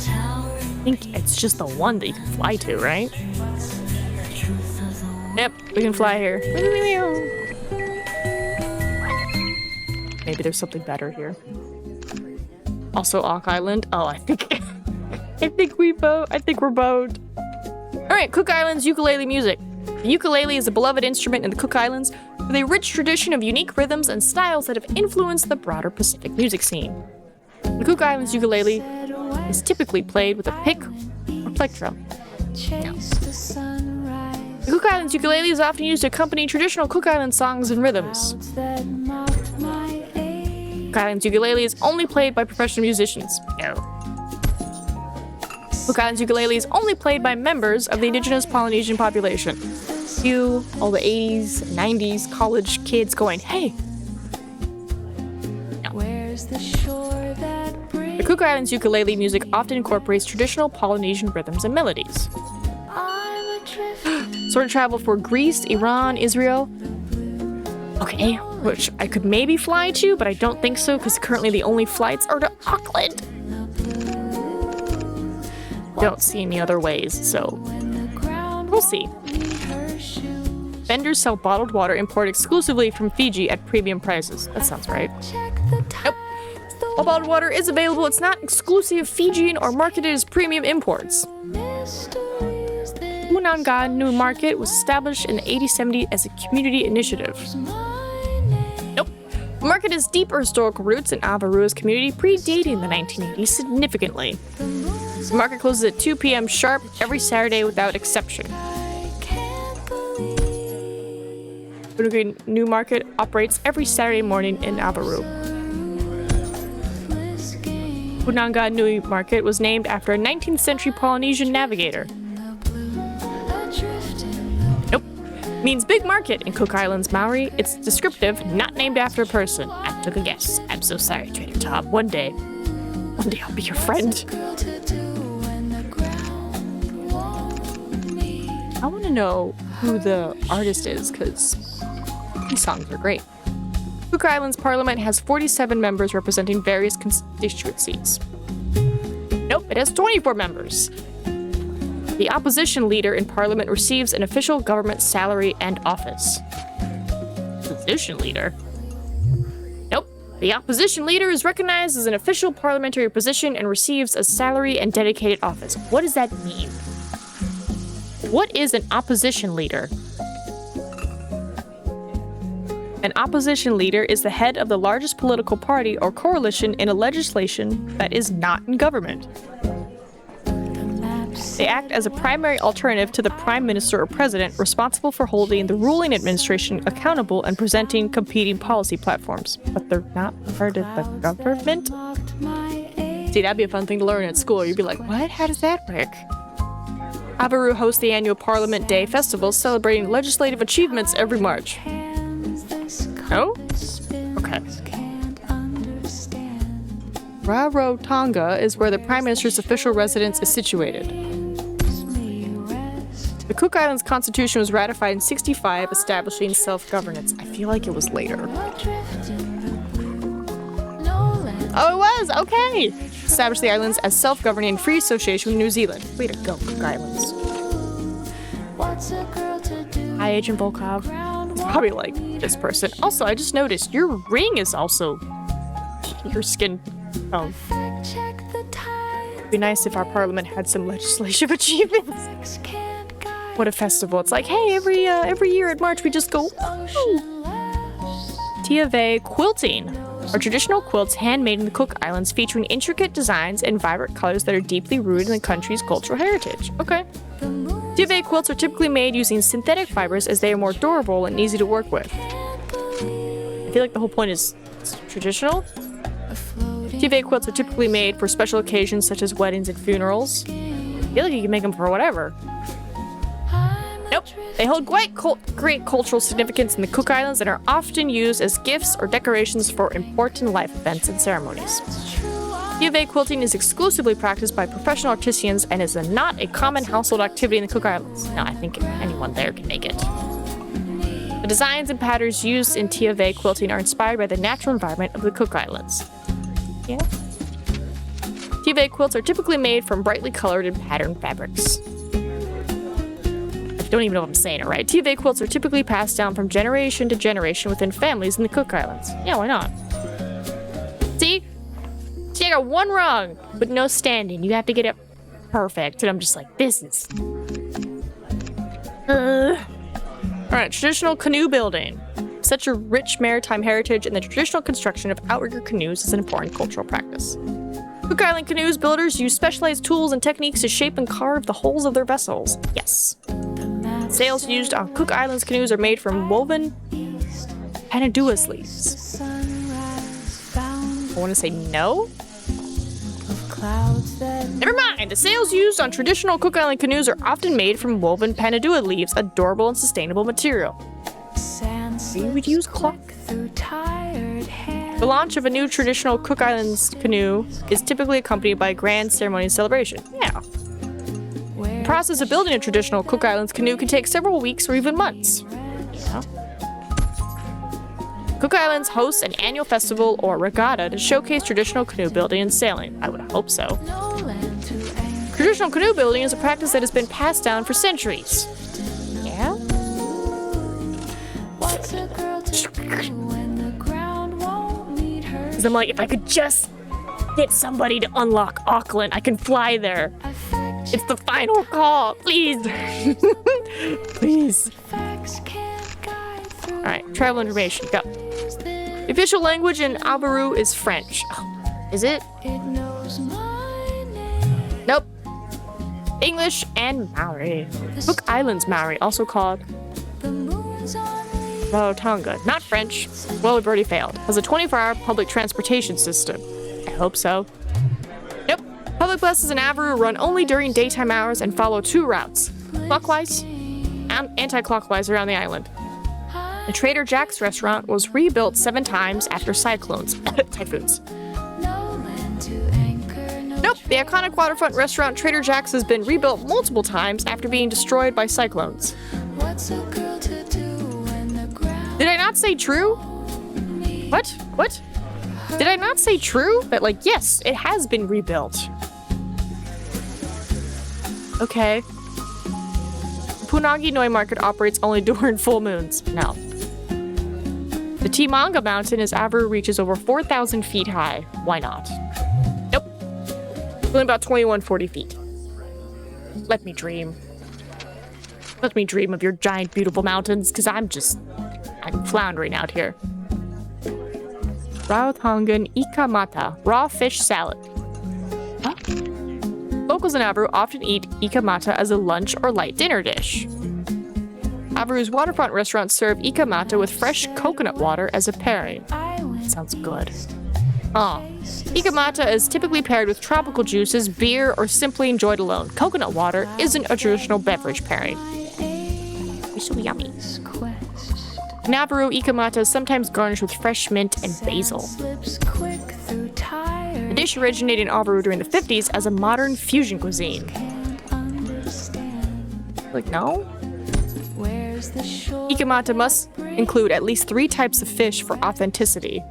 [SPEAKER 1] I think it's just the one that you can fly to, right? Yep, we can fly here. Maybe there's something better here. Also, Auk Island. Oh, I think we're boat. Alright, Cook Islands ukulele music. The ukulele is a beloved instrument in the Cook Islands with a rich tradition of unique rhythms and styles that have influenced the broader Pacific music scene. The Cook Islands ukulele is typically played with a pick or plectrum. No. The Cook Islands ukulele is often used to accompany traditional Cook Island songs and rhythms. Cook Islands ukulele is only played by professional musicians. No. Cook Islands ukulele is only played by members of the indigenous Polynesian population. You, all the 80s, 90s college kids going, hey. No. The Cook Islands ukulele music often incorporates traditional Polynesian rhythms and melodies. Sort of travel for Greece, Iran, Israel. Okay, which I could maybe fly to, but I don't think so because currently the only flights are to Auckland. Don't see any other ways, so we'll see. Vendors sell bottled water imported exclusively from Fiji at premium prices. That sounds right. Nope. All bottled water is available. It's not exclusive Fijian or marketed as premium imports. Unanga New Market was established in the 80s-70s as a community initiative. Nope. The market has deeper historical roots in Avarua's community, predating the 1980s significantly. The market closes at 2 p.m. sharp every Saturday without exception. Unanga New Market operates every Saturday morning in Avaru. Unanga New Market was named after a 19th century Polynesian navigator. Nope. Means big market in Cook Islands Maori. It's descriptive, not named after a person. I took a guess. I'm so sorry, Trader Tom. One day I'll be your friend. I want to know who the artist is, because these songs are great. Cook Islands Parliament has 47 members representing various constituencies. Nope, it has 24 members. The opposition leader in Parliament receives an official government salary and office. Opposition leader? Nope. The opposition leader is recognized as an official parliamentary position and receives a salary and dedicated office. What does that mean? What is an opposition leader? An opposition leader is the head of the largest political party or coalition in a legislation that is not in government. They act as a primary alternative to the prime minister or president, responsible for holding the ruling administration accountable and presenting competing policy platforms. But they're not part of the government? See, that'd be a fun thing to learn at school. You'd be like, what? How does that work? Avaru hosts the annual Parliament Day Festival, celebrating legislative achievements every March. Oh? Okay. Rarotonga is where the Prime Minister's official residence is situated. The Cook Islands Constitution was ratified in 1965, establishing self-governance. I feel like it was later. Oh, it was? Okay! Established the islands as self-governing and free association with New Zealand. Way to go, Cook Islands. Hi, Agent Volkov. He's probably like this person. Also, I just noticed your ring is also your skin tone. It'd be nice if our parliament had some legislative achievements. What a festival. It's like, hey, every year in March we just go, ooh. Tiave quilting are traditional quilts handmade in the Cook Islands featuring intricate designs and vibrant colors that are deeply rooted in the country's cultural heritage. Okay. Tiave quilts are typically made using synthetic fibers as they are more durable and easy to work with. I feel like the whole point is it's traditional. Tiave quilts are typically made for special occasions such as weddings and funerals. I feel like you can make them for whatever. Nope. They hold great cultural significance in the Cook Islands and are often used as gifts or decorations for important life events and ceremonies. Tiave quilting is exclusively practiced by professional artisans and is not a common household activity in the Cook Islands. No, I think anyone there can make it. The designs and patterns used in Tiave quilting are inspired by the natural environment of the Cook Islands. Yeah. Tiave quilts are typically made from brightly colored and patterned fabrics. I don't even know if I'm saying it right. Tiave quilts are typically passed down from generation to generation within families in the Cook Islands. Yeah, why not? See? See, I got one wrong, but no standing. You have to get it perfect. And I'm just like, this is... Alright, traditional canoe building. Such a rich maritime heritage, and the traditional construction of outrigger canoes is an important cultural practice. Cook Island canoes builders use specialized tools and techniques to shape and carve the hulls of their vessels. Yes. Sails used on Cook Islands canoes are made from woven Panaduas leaves. I want to say no? Never mind! The sails used on traditional Cook Island canoes are often made from woven Panadua leaves, a durable and sustainable material. We would use cloth. The launch of a new traditional Cook Islands canoe is typically accompanied by a grand ceremony and celebration. Yeah. The process of building a traditional Cook Islands canoe can take several weeks or even months. Yeah. Cook Islands hosts an annual festival or regatta to showcase traditional canoe building and sailing. I would hope so. Traditional canoe building is a practice that has been passed down for centuries. Yeah? Because I'm like, if I could just get somebody to unlock Auckland, I can fly there. It's the final call, please. Please. Alright, travel information, go. The official language in Abaru is French. Oh, is it? Nope. English and Maori. Cook Islands Maori, also called Rarotonga. Not French. Well, we've already failed. Has a 24-hour public transportation system. I hope so. Nope. Public buses in Abaru run only during daytime hours and follow two routes. Clockwise and anti-clockwise around the island. The Trader Jack's restaurant was rebuilt 7 times after typhoons. Nope, the iconic waterfront restaurant Trader Jack's has been rebuilt multiple times after being destroyed by cyclones. Did I not say true? What? What? Did I not say true? That, like, yes, it has been rebuilt. Okay. Punagi Noi Market operates only during full moons. No. The Timanga Mountain as Abaru reaches over 4,000 feet high. Why not? Nope. Only about 2140 feet. Let me dream. Let me dream of your giant, beautiful mountains, because I'm floundering out here. Rarotongan Ikamata, raw fish salad. Huh? Locals in Abaru often eat ikamata as a lunch or light dinner dish. Abaru's waterfront restaurants serve ikamata with fresh coconut water as a pairing. Sounds good. Ikamata is typically paired with tropical juices, beer, or simply enjoyed alone. Coconut water isn't a traditional beverage pairing. It's so yummy. In Abaru, ikamata is sometimes garnished with fresh mint and basil. The dish originated in Abaru during the 50s as a modern fusion cuisine. Like, no?
[SPEAKER 2] Where's the shore?
[SPEAKER 1] Ikimata must include at least 3 types of fish for authenticity.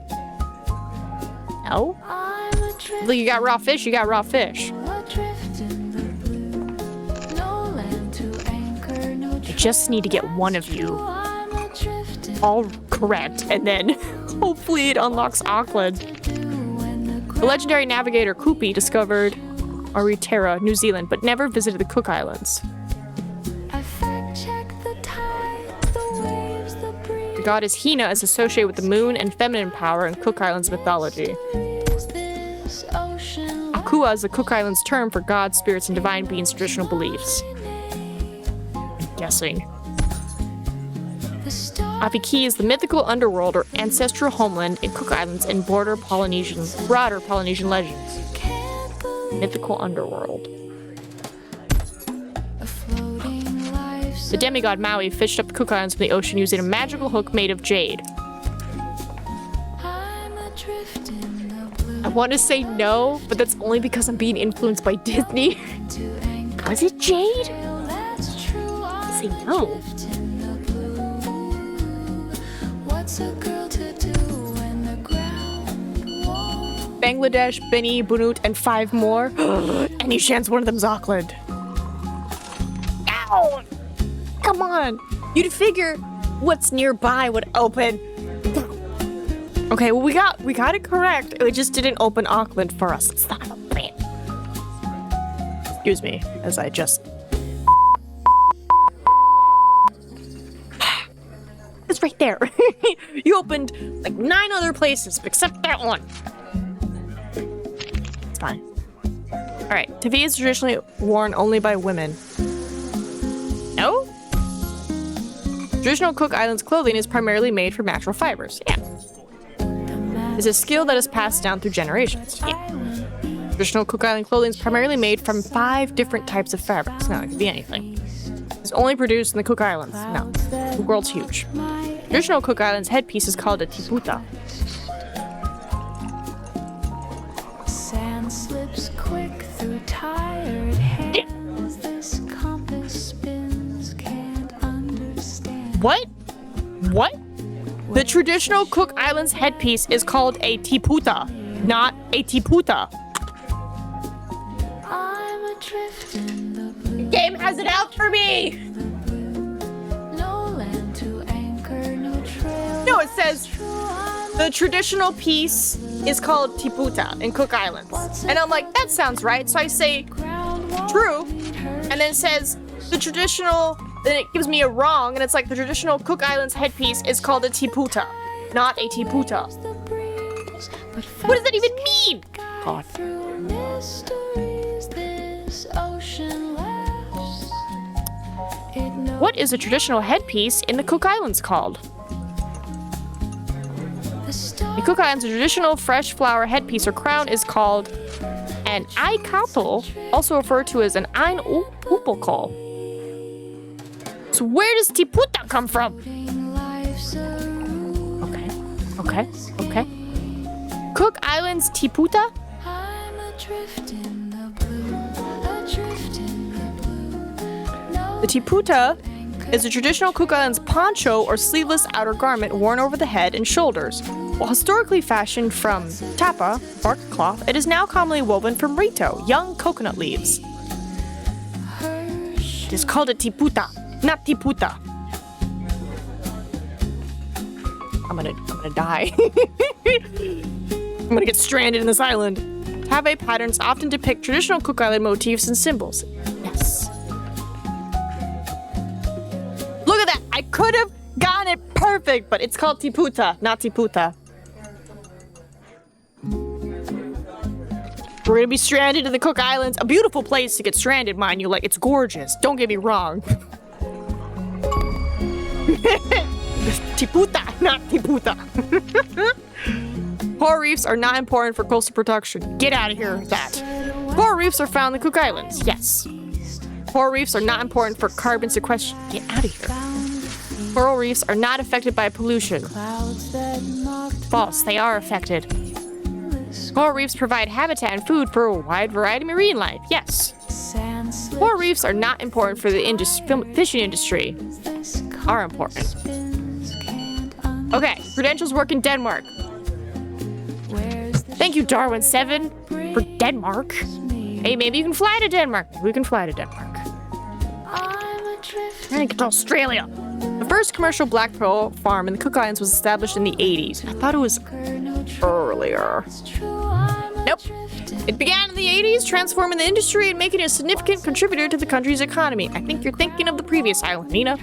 [SPEAKER 1] No?
[SPEAKER 2] I'm adrift,
[SPEAKER 1] Like, you got raw fish, you got raw fish.
[SPEAKER 2] adrift in the blue. No land to anchor, no
[SPEAKER 1] I just need to get one of you
[SPEAKER 2] I'm adrift in
[SPEAKER 1] all correct, and then hopefully it unlocks Auckland.
[SPEAKER 2] when the
[SPEAKER 1] The legendary navigator Kupi discovered Aotearoa, New Zealand, but never visited the Cook Islands.
[SPEAKER 2] I fact check the tide, the waves, the breeze.
[SPEAKER 1] The goddess Hina is associated with the moon and feminine power in Cook Islands mythology.
[SPEAKER 2] This ocean
[SPEAKER 1] Akua is the Cook Islands term for gods, spirits, and divine beings' traditional beliefs. I'm guessing.
[SPEAKER 2] the star
[SPEAKER 1] Apiki is the mythical underworld or ancestral homeland in Cook Islands and broader Polynesian legends.
[SPEAKER 2] can't believe
[SPEAKER 1] Mythical underworld.
[SPEAKER 2] a floating life.
[SPEAKER 1] The demigod Maui fished up the Cook Islands from the ocean using a magical hook made of jade.
[SPEAKER 2] I'm adrift in the blue.
[SPEAKER 1] I want to say no, but that's only because I'm being influenced by Disney.
[SPEAKER 2] To anchor,
[SPEAKER 1] Was it jade?
[SPEAKER 2] that's true. I'm
[SPEAKER 1] Say no.
[SPEAKER 2] adrift in the blue. What's a girl to do when the ground won't?
[SPEAKER 1] Bangladesh, Beni, Bunut, and 5 more. Any chance one of them's Auckland? Ow! Come on! You'd figure what's nearby would open. Okay, well we got it correct. It just didn't open Auckland for us. It's not a plan. Excuse me, as I just. It's right there. You opened like 9 other places except that one. It's fine. Alright, taffy is traditionally worn only by women. No? Traditional Cook Islands clothing is primarily made from natural fibers. Yeah. It's a skill that is passed down through generations. Yeah. Traditional Cook Island clothing is primarily made from 5 different types of fabrics. No, it could be anything. It's only produced in the Cook Islands. No. The world's huge. Traditional Cook Islands headpiece is called a tiputa.
[SPEAKER 2] Sand slips quick through tired hands. This compass spins, can't understand.
[SPEAKER 1] What? What? The traditional Cook Islands headpiece is called a tiputa, not a tiputa.
[SPEAKER 2] I'm adrift in the blue.
[SPEAKER 1] Game has it out for me!
[SPEAKER 2] No land to anchor, no trail.
[SPEAKER 1] No, it says
[SPEAKER 2] True, I'm
[SPEAKER 1] the traditional piece is called tiputa in Cook Islands. And I'm like, that sounds right. So I say
[SPEAKER 2] ground won't
[SPEAKER 1] true,
[SPEAKER 2] beat her.
[SPEAKER 1] and then it says the traditional, then it gives me a wrong, and it's like the traditional Cook Islands headpiece is called a tiputa, not a tiputa.
[SPEAKER 2] The breeze, but
[SPEAKER 1] What does that even mean? God.
[SPEAKER 2] through mysteries, this ocean laughs. It knows
[SPEAKER 1] What is a traditional headpiece in the Cook Islands called?
[SPEAKER 2] the stars.
[SPEAKER 1] In Cook Islands, a traditional fresh flower headpiece or crown is called an aikato, also referred to as an ain upoko. So where does tiputa come from?
[SPEAKER 2] Life's a
[SPEAKER 1] Okay. Cook Islands tiputa?
[SPEAKER 2] I'm adrift in the blue, adrift in the blue. No
[SPEAKER 1] The tiputa is a traditional Cook Islands poncho or sleeveless outer garment worn over the head and shoulders. While historically fashioned from tapa, bark cloth, it is now commonly woven from rito, young coconut leaves. It is called a tiputa, not tiputa. I'm gonna die. I'm gonna get stranded in this island. Tabe patterns often depict traditional Cook Island motifs and symbols. Yes. Look at that! I could have gotten it perfect, but it's called tiputa, not tiputa. We're gonna be stranded in the Cook Islands. A beautiful place to get stranded, mind you. Like, it's gorgeous. Don't get me wrong. Tiputa, not tiputa. Coral reefs are not important for coastal protection. Get out of here with that. Coral reefs are found in the Cook Islands. Yes. Coral reefs are not important for carbon sequestration. Get out of here. Coral reefs are not affected by pollution.
[SPEAKER 2] clouds that mocked
[SPEAKER 1] False, they are affected. Coral reefs provide habitat and food for a wide variety of marine life. Yes.
[SPEAKER 2] sand
[SPEAKER 1] Coral reefs are not important for the fishing industry. Are important. Okay, credentials work in Denmark. Thank you, Darwin 7, for Denmark. Hey, maybe you can fly to Denmark. We can fly to Denmark. And get to Australia. The first commercial black pearl farm in the Cook Islands was established in the 80s. I thought it was earlier. Nope. It began in the 80s, transforming the industry and making it a significant contributor to the country's economy. I think you're thinking of the previous island, Nina.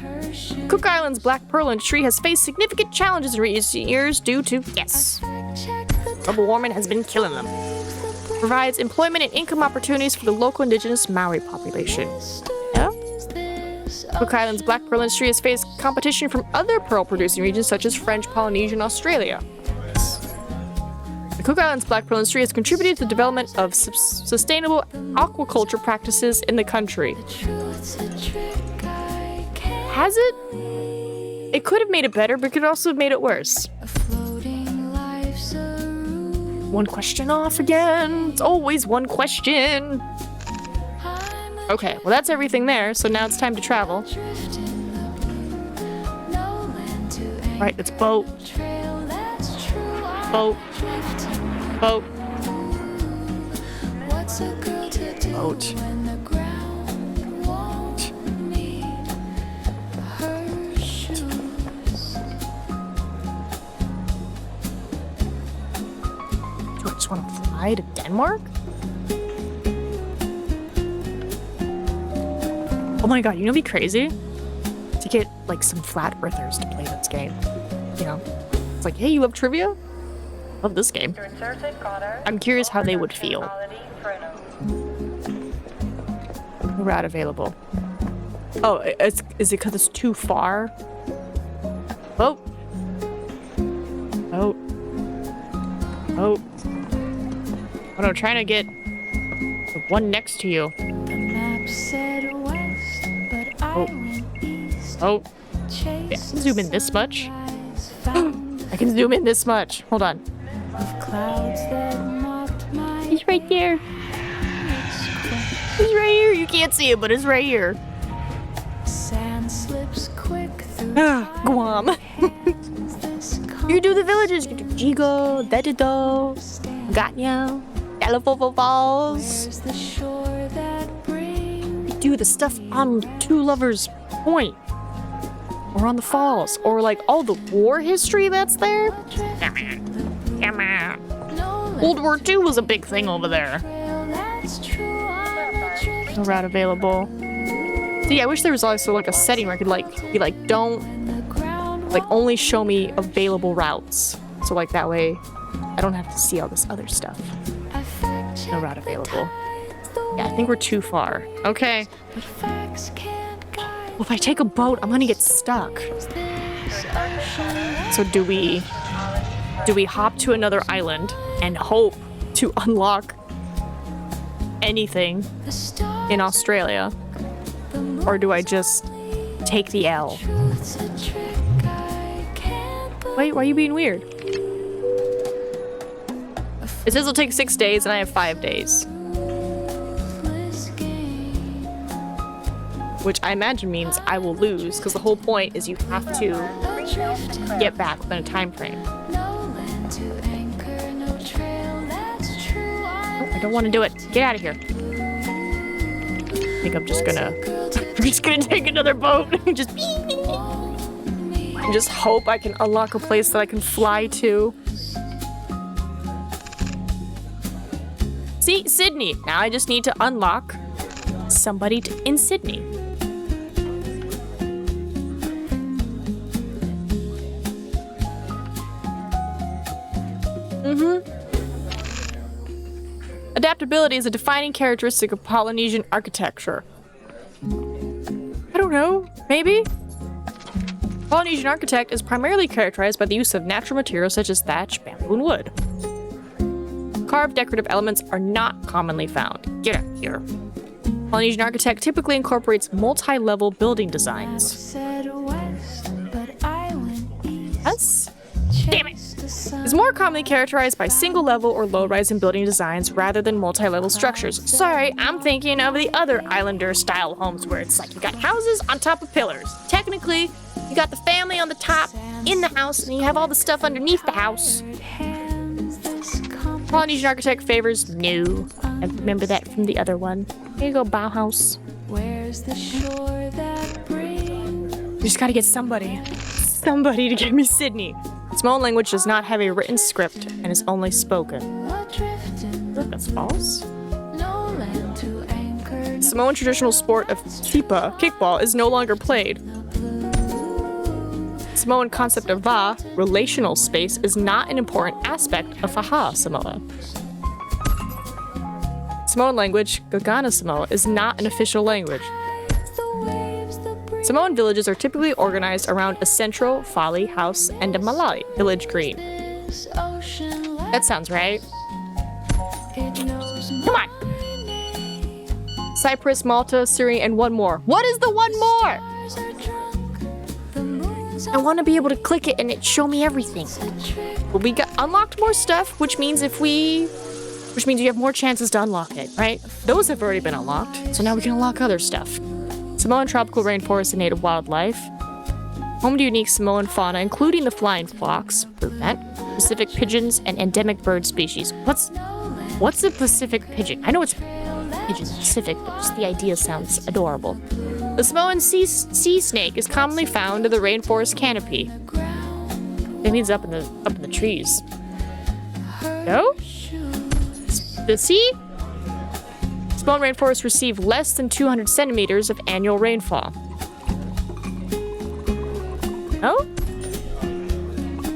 [SPEAKER 1] Cook Island's black pearl industry has faced significant challenges in recent years due to, yes, global warming has been killing them. Provides employment and income opportunities for the local indigenous Maori population. Yeah? Cook Island's black pearl industry has faced competition from other pearl-producing regions such as French Polynesia and Australia. The Cook Islands black pearl industry has contributed to the development of sustainable aquaculture practices in the country. Has it? It could have made it better, but it could also have made it worse. One question off again. It's always one question. Okay, well that's everything there, so now it's time to travel. Right, it's boat. Boat. Boat. Boat. Do I just want to fly to Denmark? Oh my god, you know what'd be crazy? To get, like, some flat earthers to play this game. You know? It's like, hey, you love trivia? Love this game. I'm curious how they would feel. Route available. Oh, is it because it's too far? Oh. Oh. Oh. Oh no, trying to get the one next to you. Oh. Oh. Yeah, I can zoom in this much. I can zoom in this much. Hold on. He's right there. He's right here. You can't see it, but it's right here. Guam. You do the villages. You do Jigo, Dedido, Gatnya, Galafofo Falls. You do the stuff on Two Lovers Point. Or on the falls. Or like all the war history that's there. Come on. Come on. World War II was a big thing over there. No route available. See, I wish there was also like a setting where I could like be like, don't like only show me available routes. So like that way I don't have to see all this other stuff. No route available. Yeah, I think we're too far. Okay. Well, if I take a boat, I'm gonna get stuck. So do we hop to another island and hope to unlock anything in Australia? Or do I just take the L? Wait, why are you being weird? It says it'll take 6 days and I have 5 days. Which I imagine means I will lose, because the whole point is you have to get back within a time frame. Oh, I don't want to do it. Get out of here. I think I'm just gonna take another boat. Just hope I can unlock a place that I can fly to. See, Sydney. Now I just need to unlock somebody in Sydney. Adaptability is a defining characteristic of Polynesian architecture. I don't know, maybe? Polynesian architect is primarily characterized by the use of natural materials such as thatch, bamboo, and wood. Carved decorative elements are not commonly found. Get out here. Polynesian architect typically incorporates multi-level building designs. Yes? Damn it! is more commonly characterized by single-level or low-rise and building designs rather than multi-level structures. Sorry, I'm thinking of the other Islander-style homes where it's like you got houses on top of pillars. Technically, you got the family on the top in the house, and you have all the stuff underneath the house. Polynesian architect favors new. I remember that from the other one. Here you go, Bauhaus.
[SPEAKER 2] Where's the shore that brings
[SPEAKER 1] You just gotta get somebody to get me Sydney. Samoan language does not have a written script and is only spoken.
[SPEAKER 2] adrift in the
[SPEAKER 1] That's false.
[SPEAKER 2] no land to anchor
[SPEAKER 1] Samoan traditional sport of tipa, kickball, is no longer played. Samoan concept of va, relational space, is not an important aspect of Faha Samoa. Samoan language, Gagana Samoa, is not an official language.
[SPEAKER 2] the waves that breeze
[SPEAKER 1] Samoan villages are typically organized around a central fali house and a malai village green.
[SPEAKER 2] this ocean like
[SPEAKER 1] That sounds right.
[SPEAKER 2] it knows
[SPEAKER 1] Come on. Cyprus, Malta, Syria, and one more. What is the one more?
[SPEAKER 2] stars are drunk the moon's
[SPEAKER 1] I want to be able to click it and it show me everything.
[SPEAKER 2] a trick
[SPEAKER 1] But we got unlocked more stuff, which means you have more chances to unlock it, right? Those have already been unlocked, so now we can unlock other stuff. Samoan tropical rainforest and native wildlife. Home to unique Samoan fauna, including the flying fox, Pacific pigeons, and endemic bird species. What's a Pacific pigeon? I know it's pigeon Pacific, but just the idea sounds adorable. The Samoan sea snake is commonly found in the rainforest canopy. It means up in the trees. No? The sea? Samoan rainforests receive less than 200 centimeters of annual rainfall. No?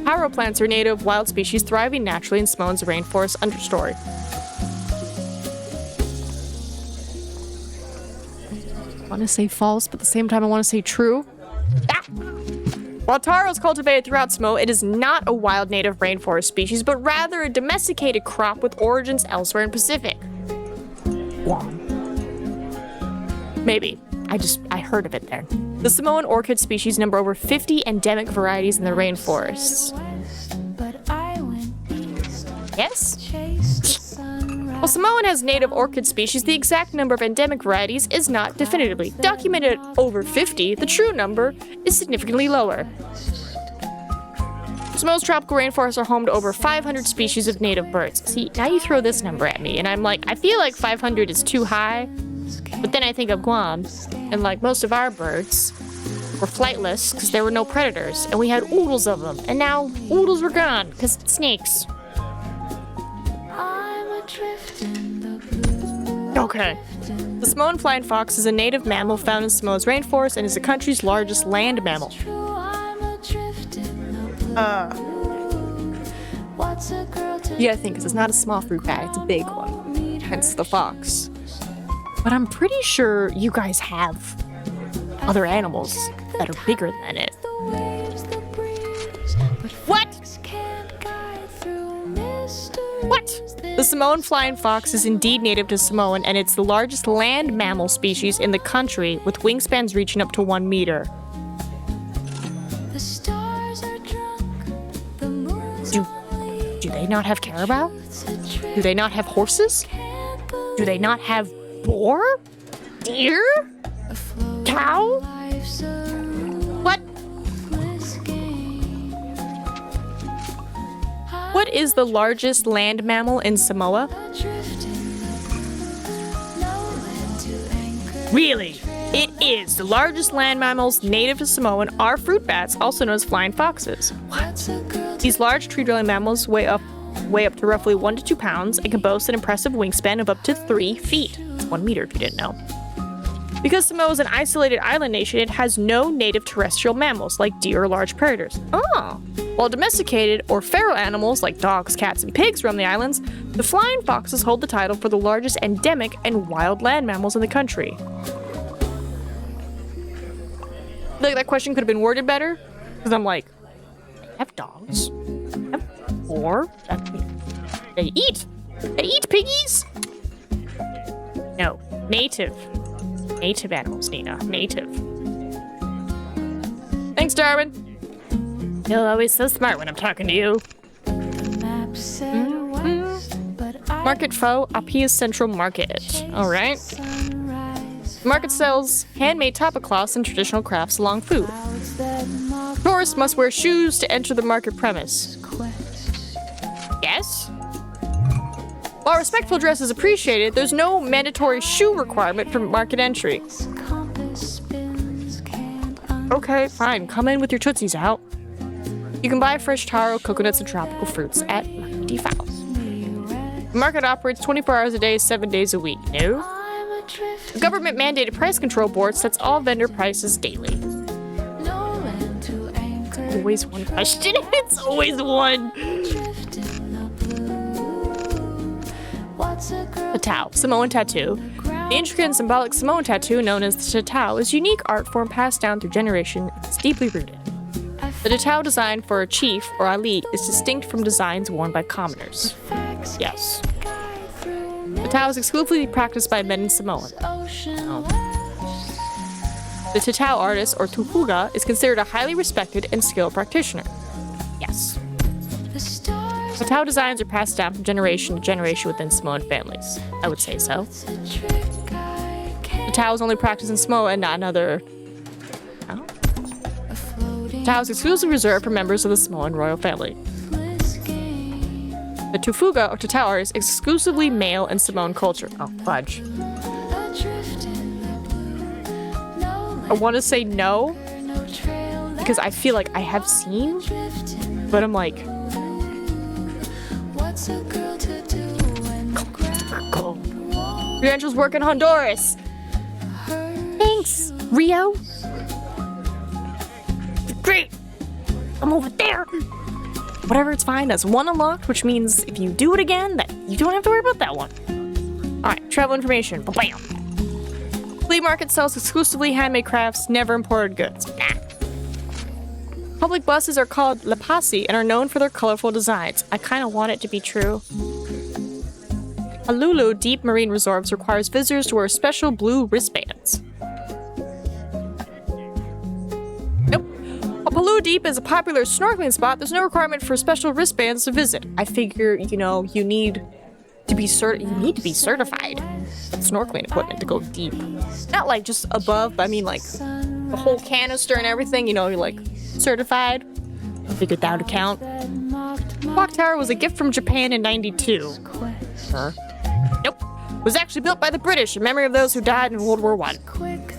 [SPEAKER 1] Taro plants are native wild species thriving naturally in Samoan's rainforest understory. I want to say false, but at the same time I want to say true. Ah! While taro is cultivated throughout Samoa, it is not a wild native rainforest species, but rather a domesticated crop with origins elsewhere in Pacific. Guam. Maybe. I heard of it there. The Samoan orchid species number over 50 endemic varieties in the rainforests.
[SPEAKER 2] but I went east
[SPEAKER 1] Yes?
[SPEAKER 2] chased the sunrise
[SPEAKER 1] While Samoan has native orchid species, the exact number of endemic varieties is not definitively documented at over 50. The true number is significantly lower. Samoa's tropical rainforests are home to over 500 species of native birds. See, now you throw this number at me, and I'm like, I feel like 500 is too high, but then I think of Guam, and like most of our birds were flightless because there were no predators, and we had oodles of them, and now oodles were gone because snakes.
[SPEAKER 2] I'm adrift in the blue
[SPEAKER 1] Okay. The Samoan flying fox is a native mammal found in Samoa's rainforest and is the country's largest land mammal.
[SPEAKER 2] true I'm adrift in the blue what's a girl to
[SPEAKER 1] You gotta think, 'cause it's not a small fruit bat, it's a big one. Hence the fox. But I'm pretty sure you guys have other animals that are bigger than it.
[SPEAKER 2] the waves that breeze but
[SPEAKER 1] What?
[SPEAKER 2] facts can't guide through mysteries
[SPEAKER 1] What? The Samoan flying fox is indeed native to Samoan, and it's the largest land mammal species in the country, with wingspans reaching up to 1 meter.
[SPEAKER 2] the stars are drunk the moon's
[SPEAKER 1] Do they not have carabao?
[SPEAKER 2] it's a trick
[SPEAKER 1] Do they not have horses? Do they not have boar? Deer? Cow?
[SPEAKER 2] life's a
[SPEAKER 1] What?
[SPEAKER 2] ruthless game
[SPEAKER 1] What is the largest land mammal in Samoa?
[SPEAKER 2] adrift in the blue no land to anchor
[SPEAKER 1] Really? It is. The largest land mammals native to Samoan are fruit bats, also known as flying foxes.
[SPEAKER 2] what's a girl to
[SPEAKER 1] These large tree-dwelling mammals weigh up to roughly 1 to 2 pounds and can boast an impressive wingspan of up to 3 feet. It's 1 meter if you didn't know. Because Samoa is an isolated island nation, it has no native terrestrial mammals like deer or large predators. Oh. While domesticated or feral animals like dogs, cats, and pigs roam the islands, the flying foxes hold the title for the largest endemic and wild land mammals in the country. Like, that question could have been worded better, because I'm like, they have dogs, they have boar, they eat piggies? No, native animals, Nina, native. Thanks, Darwin. You're always so smart when I'm talking to you. Market Pho, Apia Central Market. Alright. Market sells handmade tablecloths and traditional crafts along food. Tourists must wear shoes to enter the market premise. Yes? While respectful dress is appreciated, there's no mandatory shoe requirement for market entry. Okay, fine. Come in with your tootsies out. You can buy fresh taro, coconuts, and tropical fruits at Market Pho. The market operates 24 hours a day, 7 days a week. No? The government-mandated price control board sets all vendor prices daily. Always one question. It's always one. The Tatau, Samoan tattoo. The intricate and symbolic Samoan tattoo known as the Tatau is a unique art form passed down through generation and is deeply rooted. The Tatau design for a chief or elite is distinct from designs worn by commoners. Yes. The Tatau is exclusively practiced by men in Samoan. Oh. The Tatau artist, or tupuga, is considered a highly respected and skilled practitioner. Yes. Tatau designs are passed down from generation to generation within Samoan families. I would say so. Tatau is only practiced in Samoa and not in other... Oh. Tatau is exclusively reserved for members of the Samoan royal family. The tufuga, or Tatau art, is exclusively male in Samoan culture. Oh, fudge. I want to say no, because I feel like I have seen, but I'm like... Cool. Your angels work in Honduras. Thanks, Rio. Great. I'm over there. Whatever, it's fine. That's one unlocked, which means if you do it again, that you don't have to worry about that one. Alright, travel information. Bam. Flea market sells exclusively handmade crafts, never imported goods. Nah. Public buses are called lapasi and are known for their colorful designs. I kind of want it to be true. Halulu Deep Marine Resorts requires visitors to wear special blue wristbands. Nope. While Palu Deep is a popular snorkeling spot, there's no requirement for special wristbands to visit. I figure, you need to be certified with snorkeling equipment to go deep. Not like just above, but I mean like the whole canister and everything, you're like certified. I figured that would count. Clock Tower was a gift from Japan in '92. Huh? Nope. It was actually built by the British in memory of those who died in World War I.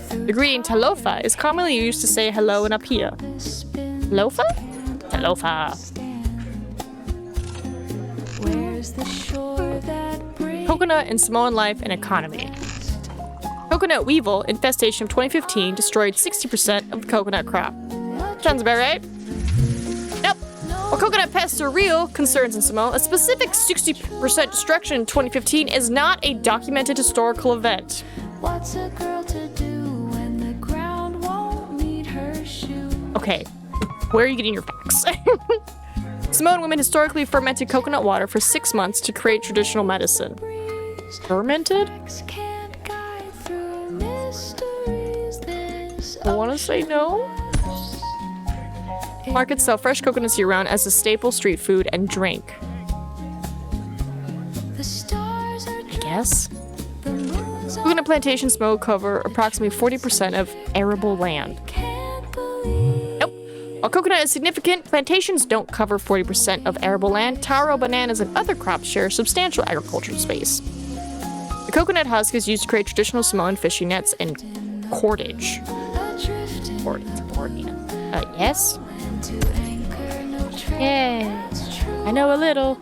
[SPEAKER 1] The greeting talofa is commonly used to say hello in Apia. Talofa? Talofa. Coconut in Samoan life and economy. Coconut weevil infestation of 2015 destroyed 60% of the coconut crop. Sounds about right. Nope. While coconut pests are real concerns in Samoa, a specific 60% destruction in 2015 is not a documented historical event. What's a girl to do when the ground won't meet her shoe? Okay, where are you getting your facts? Samoan women historically fermented coconut water for 6 months to create traditional medicine. Fermented? I want to say no. Markets sell fresh coconuts year-round as a staple street food and drink. I guess. Coconut plantations mow cover approximately 40% of arable land. Nope. While coconut is significant, plantations don't cover 40% of arable land. Taro, bananas, and other crops share substantial agricultural space. The coconut husk is used to create traditional Samoan fishing nets and cordage. Yes? Yeah, I know a little.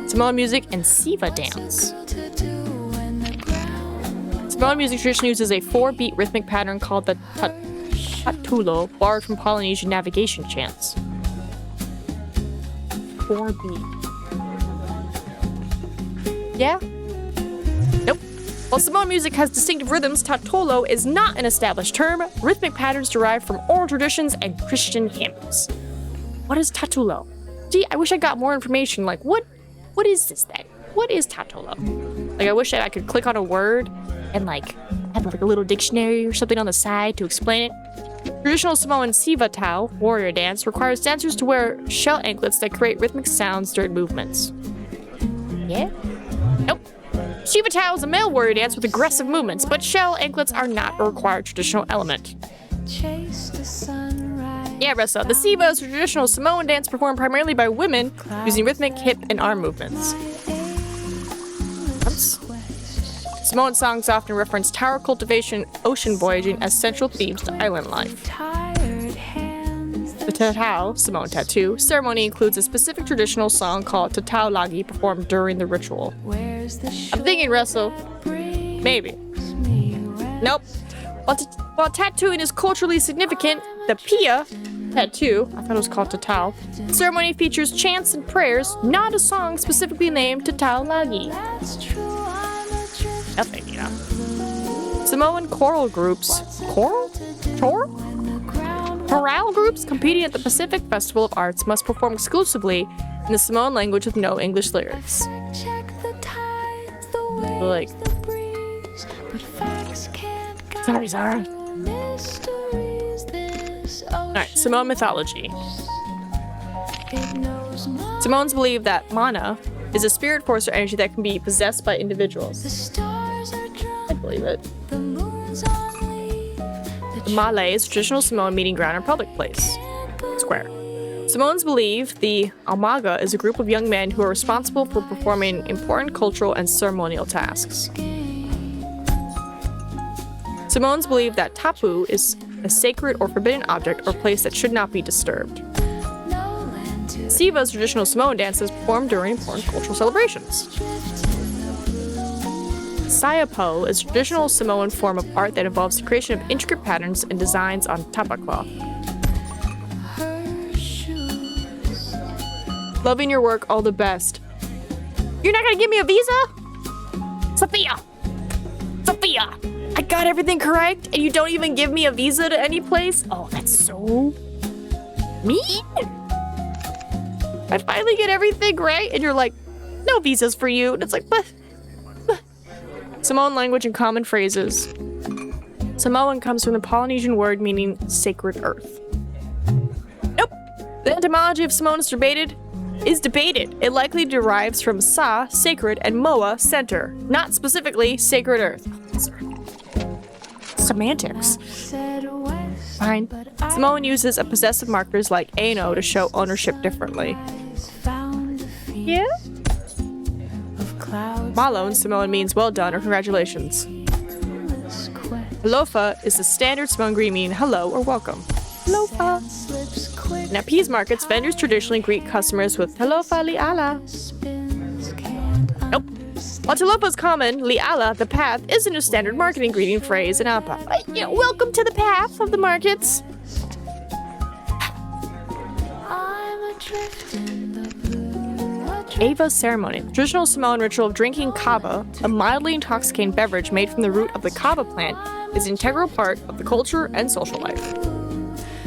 [SPEAKER 1] Samoan music and Siva dance. Samoan music traditionally uses a 4-beat rhythmic pattern called the tatulo, borrowed from Polynesian navigation chants. 4-beat. Yeah? Nope. While Samoan music has distinctive rhythms, tatolo is not an established term. Rhythmic patterns derive from oral traditions and Christian hymns. What is tatulo? Gee, I wish I got more information. Like, what is this then? What is tatolo? Like, I wish I could click on a word and, like, have, like, a little dictionary or something on the side to explain it. Traditional Samoan siva tau, warrior dance, requires dancers to wear shell anklets that create rhythmic sounds during movements. Yeah? Nope. Shiva tau is a male warrior dance with aggressive movements, but shell anklets are not a required traditional element. Yeah, Ressa. The siva is a traditional Samoan dance performed primarily by women using rhythmic hip and arm movements. Samoan songs often reference tower cultivation, ocean voyaging as central themes to island life. The tatau, Samoan tattoo, ceremony includes a specific traditional song called tatau lagi performed during the ritual. I'm thinking, Russell, maybe. Nope. While tattooing is culturally significant, the pia tattoo, I thought it was called tatau, ceremony features chants and prayers, not a song specifically named tatau lagi. Nothing, you know. Samoan choral groups, chorale groups competing at the Pacific Festival of Arts must perform exclusively in the Samoan language with no English lyrics. Like, sorry, Zara. Alright, Samoan mythology. Samoans believe that mana is a spirit force or energy that can be possessed by individuals. I believe it. The male is a traditional Samoan meeting ground or public place. Square. Samoans believe the Amaga is a group of young men who are responsible for performing important cultural and ceremonial tasks. Samoans believe that tapu is a sacred or forbidden object or place that should not be disturbed. Siva is a traditional Samoan dance that is performed during important cultural celebrations. Sayapo is a traditional Samoan form of art that involves the creation of intricate patterns and designs on tapa cloth. Loving your work, all the best. You're not gonna give me a visa? Sophia! I got everything correct and you don't even give me a visa to any place? Oh, that's so mean. I finally get everything right and you're like, no visas for you. And it's like, but. Samoan language and common phrases. Samoan comes from the Polynesian word meaning sacred earth. Nope. The etymology of Samoan is debated. It likely derives from sa, sacred, and moa, center. Not specifically sacred earth. Semantics. Fine. Samoan uses a possessive markers like ano to show ownership differently. Yeah? Malo in Samoan means well done or congratulations. Alofa is the standard Samoan greeting meaning hello or welcome. Alofa. And at peas markets, vendors traditionally greet customers with Talofa li'ala. Nope. While Talofa is common, li'ala, the path, isn't a standard marketing greeting phrase in Apa. Welcome to the path of the markets. Ava ceremony, the traditional Samoan ritual of drinking kava, a mildly intoxicating beverage made from the root of the kava plant, is an integral part of the culture and social life.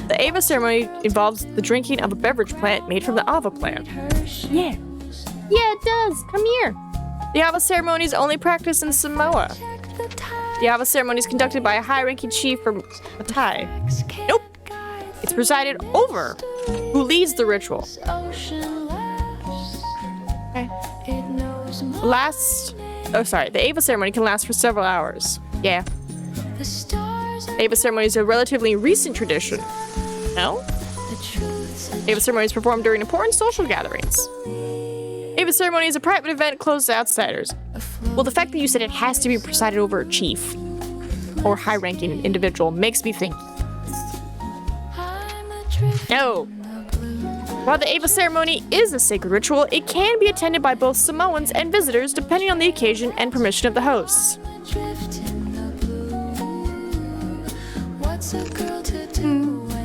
[SPEAKER 1] The Ava ceremony involves the drinking of a beverage plant made from the Ava plant. Yeah, it does. Come here. The Ava ceremony is only practiced in Samoa. The Ava ceremony is conducted by a high-ranking chief from Matai. Nope. It's presided over, who leads the ritual. Okay. The Ava ceremony can last for several hours. Yeah. Ava ceremony is a relatively recent tradition. No? Ava ceremony is performed during important social gatherings. Ava ceremony is a private event closed to outsiders. Well, the fact that you said it has to be presided over a chief or high-ranking individual makes me think. No. While the Ava ceremony is a sacred ritual, it can be attended by both Samoans and visitors depending on the occasion and permission of the hosts.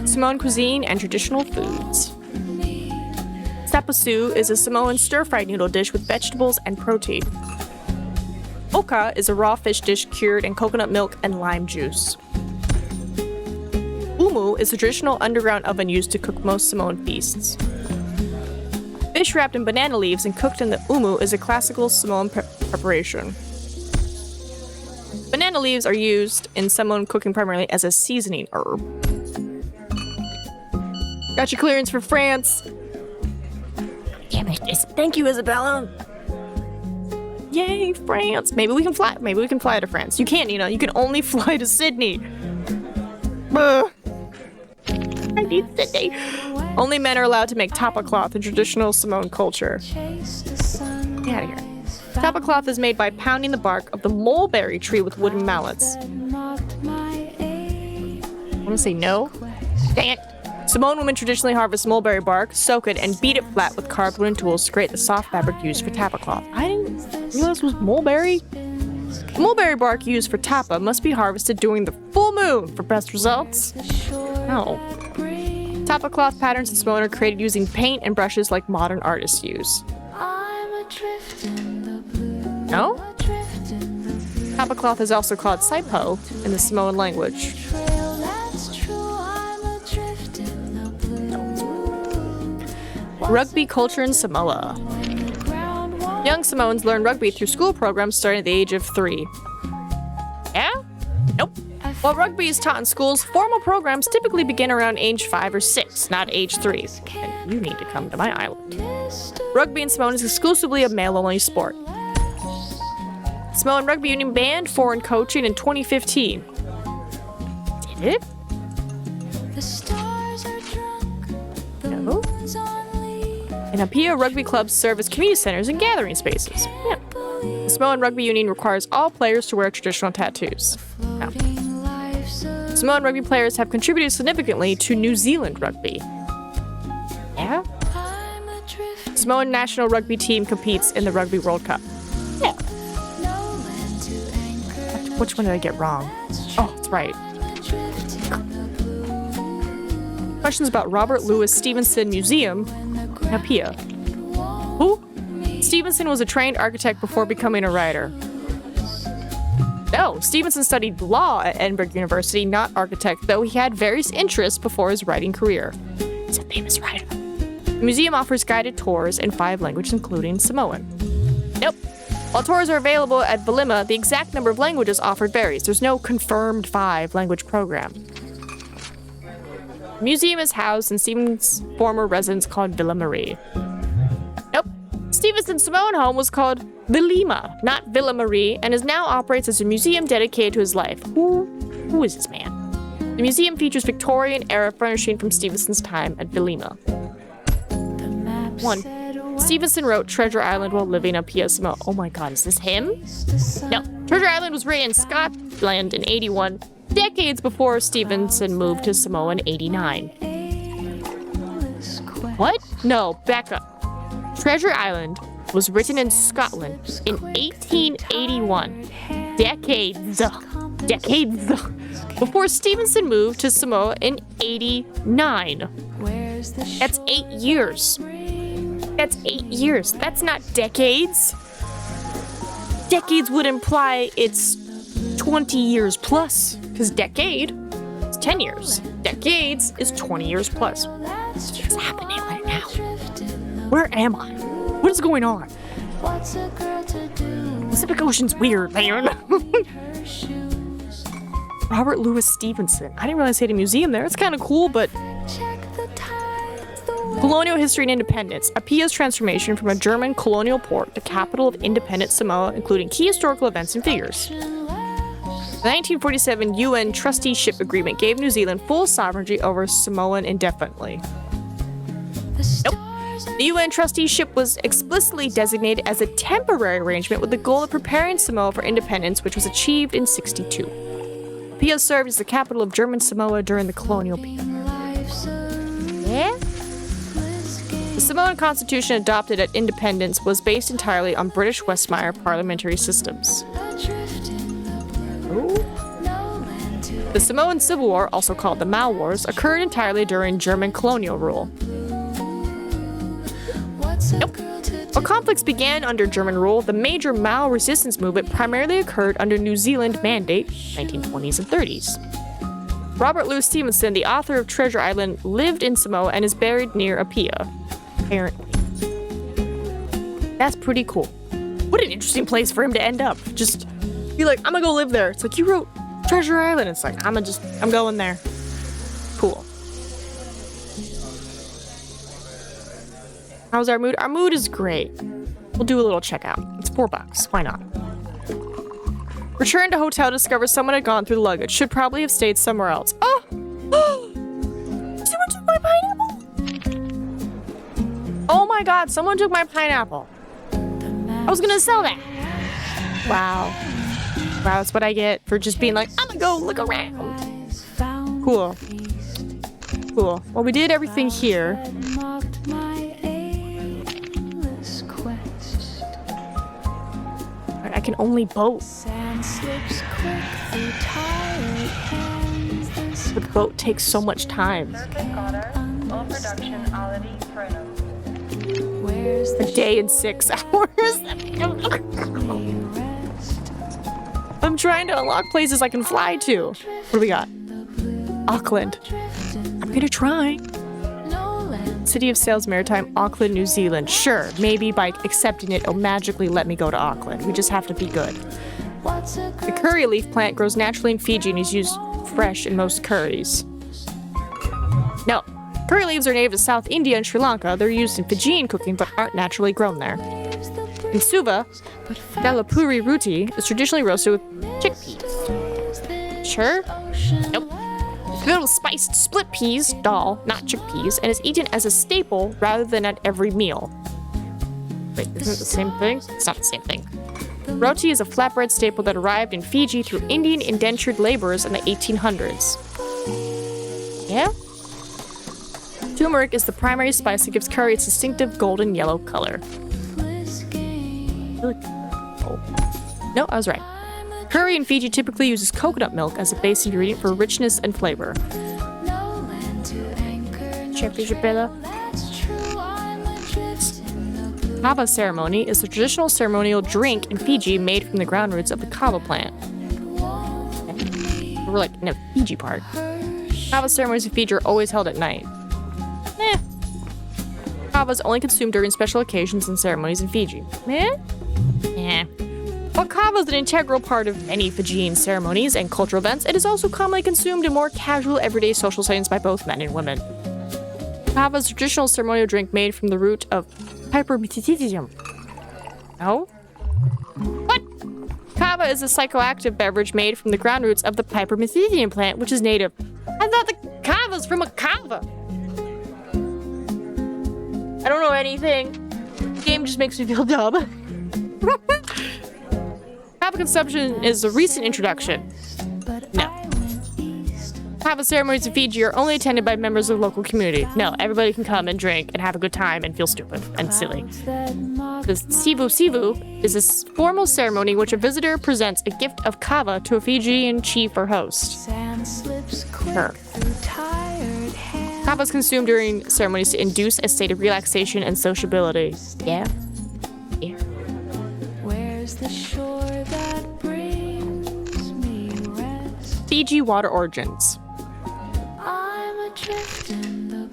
[SPEAKER 1] Samoan cuisine and traditional foods. Sapasu is a Samoan stir-fried noodle dish with vegetables and protein. Oka is a raw fish dish cured in coconut milk and lime juice. Umu is a traditional underground oven used to cook most Samoan feasts. Fish wrapped in banana leaves and cooked in the umu is a classical Samoan preparation. Banana leaves are used in Samoan cooking primarily as a seasoning herb. Got your clearance for France. Damn it. Thank you, Isabella. Yay, France. Maybe we can fly. Maybe we can fly to France. You can't, Nina. You can only fly to Sydney. I need Sydney. Only men are allowed to make tapa cloth in traditional Samoan culture. Get out of here. Tapa cloth is made by pounding the bark of the mulberry tree with wooden mallets. I want to say no. Dang it. Samoan women traditionally harvest mulberry bark, soak it, and beat it flat with carved wooden tools to create the soft fabric used for tapa cloth. I didn't realize this was mulberry. The mulberry bark used for tapa must be harvested during the full moon for best results. No. Tapa cloth patterns in Samoan are created using paint and brushes like modern artists use. No? Tapa cloth is also called saipo in the Samoan language. Rugby culture in Samoa. Young Samoans learn rugby through school programs starting at the age of 3. Yeah? Nope. While rugby is taught in schools, formal programs typically begin around age 5 or 6, not age 3. And you need to come to my island. Rugby in Samoa is exclusively a male-only sport. Samoan Rugby Union banned foreign coaching in 2015. Did it? No. In Apia, rugby clubs serve as community centers and gathering spaces. Yeah. The Samoan Rugby Union requires all players to wear traditional tattoos. No. Samoan rugby players have contributed significantly to New Zealand rugby. Yeah? Samoan national rugby team competes in the Rugby World Cup. Yeah. Which one did I get wrong? Oh, that's right. Questions about Robert Louis Stevenson Museum in Apia. Who? Stevenson was a trained architect before becoming a writer. No, Stevenson studied law at Edinburgh University, not architect, though he had various interests before his writing career. He's a famous writer. The museum offers guided tours in 5 languages, including Samoan. Nope. While tours are available at Vilima, the exact number of languages offered varies. There's no confirmed 5-language program. The museum is housed in Stevenson's former residence called Villa Marie. Nope. Stevenson's Samoan home was called Vilima, not Villa Marie, and is now operates as a museum dedicated to his life. Who is this man? The museum features Victorian-era furnishing from Stevenson's time at Vilima. 1. Stevenson wrote Treasure Island while living up Apia, Samoa. Oh my god, is this him? No. Treasure Island was written in Scotland in 81, decades before Stevenson moved to Samoa in 89. What? No, back up. Treasure Island was written in Scotland in 1881. Decades before Stevenson moved to Samoa in 89. That's 8 years. That's 8 years. That's not decades. Decades would imply it's 20 years plus, because decade is 10 years. Decades is 20 years plus. What's happening right now? Where am I? What is going on? Pacific Ocean's weird, man. Robert Louis Stevenson. I didn't realize he had a museum there. It's kind of cool, but... Colonial history and independence. Apia's transformation from a German colonial port to capital of independent Samoa, including key historical events and figures. The 1947 UN Trusteeship Agreement gave New Zealand full sovereignty over Samoan indefinitely. Nope. The UN trusteeship was explicitly designated as a temporary arrangement with the goal of preparing Samoa for independence, which was achieved in '62. Apia served as the capital of German Samoa during the colonial period. Yeah? The Samoan constitution adopted at independence was based entirely on British Westmire parliamentary systems. Ooh. The Samoan Civil War, also called the Mau Wars, occurred entirely during German colonial rule. Nope. While conflicts began under German rule, the major Mau resistance movement primarily occurred under New Zealand Mandate, 1920s and 30s. Robert Louis Stevenson, the author of Treasure Island, lived in Samoa and is buried near Apia. Apparently. That's pretty cool. What an interesting place for him to end up. Just be like, I'm gonna go live there. It's like, you wrote Treasure Island. It's like, I'm going there. Cool. How's our mood? Our mood is great. We'll do a little checkout. It's $4. Why not? Return to hotel to discover someone had gone through the luggage. Should probably have stayed somewhere else. Oh! Someone took my pineapple! Oh my god, someone took my pineapple. I was gonna sell that. Wow. Wow, that's what I get for just being like, I'm gonna go look around. Cool. Cool. Well, we did everything here. I can only boat. The boat takes so much time. A day and 6 hours. I'm trying to unlock places I can fly to. What do we got? Auckland. I'm gonna try. City of Sails Maritime, Auckland, New Zealand. Sure, maybe by accepting it, it'll magically let me go to Auckland. We just have to be good. The curry leaf plant grows naturally in Fiji and is used fresh in most curries. No, curry leaves are native to South India and Sri Lanka. They're used in Fijian cooking but aren't naturally grown there. In Suva, Dalapuri roti is traditionally roasted with chickpeas. Sure? Nope. Filled with spiced split peas, dal, not chickpeas, and is eaten as a staple rather than at every meal. Wait, isn't it the same thing? It's not the same thing. Roti is a flatbread staple that arrived in Fiji through Indian indentured laborers in the 1800s. Yeah? Turmeric is the primary spice that gives curry its distinctive golden yellow color. Oh. No, I was right. Curry in Fiji typically uses coconut milk as a base ingredient for richness and flavor. Kava ceremony is the traditional ceremonial drink in Fiji made from the ground roots of the kava plant. We're like in a Fiji part. Kava ceremonies in Fiji are always held at night. Kava is only consumed during special occasions and ceremonies in Fiji. While kava is an integral part of many Fijian ceremonies and cultural events, it is also commonly consumed in more casual, everyday social settings by both men and women. Kava is a traditional ceremonial drink made from the root of Pipermethyscium. No? What? Kava is a psychoactive beverage made from the ground roots of the Pipermethyscium plant, which is native. I thought the kava's from a kava. I don't know anything. The game just makes me feel dumb. Kava consumption is a recent introduction. No. Kava ceremonies in Fiji are only attended by members of the local community. No, everybody can come and drink and have a good time and feel stupid and silly. The Sivu Sivu is a formal ceremony in which a visitor presents a gift of kava to a Fijian chief or host. Sure. Kava is consumed during ceremonies to induce a state of relaxation and sociability. Yeah. Yeah. Fiji water origins.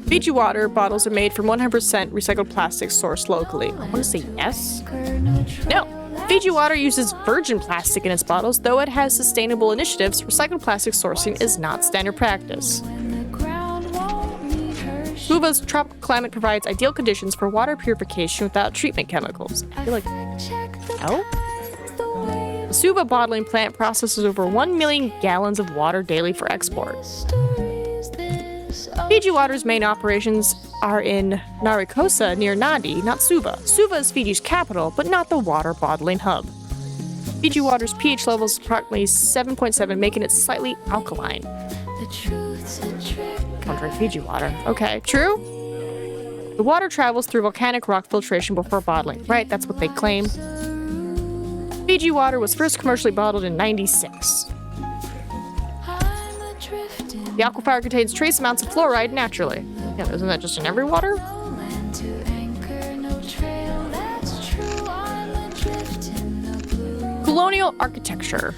[SPEAKER 1] Fiji water bottles are made from 100% recycled plastic sourced locally. I want to say yes. No. Fiji water uses virgin plastic in its bottles, though it has sustainable initiatives. Recycled plastic sourcing is not standard practice. Suva's tropical climate provides ideal conditions for water purification without treatment chemicals. I feel like... No? The Suva bottling plant processes over 1 million gallons of water daily for export. Fiji Water's main operations are in Narikosa near Nadi, not Suva. Suva is Fiji's capital, but not the water bottling hub. Fiji Water's pH level is approximately 7.7, making it slightly alkaline. Don't drink Fiji water. Okay, true? The water travels through volcanic rock filtration before bottling. Right, that's what they claim. Fiji water was first commercially bottled in '96. The aquifer contains trace amounts of fluoride naturally. Yeah, isn't that just in every water? Colonial architecture.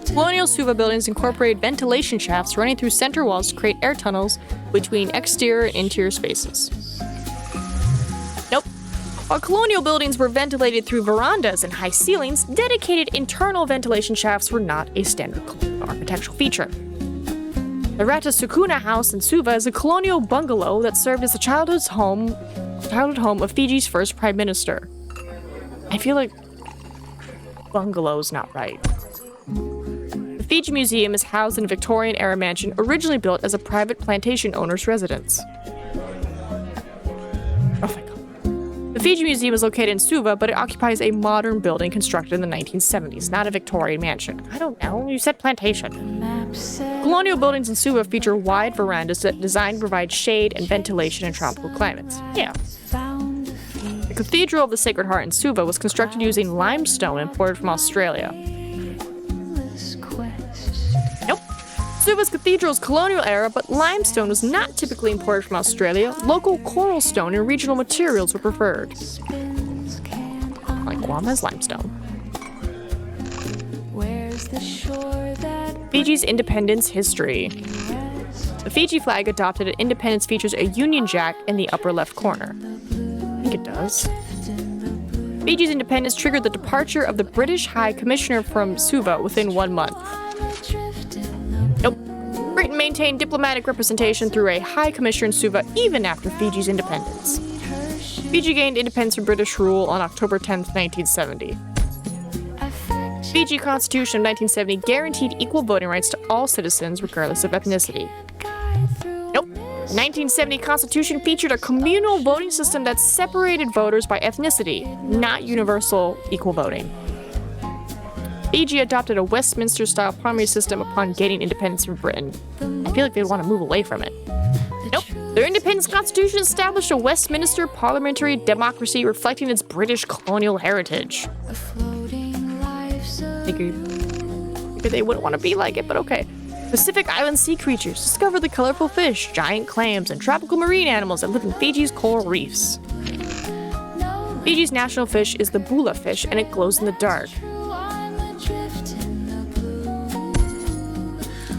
[SPEAKER 1] Colonial Suva buildings incorporate ventilation shafts running through center walls to create air tunnels between exterior and interior spaces. Nope. While colonial buildings were ventilated through verandas and high ceilings, dedicated internal ventilation shafts were not a standard colonial architectural feature. The Ratasukuna House in Suva is a colonial bungalow that served as the childhood home of Fiji's first prime minister. I feel like bungalow's not right. The Fiji Museum is housed in a Victorian-era mansion originally built as a private plantation owner's residence. Oh my god. The Fiji Museum is located in Suva, but it occupies a modern building constructed in the 1970s, not a Victorian mansion. I don't know, you said plantation. Colonial buildings in Suva feature wide verandas that are designed to provide shade and ventilation in tropical climates. Yeah. The Cathedral of the Sacred Heart in Suva was constructed using limestone imported from Australia. Nope. Suva's cathedral is colonial era, but limestone was not typically imported from Australia. Local coral stone and regional materials were preferred. Like Guam has limestone. Fiji's independence history. The Fiji flag adopted at independence features a Union Jack in the upper left corner. I think it does. Fiji's independence triggered the departure of the British High Commissioner from Suva within 1 month. Nope. Britain maintained diplomatic representation through a High Commissioner in Suva even after Fiji's independence. Fiji gained independence from British rule on October 10, 1970. Fiji Constitution of 1970 guaranteed equal voting rights to all citizens regardless of ethnicity. Nope. The 1970 Constitution featured a communal voting system that separated voters by ethnicity, not universal equal voting. Fiji adopted a Westminster-style primary system upon gaining independence from Britain. I feel like they'd want to move away from it. Nope. Their independence constitution established a Westminster parliamentary democracy reflecting its British colonial heritage. Figured they wouldn't want to be like it, but okay. Pacific Island sea creatures discover the colorful fish, giant clams, and tropical marine animals that live in Fiji's coral reefs. Fiji's national fish is the bula fish, and it glows in the dark.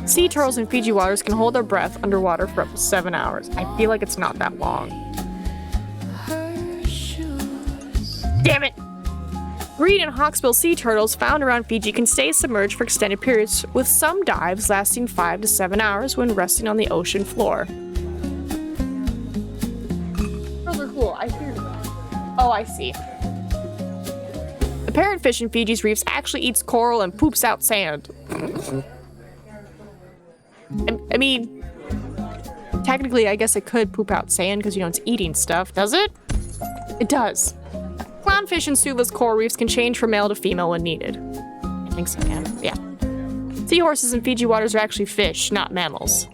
[SPEAKER 1] Sea turtles in Fiji waters can hold their breath underwater for up to 7 hours. I feel like it's not that long. Damn it! Green and hawksbill sea turtles found around Fiji can stay submerged for extended periods, with some dives lasting 5 to 7 hours when resting on the ocean floor. Turtles are cool, I hear that. Oh, I see. The parrotfish in Fiji's reefs actually eats coral and poops out sand. I mean, technically, I guess it could poop out sand because, it's eating stuff, does it? It does. Clownfish in Suva's coral reefs can change from male to female when needed. I think so, yeah. Seahorses in Fiji waters are actually fish, not mammals.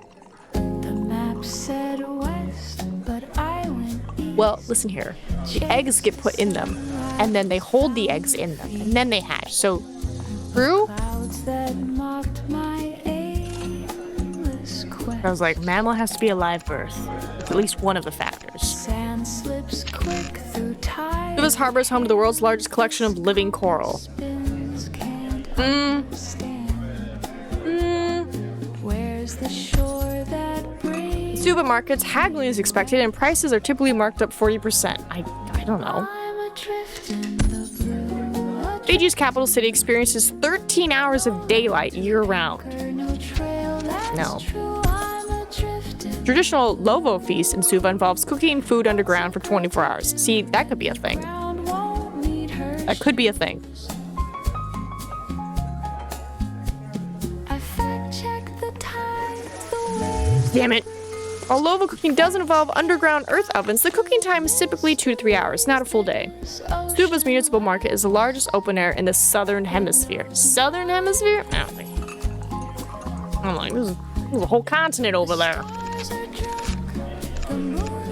[SPEAKER 2] The map said west, but I went east.
[SPEAKER 1] Well, listen here. The eggs get put in them, and then they hold the eggs in them, and then they hatch. So, true?
[SPEAKER 2] Clouds that mocked my aimless quest.
[SPEAKER 1] I was like, mammal has to be a live birth. At least one of the factors.
[SPEAKER 2] Sand slips quick through time.
[SPEAKER 1] Suva's harbor is home to the world's largest collection of living coral.
[SPEAKER 2] Where's the shore that brings?
[SPEAKER 1] Suva markets, haggling is expected, and prices are typically marked up 40%. I don't know.
[SPEAKER 2] I'm adrift in the blue.
[SPEAKER 1] Fiji's capital city experiences 13 hours of daylight year-round.
[SPEAKER 2] No trail that's
[SPEAKER 1] No.
[SPEAKER 2] true. I'm adrift in
[SPEAKER 1] Traditional Lovo feast in Suva involves cooking food underground for 24 hours. See, that could be a thing.
[SPEAKER 2] ground won't meet her.
[SPEAKER 1] That could be a thing.
[SPEAKER 2] I fact check the tides, the waves.
[SPEAKER 1] Damn it. While Lovo cooking does involve underground earth ovens, the cooking time is typically 2 to 3 hours, not a full day. Suva's municipal market is the largest open air in the southern hemisphere. Southern hemisphere? I don't think. I'm like, there's a whole continent over there.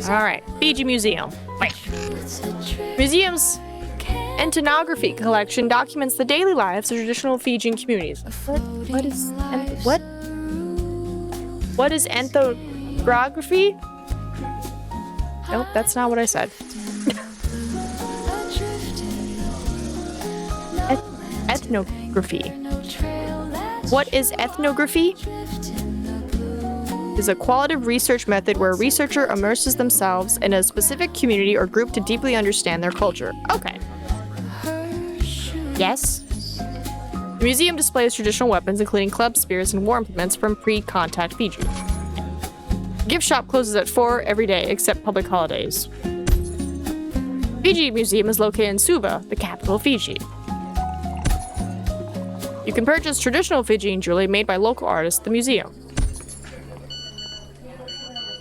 [SPEAKER 1] Alright, Fiji Museum. Wait. Museum's ethnography collection documents the daily lives of traditional Fijian communities. What is ethnography? Nope, that's not what I said. Ethnography. What is ethnography? Is a qualitative research method where a researcher immerses themselves in a specific community or group to deeply understand their culture. Okay. Yes. The museum displays traditional weapons, including club spears and war implements from pre-contact Fiji. The gift shop closes at 4 every day, except public holidays. Fiji Museum is located in Suva, the capital of Fiji. You can purchase traditional Fijian jewelry made by local artists at the museum.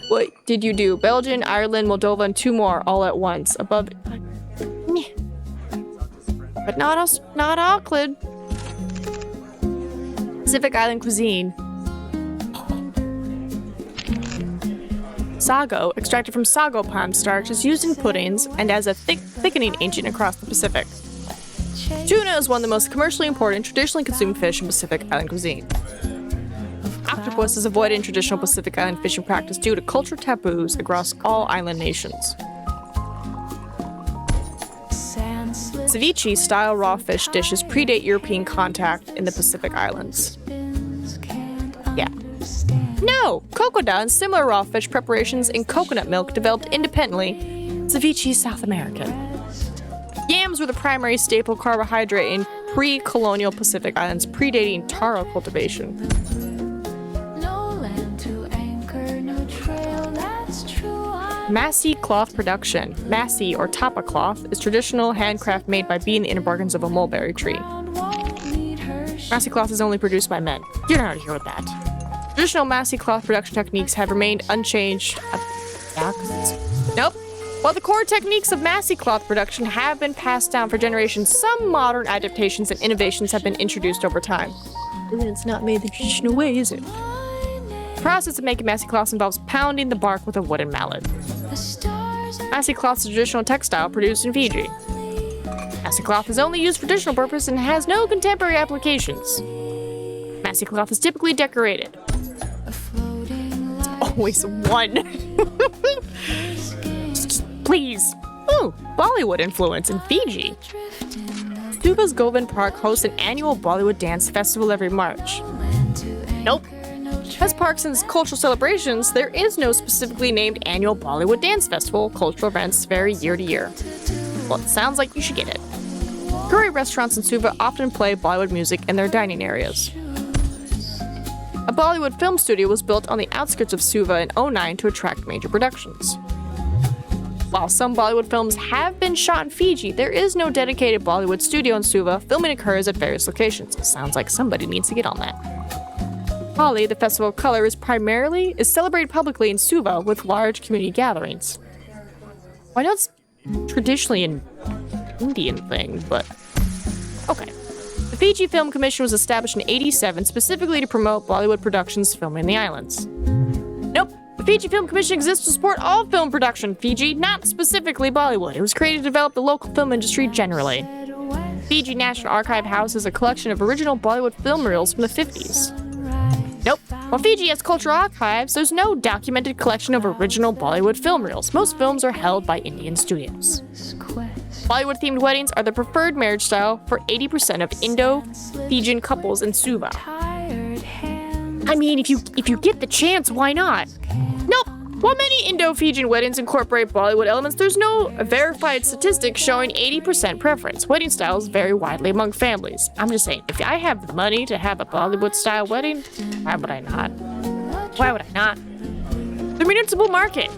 [SPEAKER 1] What did you do? Belgium, Ireland, Moldova, and 2 more all at once. Above. But not Auckland. Pacific Island cuisine. Sago, extracted from sago palm starch, is used in puddings and as a thickening agent across the Pacific. Tuna is one of the most commercially important, traditionally consumed fish in Pacific Island cuisine. Octopus is avoided in traditional Pacific Island fishing practice due to cultural taboos across all island nations. Ceviche-style raw fish dishes predate European contact in the Pacific Islands. Yeah. No! Kokoda and similar raw fish preparations in coconut milk developed independently. Ceviche South American. Yams were the primary staple carbohydrate in pre-colonial Pacific Islands, predating taro cultivation. Massie cloth production. Massie, or tapa cloth, is traditional handcraft made by beating the inner barkings of a mulberry tree. Massie cloth is only produced by men. You're not here with that. Traditional Massie cloth production techniques have remained unchanged. Nope. While the core techniques of Massie cloth production have been passed down for generations, some modern adaptations and innovations have been introduced over time. It's not made the traditional way, is it? The process of making Massie cloth involves pounding the bark with a wooden mallet. Massie cloth is a traditional textile produced in Fiji. Massie cloth is only used for traditional purpose and has no contemporary applications. Massie cloth is typically decorated. It's always one. Please. Ooh, Bollywood influence in Fiji. Suva's Govind Park hosts an annual Bollywood dance festival every March. Nope. As parks and cultural celebrations, there is no specifically named annual Bollywood dance festival. Cultural events vary year to year. Well, it sounds like you should get it. Curry restaurants in Suva often play Bollywood music in their dining areas. A Bollywood film studio was built on the outskirts of Suva in 2009 to attract major productions. While some Bollywood films have been shot in Fiji, there is no dedicated Bollywood studio in Suva. Filming occurs at various locations. Sounds like somebody needs to get on that. Holi, the festival of color, is celebrated publicly in Suva with large community gatherings. I know it's traditionally an Indian thing, but okay. The Fiji Film Commission was established in 1987 specifically to promote Bollywood productions filming in the islands. Nope. The Fiji Film Commission exists to support all film production in Fiji, not specifically Bollywood. It was created to develop the local film industry generally. Fiji National Archive houses a collection of original Bollywood film reels from the 50s. Nope. While Fiji has cultural archives, there's no documented collection of original Bollywood film reels. Most films are held by Indian studios. Bollywood-themed weddings are the preferred marriage style for 80% of Indo-Fijian couples in Suva. I mean, if you get the chance, why not? Nope. While many Indo-Fijian weddings incorporate Bollywood elements, there's no verified statistics showing 80% preference. Wedding styles vary widely among families. I'm just saying, if I have the money to have a Bollywood-style wedding, why would I not? Why would I not? The municipal market.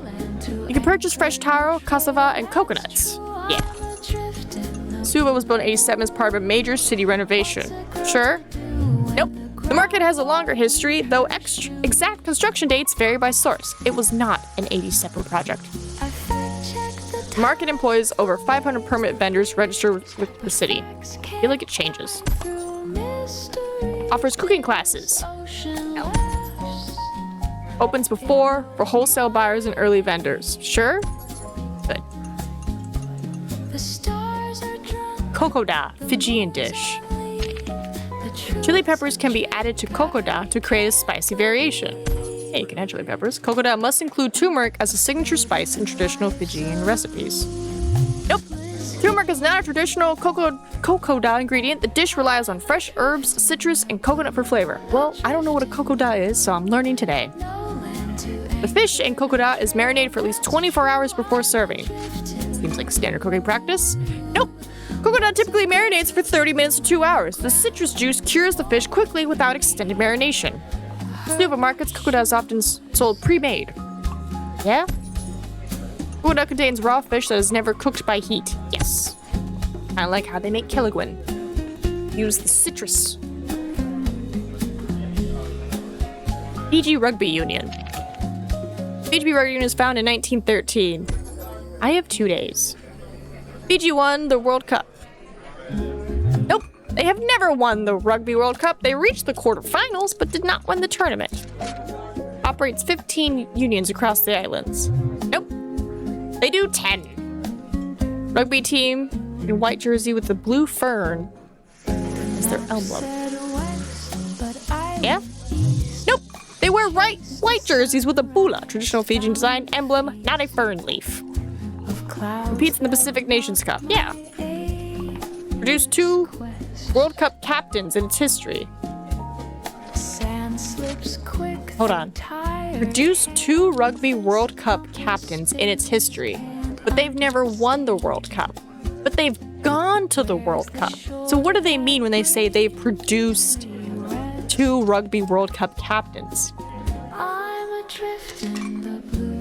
[SPEAKER 1] You can purchase fresh taro, cassava, and coconuts. Yeah. Suva was built in 1987 as part of a major city renovation. Sure? Nope. The market has a longer history, though exact construction dates vary by source. It was not an 1987 project. The market employs over 500 permanent vendors registered with the city. I feel like it changes. Offers cooking classes. No. Opens before for wholesale buyers and early vendors. Sure? Good. Kokoda, Fijian dish. Chili peppers can be added to kokoda to create a spicy variation. Yeah, you can add chili peppers. Kokoda must include turmeric as a signature spice in traditional Fijian recipes. Nope. Turmeric is not a traditional kokoda ingredient. The dish relies on fresh herbs, citrus, and coconut for flavor. Well, I don't know what a kokoda is, so I'm learning today. The fish in kokoda is marinated for at least 24 hours before serving. Seems like standard cooking practice. Nope. Coconut typically marinates for 30 minutes to 2 hours. The citrus juice cures the fish quickly without extended marination. In supermarkets, coconut is often sold pre-made. Yeah? Coconut contains raw fish that is never cooked by heat. Yes. I like how they make Killigwin. Use the citrus. Fiji Rugby Union. Fiji Rugby Union was founded in 1913. I have 2 days. Fiji won the World Cup. Nope, they have never won the Rugby World Cup. They reached the quarterfinals, but did not win the tournament. Operates 15 unions across the islands. Nope, they do 10. Rugby team in white jersey with the blue fern is their emblem. Yeah? Nope, they wear white jerseys with a bula, traditional Fijian design emblem, not a fern leaf. Competes in the Pacific Nations Cup. Yeah. Produced 2 World Cup captains in its history. Hold on. Produced 2 Rugby World Cup captains in its history. But they've never won the World Cup. But they've gone to the World Cup. So what do they mean when they say they've produced 2 Rugby World Cup captains?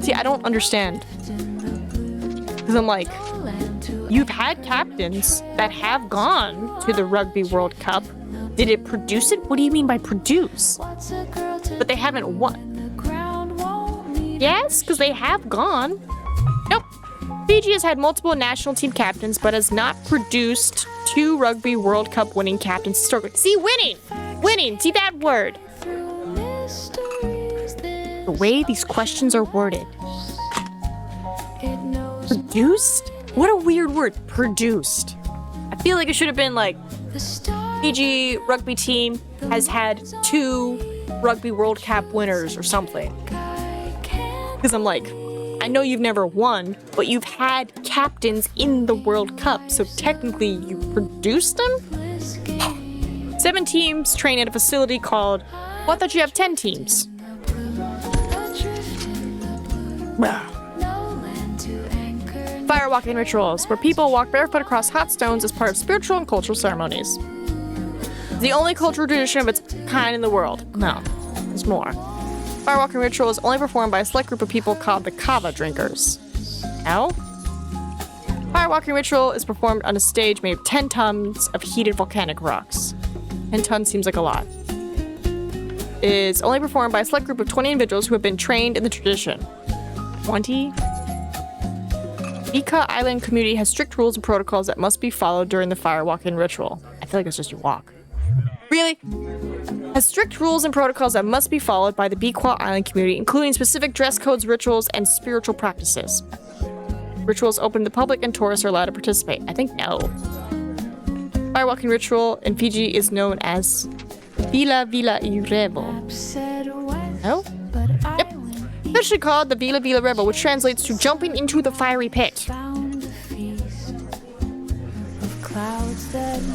[SPEAKER 1] See, I don't understand. Because I'm like, you've had captains that have gone to the Rugby World Cup. Did it produce it? What do you mean by produce? But they haven't won. Yes, because they have gone. Nope. Fiji has had multiple national team captains, but has not produced 2 Rugby World Cup winning captains historically. See, winning! Winning! See that word? The way these questions are worded. Produced? What a weird word. Produced. I feel like it should have been like, Fiji rugby team has had 2 Rugby World Cup winners or something. Because I'm like, I know you've never won, but you've had captains in the World Cup, so technically you produced them? 7 teams train at a facility called... Well, I thought you have 10 teams. Firewalking rituals, where people walk barefoot across hot stones as part of spiritual and cultural ceremonies. The only cultural tradition of its kind in the world. No, there's more. Firewalking ritual is only performed by a select group of people called the kava drinkers. No? Firewalking ritual is performed on a stage made of 10 tons of heated volcanic rocks. 10 tons seems like a lot. It's only performed by a select group of 20 individuals who have been trained in the tradition. 20? Ika Island community has strict rules and protocols that must be followed during the firewalking ritual. I feel like it's just your walk. Really? Has strict rules and protocols that must be followed by the Biqua Island community, including specific dress codes, rituals, and spiritual practices. Rituals open to the public and tourists are allowed to participate. I think no. Firewalking ritual in Fiji is known as Vila Vila I Revo. No? Yep. Officially called the Vila Vila Revo, which translates to jumping into the fiery pit.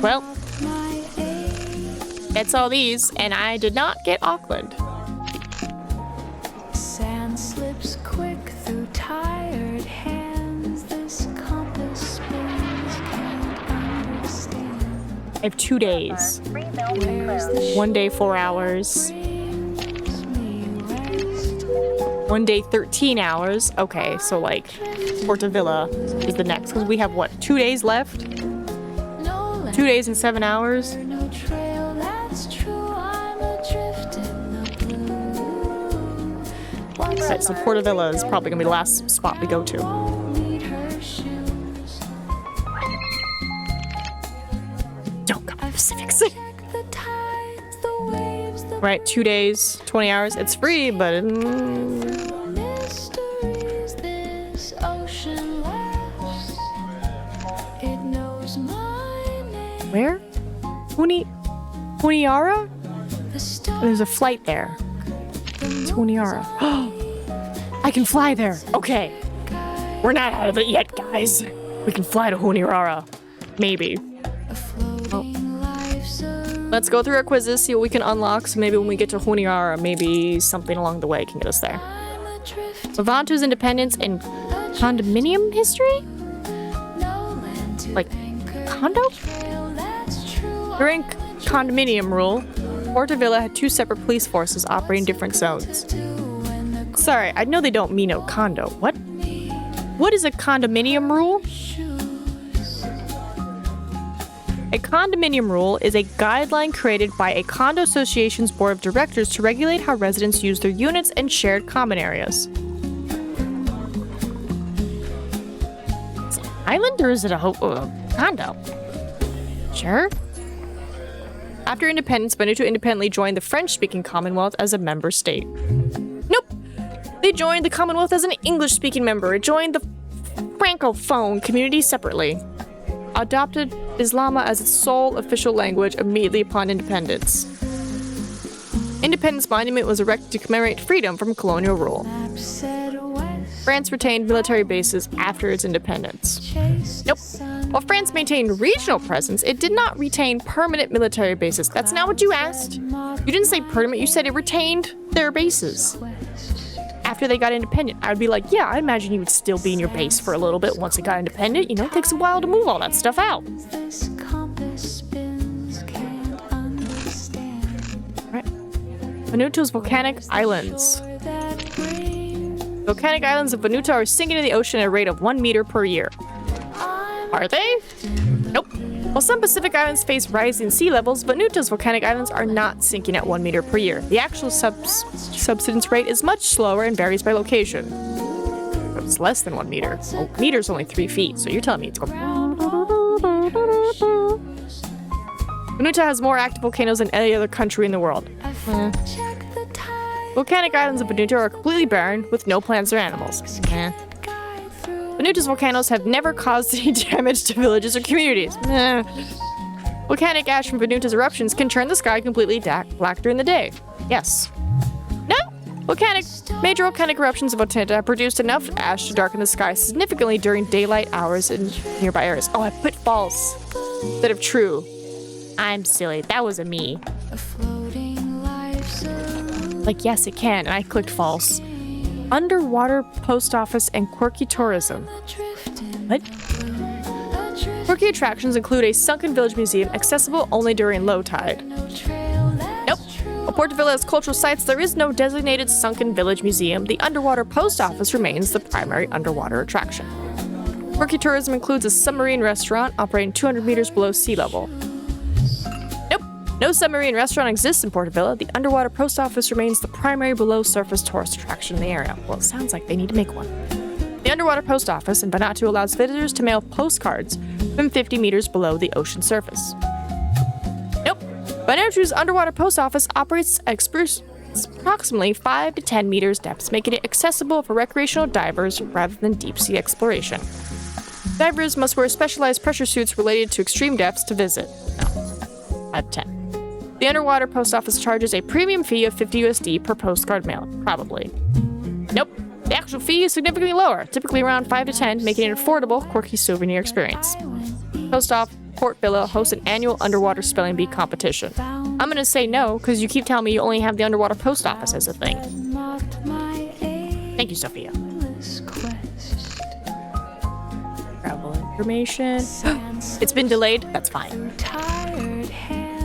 [SPEAKER 1] Well, that's all these, and I did not get Auckland.
[SPEAKER 2] Sand slips quick through tired hands. This compass spins, can't understand.
[SPEAKER 1] I have 2 days.
[SPEAKER 2] Where's the
[SPEAKER 1] 1 day, 4 hours.
[SPEAKER 2] brings me rest?
[SPEAKER 1] 1 day, 13 hours. Okay, so like Porta Villa is the next, because we have what, 2 days left?
[SPEAKER 2] No land,
[SPEAKER 1] 2 days and 7 hours.
[SPEAKER 2] no trail, that's true. I'm adrift in the blue. What's
[SPEAKER 1] Right, so Porta Villa is probably gonna be the last spot we go to.
[SPEAKER 2] won't need her shoes.
[SPEAKER 1] Don't go to the Pacific City.
[SPEAKER 2] The tides, the waves, the
[SPEAKER 1] Right, 2 days, 20 hours. It's free, but
[SPEAKER 2] mysteries this ocean laughs. It knows my name.
[SPEAKER 1] where? Honiara?
[SPEAKER 2] The stars,
[SPEAKER 1] There's a flight there. To Honiara. I can fly there. Okay. We're not out of it yet, guys. We can fly to Honiara. Maybe.
[SPEAKER 2] the floating lives of
[SPEAKER 1] Let's go through our quizzes, see what we can unlock. So maybe when we get to Honiara, maybe something along the way can get us there.
[SPEAKER 2] I'm adrift.
[SPEAKER 1] Vanuatu's independence and condominium history?
[SPEAKER 2] No land to
[SPEAKER 1] Like
[SPEAKER 2] anchor.
[SPEAKER 1] condo? During condominium rule, Puerto Villa had 2 separate police forces operating different zones. Sorry, I know they don't mean no condo. What? What is a condominium rule? A condominium rule is a guideline created by a condo association's board of directors to regulate how residents use their units and shared common areas. Is it an island or is it a condo? Sure. After independence, Vanuatu independently joined the French-speaking Commonwealth as a member state. Nope. They joined the Commonwealth as an English-speaking member. It joined the Francophone community separately. Adopted Islama as its sole official language immediately upon independence. Independence Monument was erected to commemorate freedom from colonial rule. France retained military bases after its independence. Nope. While France maintained regional presence, it did not retain permanent military bases. That's not what you asked. You didn't say permanent, you said it retained their bases. After they got independent, I would be like, yeah, I imagine you would still be in your base for a little bit once it got independent. You know, it takes a while to move all that stuff out. Alright. Vanuatu's volcanic islands. Volcanic islands of Vanuatu are sinking in the ocean at a rate of 1 meter per year. Are they? Nope. While some Pacific islands face rising sea levels, Vanuatu's volcanic islands are not sinking at 1 meter per year. The actual subsidence rate is much slower and varies by location. It's less than 1 meter. Oh, meter's only 3 feet, so you're telling me it's going. Vanuatu has more active volcanoes than any other country in the world. Volcanic islands of Vanuatu are completely barren, with no plants or animals. Vanuatu's volcanoes have never caused any damage to villages or communities. Volcanic ash from Vanuatu's eruptions can turn the sky completely black during the day. Yes. No! Major volcanic eruptions of Vanuatu have produced enough ash to darken the sky significantly during daylight hours in nearby areas. Oh, I put false instead of true. I'm silly. That was a me. Like, yes, it can, and I clicked false. Underwater post office and quirky tourism. What? Quirky attractions include a sunken village museum accessible only during low tide. Nope. While Puerto Villa has cultural sites, there is no designated sunken village museum. The underwater post office remains the primary underwater attraction. Quirky tourism includes a submarine restaurant operating 200 meters below sea level. No submarine restaurant exists in Puerto Villa. The underwater post office remains the primary below-surface tourist attraction in the area. Well, it sounds like they need to make one. The underwater post office in Vanuatu allows visitors to mail postcards from 50 meters below the ocean surface. Nope. Vanuatu's underwater post office operates at approximately 5 to 10 meters depths, making it accessible for recreational divers rather than deep-sea exploration. Divers must wear specialized pressure suits related to extreme depths to visit. No. 5 to 10. The underwater post office charges a premium fee of 50 USD per postcard mailed. Probably. Nope. The actual fee is significantly lower, typically around 5 to 10, making it an affordable, quirky souvenir experience. Post Office Port Villa hosts an annual underwater spelling bee competition. I'm gonna say no, because you keep telling me you only have the underwater post office as a thing. Thank you, Sophia. Travel information. It's been delayed? That's fine.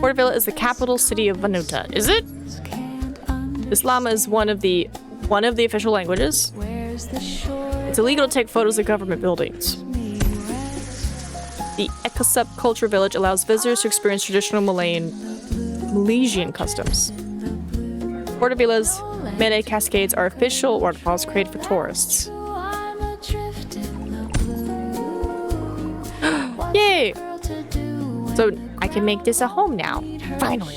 [SPEAKER 1] Puerto Villa is the capital city of Vanuatu. Is it? Islama is one of the official languages. It's illegal to take photos of government buildings. The Ekasup Culture Village allows visitors to experience traditional Malaysian customs. Puerto Villa's Mene Cascades are official waterfalls created for tourists. Yay! So I can make this a home now. Finally.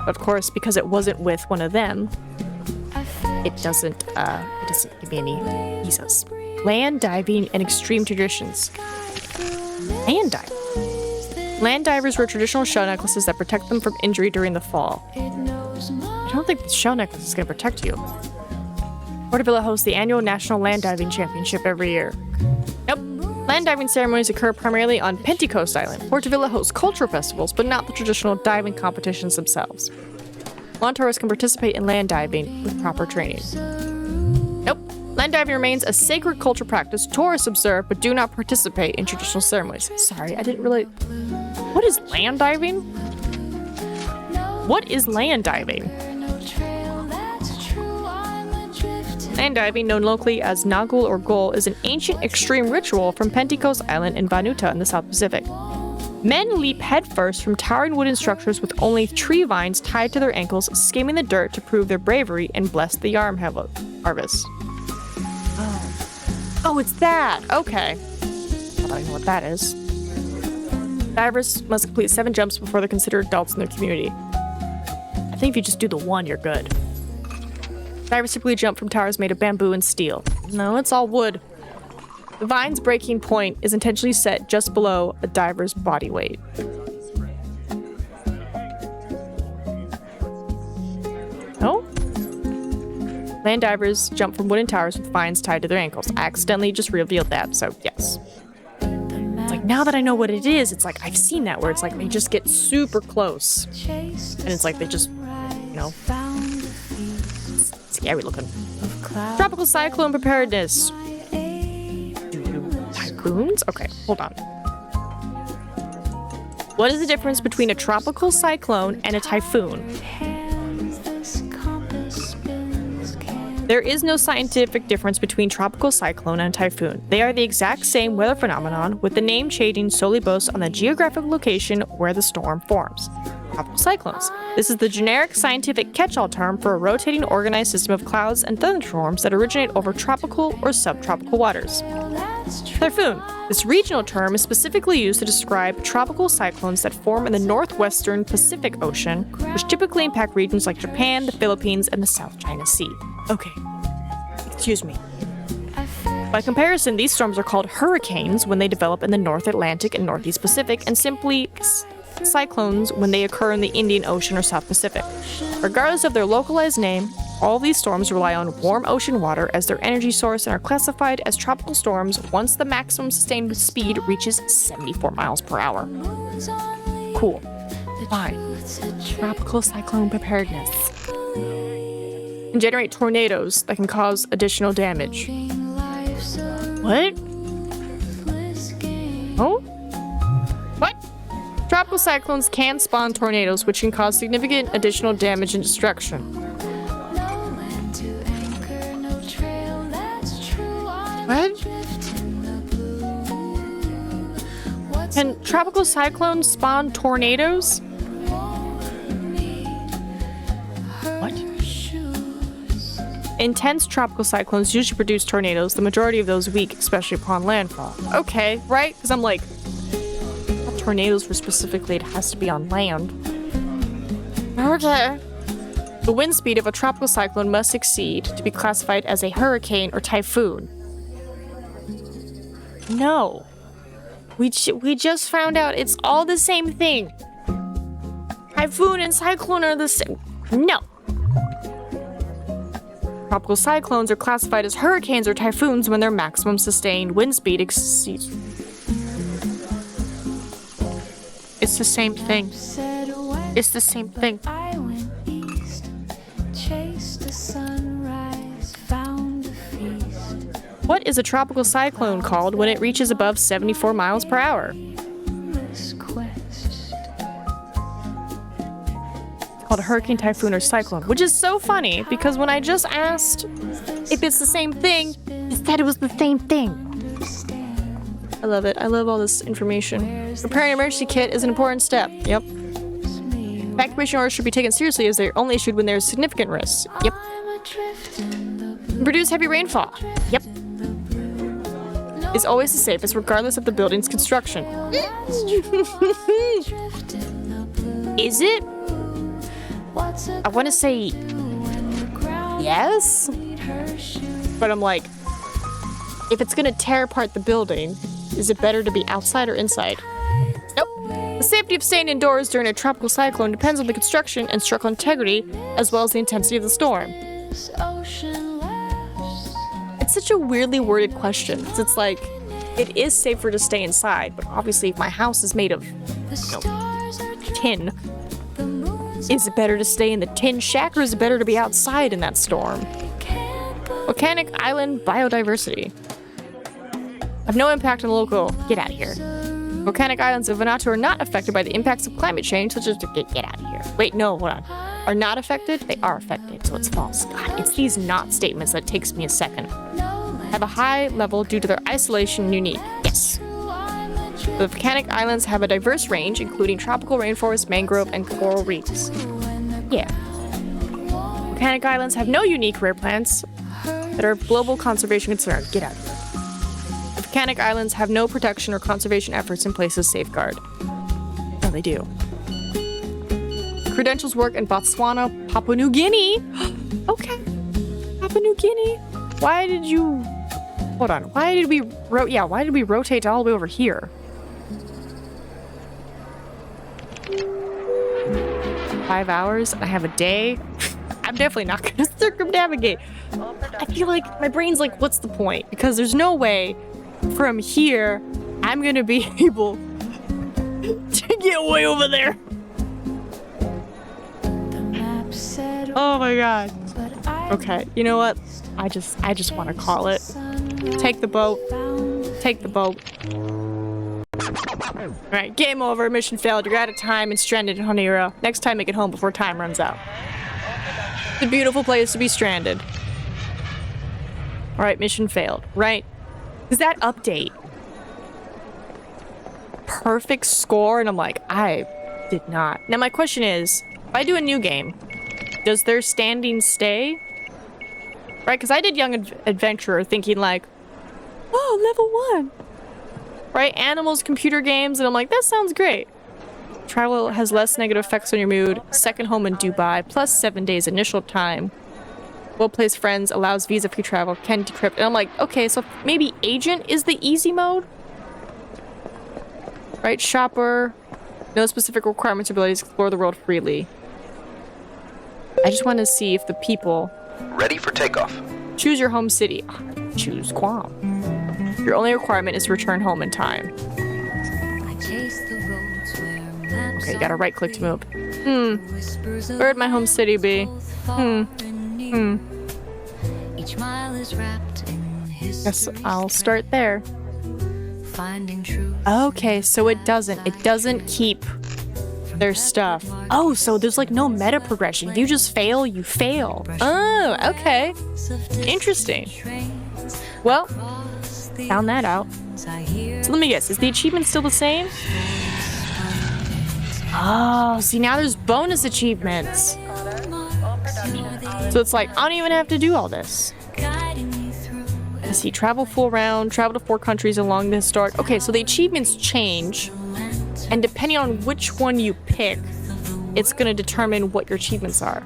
[SPEAKER 1] Of course, because it wasn't with one of them, it doesn't give me any visas. Land diving and extreme traditions. Land diving. Land divers wear traditional shell necklaces that protect them from injury during the fall. I don't think the shell necklace is going to protect you. Puerto Villa hosts the annual National Land Diving Championship every year. Nope. Land diving ceremonies occur primarily on Pentecost Island. Puerto Villa hosts cultural festivals, but not the traditional diving competitions themselves. Non-tourists can participate in land diving with proper training. Nope. Land Land diving remains a sacred cultural practice tourists observe but do not participate in traditional ceremonies. Sorry, I didn't really... What is land diving? What is land diving? Land diving, known locally as Nagul or Gol, is an ancient extreme ritual from Pentecost Island in Vanuatu in the South Pacific. Men leap headfirst from towering wooden structures with only tree vines tied to their ankles, skimming the dirt to prove their bravery and bless the yarm harvest. Oh, it's that! Okay. I don't know what that is. Divers must complete 7 jumps before they're considered adults in their community. I think if you just do the one, you're good. Divers typically jump from towers made of bamboo and steel. No, it's all wood. The vine's breaking point is intentionally set just below a diver's body weight. Oh? Land divers jump from wooden towers with vines tied to their ankles. I accidentally just revealed that, so yes. It's like, now that I know what it is, it's like, I've seen that where it's like they just get super close. And it's like they just, you know, scary looking. Tropical cyclone preparedness. Typhoons? Okay, hold on. What is the difference between a tropical cyclone and a typhoon? There is no scientific difference between tropical cyclone and typhoon. They are the exact same weather phenomenon, with the name changing solely based on the geographic location where the storm forms. Tropical cyclones. This is the generic scientific catch-all term for a rotating organized system of clouds and thunderstorms that originate over tropical or subtropical waters. Typhoon. This regional term is specifically used to describe tropical cyclones that form in the northwestern Pacific Ocean, which typically impact regions like Japan, the Philippines, and the South China Sea. Okay. Excuse me. By comparison, these storms are called hurricanes when they develop in the North Atlantic and Northeast Pacific, and simply cyclones when they occur in the Indian Ocean or South Pacific. Regardless of their localized name, all these storms rely on warm ocean water as their energy source and are classified as tropical storms once the maximum sustained speed reaches 74 miles per hour. Cool. Fine. Tropical cyclone preparedness. Can generate tornadoes that can cause additional damage. What? Oh? What? Tropical cyclones can spawn tornadoes, which can cause significant additional damage and destruction. What? Can tropical cyclones spawn tornadoes? What? Intense tropical cyclones usually produce tornadoes, the majority of those weak, especially upon landfall. Okay, right? Because I'm like, tornadoes for specifically, it has to be on land. Okay. The wind speed of a tropical cyclone must exceed to be classified as a hurricane or typhoon. No. We just found out it's all the same thing. Typhoon and cyclone are the same. No. Tropical cyclones are classified as hurricanes or typhoons when their maximum sustained wind speed exceeds. It's the same thing. It's the same thing. What is a tropical cyclone called when it reaches above 74 miles per hour? It's called a hurricane, typhoon, or cyclone, which is so funny because when I just asked if it's the same thing, it said it was the same thing. I love it. I love all this information. Preparing an emergency kit is an important step. Yep. Evacuation orders should be taken seriously as they're only issued when there's significant risks. Yep. Produce heavy rainfall. Yep. Is always the safest regardless of the building's construction. Is it? I want to say yes, but I'm like, if it's gonna tear apart the building, is it better to be outside or inside? Nope. The safety of staying indoors during a tropical cyclone depends on the construction and structural integrity, as well as the intensity of the storm. It's such a weirdly worded question. It's like, it is safer to stay inside, but obviously if my house is made of, tin, is it better to stay in the tin shack or is it better to be outside in that storm? Volcanic island biodiversity. Have no impact on the local. Get out of here. Volcanic islands of Vanuatu are not affected by the impacts of climate change, such as get out of here. Wait, no, hold on. Are not affected? They are affected, so it's false. God, it's these not statements that takes me a second. Have a high level due to their isolation and unique. Yes. The volcanic islands have a diverse range, including tropical rainforest, mangrove, and coral reefs. Yeah. Volcanic islands have no unique rare plants that are of global conservation concern. Get out of here. The volcanic islands have no protection or conservation efforts in place to safeguard. No, they do. Credentials work in Botswana, Papua New Guinea. Okay. Papua New Guinea. Why did you... Hold on. Why did we... why did we rotate all the way over here? $5 hours. I have a day. I'm definitely not going to circumnavigate. I feel like my brain's like, what's the point? Because there's no way from here I'm going to be able to get way over there. Oh my god. Okay, you know what? I just want to call it. Take the boat. Take the boat. Alright, game over. Mission failed. You're out of time and stranded in Honeyra. Next time, make it home before time runs out. It's a beautiful place to be stranded. Alright, mission failed. Right? Is that update? Perfect score, and I'm like, I did not. Now my question is, if I do a new game, does their standing stay? Right, because I did Young Adventurer thinking like, oh, level 1. Right, animals, computer games, and I'm like, that sounds great. Travel has less negative effects on your mood. Second home in Dubai, plus 7 days initial time. Well-placed friends, allows visa-free travel, can decrypt. And I'm like, okay, so maybe agent is the easy mode? Right, shopper, no specific requirements or abilities, explore the world freely. I just want to see if the people...
[SPEAKER 3] Ready for takeoff.
[SPEAKER 1] Choose your home city. Choose Guam. Your only requirement is to return home in time. Okay, you gotta right click to move. Where'd my home city be? Guess I'll start there. Okay, so it doesn't keep their stuff. Oh, so there's like no meta progression. You just fail, you fail. Oh, okay. Interesting. Well, found that out. So let me guess, is the achievement still the same? Oh, see, now there's bonus achievements. So it's like, I don't even have to do all this. Let's see, travel full round, travel to 4 countries along the historic... Okay, so the achievements change, and depending on which one you pick, it's going to determine what your achievements are.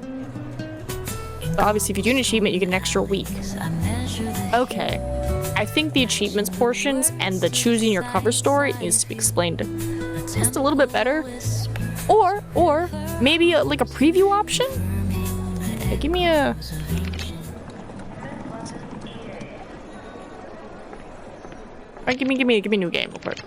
[SPEAKER 1] So obviously, if you do an achievement, you get an extra week. Okay. I think the achievements portions and the choosing your cover story needs to be explained just a little bit better. Or maybe like a preview option? Okay, give me a... Right, give me a new game real quick.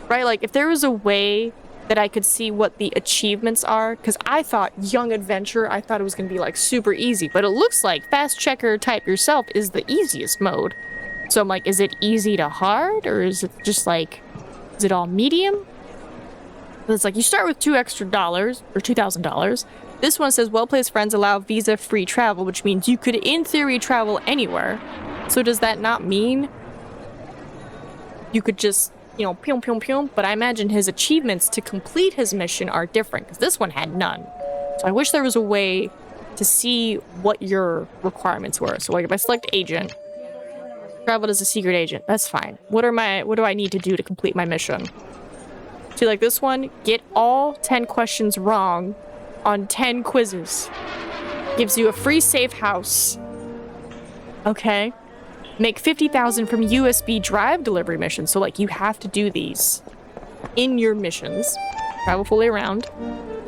[SPEAKER 1] Right, like if there was a way that I could see what the achievements are, because I thought Young Adventure, I thought it was going to be like super easy, but it looks like Fast Checker Type Yourself is the easiest mode. So I'm like, is it easy to hard, or is it just like, is it all medium? It's like you start with $2 extra or $2,000. This one says well-placed friends allow visa-free travel, which means you could in theory travel anywhere. So does that not mean you could just, you know, pew pew pew? But I imagine his achievements to complete his mission are different, because this one had none. So I wish there was a way to see what your requirements were. So like if I select agent, traveled as a secret agent, that's fine. What do I need to do to complete my mission? See, like this one, get all 10 questions wrong on 10 quizzes. Gives you a free safe house. Okay. Make 50,000 from USB drive delivery missions. So like you have to do these in your missions. Travel fully around.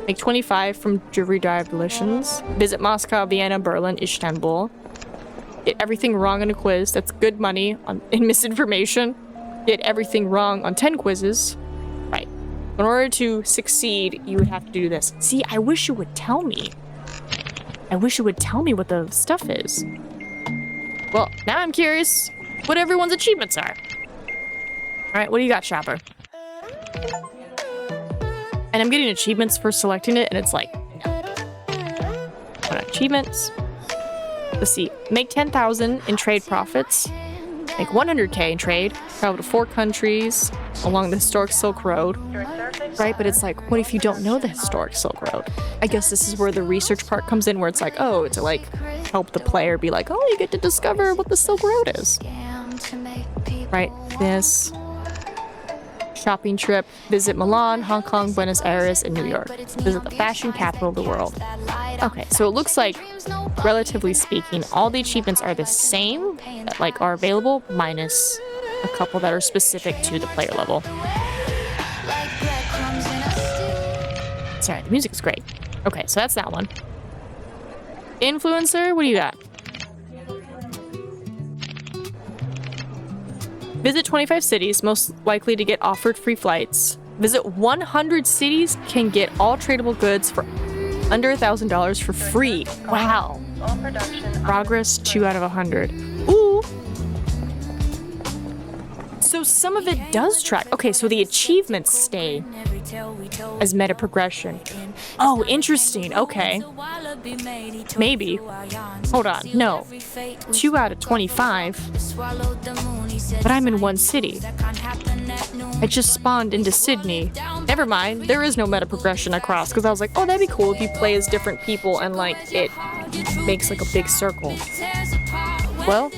[SPEAKER 1] Make 25 from delivery drive missions. Visit Moscow, Vienna, Berlin, Istanbul. Get everything wrong on a quiz. That's good money in misinformation. Get everything wrong on 10 quizzes. Right. In order to succeed, you would have to do this. See, I wish you would tell me. I wish you would tell me what the stuff is. Well, now I'm curious what everyone's achievements are. Alright, what do you got, shopper? And I'm getting achievements for selecting it, and it's like, no. What are achievements? Let's see. Make 10,000 in trade profits. Make 100k in trade. Travel to 4 countries along the historic Silk Road. Right, but it's like, what if you don't know the historic Silk Road? I guess this is where the research part comes in, where it's like, oh, to like help the player be like, oh, you get to discover what the Silk Road is. Right, this. Shopping trip. Visit Milan, Hong Kong, Buenos Aires, and New York. Visit the fashion capital of the world. Okay, so it looks like, relatively speaking, all the achievements are the same, that like are available, minus a couple that are specific to the player level. Sorry, the music is great. Okay, so that's that one. Influencer, what do you got? Visit 25 cities, most likely to get offered free flights. Visit 100 cities, can get all tradable goods for under $1,000 for free. Wow. Progress 2 out of 100. Ooh. So some of it does track. Okay, so the achievements stay as meta progression. Oh, interesting. Okay. Maybe. Hold on. No. 2 out of 25. But I'm in one city. I just spawned into Sydney. Never mind. There is no meta progression across, because I was like, oh, that'd be cool if you play as different people and like it makes like a big circle. Well,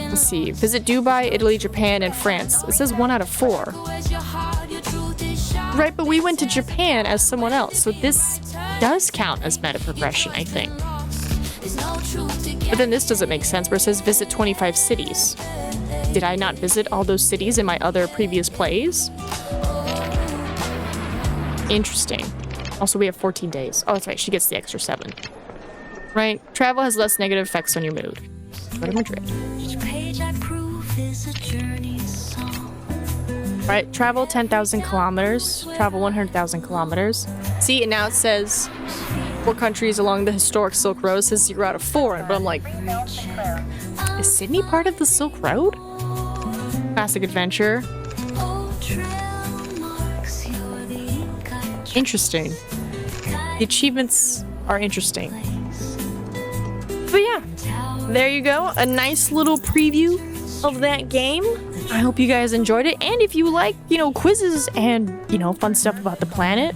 [SPEAKER 1] let's see. Visit Dubai, Italy, Japan, and France. It says 1 out of 4. Right, but we went to Japan as someone else, so this does count as meta progression, I think. But then this doesn't make sense, where it says visit 25 cities. Did I not visit all those cities in my other previous plays? Interesting. Also, we have 14 days. Oh, that's right, she gets the extra 7. Right? Travel has less negative effects on your mood. Go to Madrid. Right, travel 10,000 kilometers. Travel 100,000 kilometers. See, and now it says 4 countries along the historic Silk Road. It says 0 out of 4, but I'm like, is Sydney part of the Silk Road? Classic adventure. Interesting. The achievements are interesting. But yeah, there you go. A nice little preview of that game. I hope you guys enjoyed it. And if you like, quizzes and, fun stuff about the planet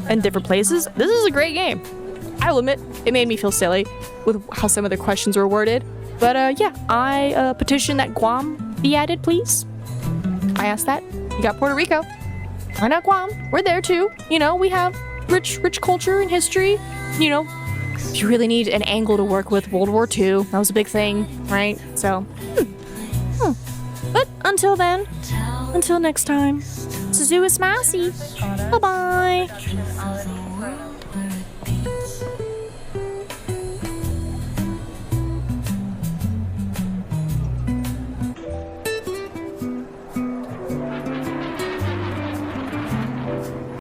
[SPEAKER 1] and different places, this is a great game. I'll admit, it made me feel silly with how some of the questions were worded. But yeah, I petition that Guam be added, please. I asked that. You got Puerto Rico. Why not Guam? We're there too. We have rich culture and history. If you really need an angle to work with, World War II, that was a big thing, right? So, But until then, until next time, Suzu is Massey. Bye-bye.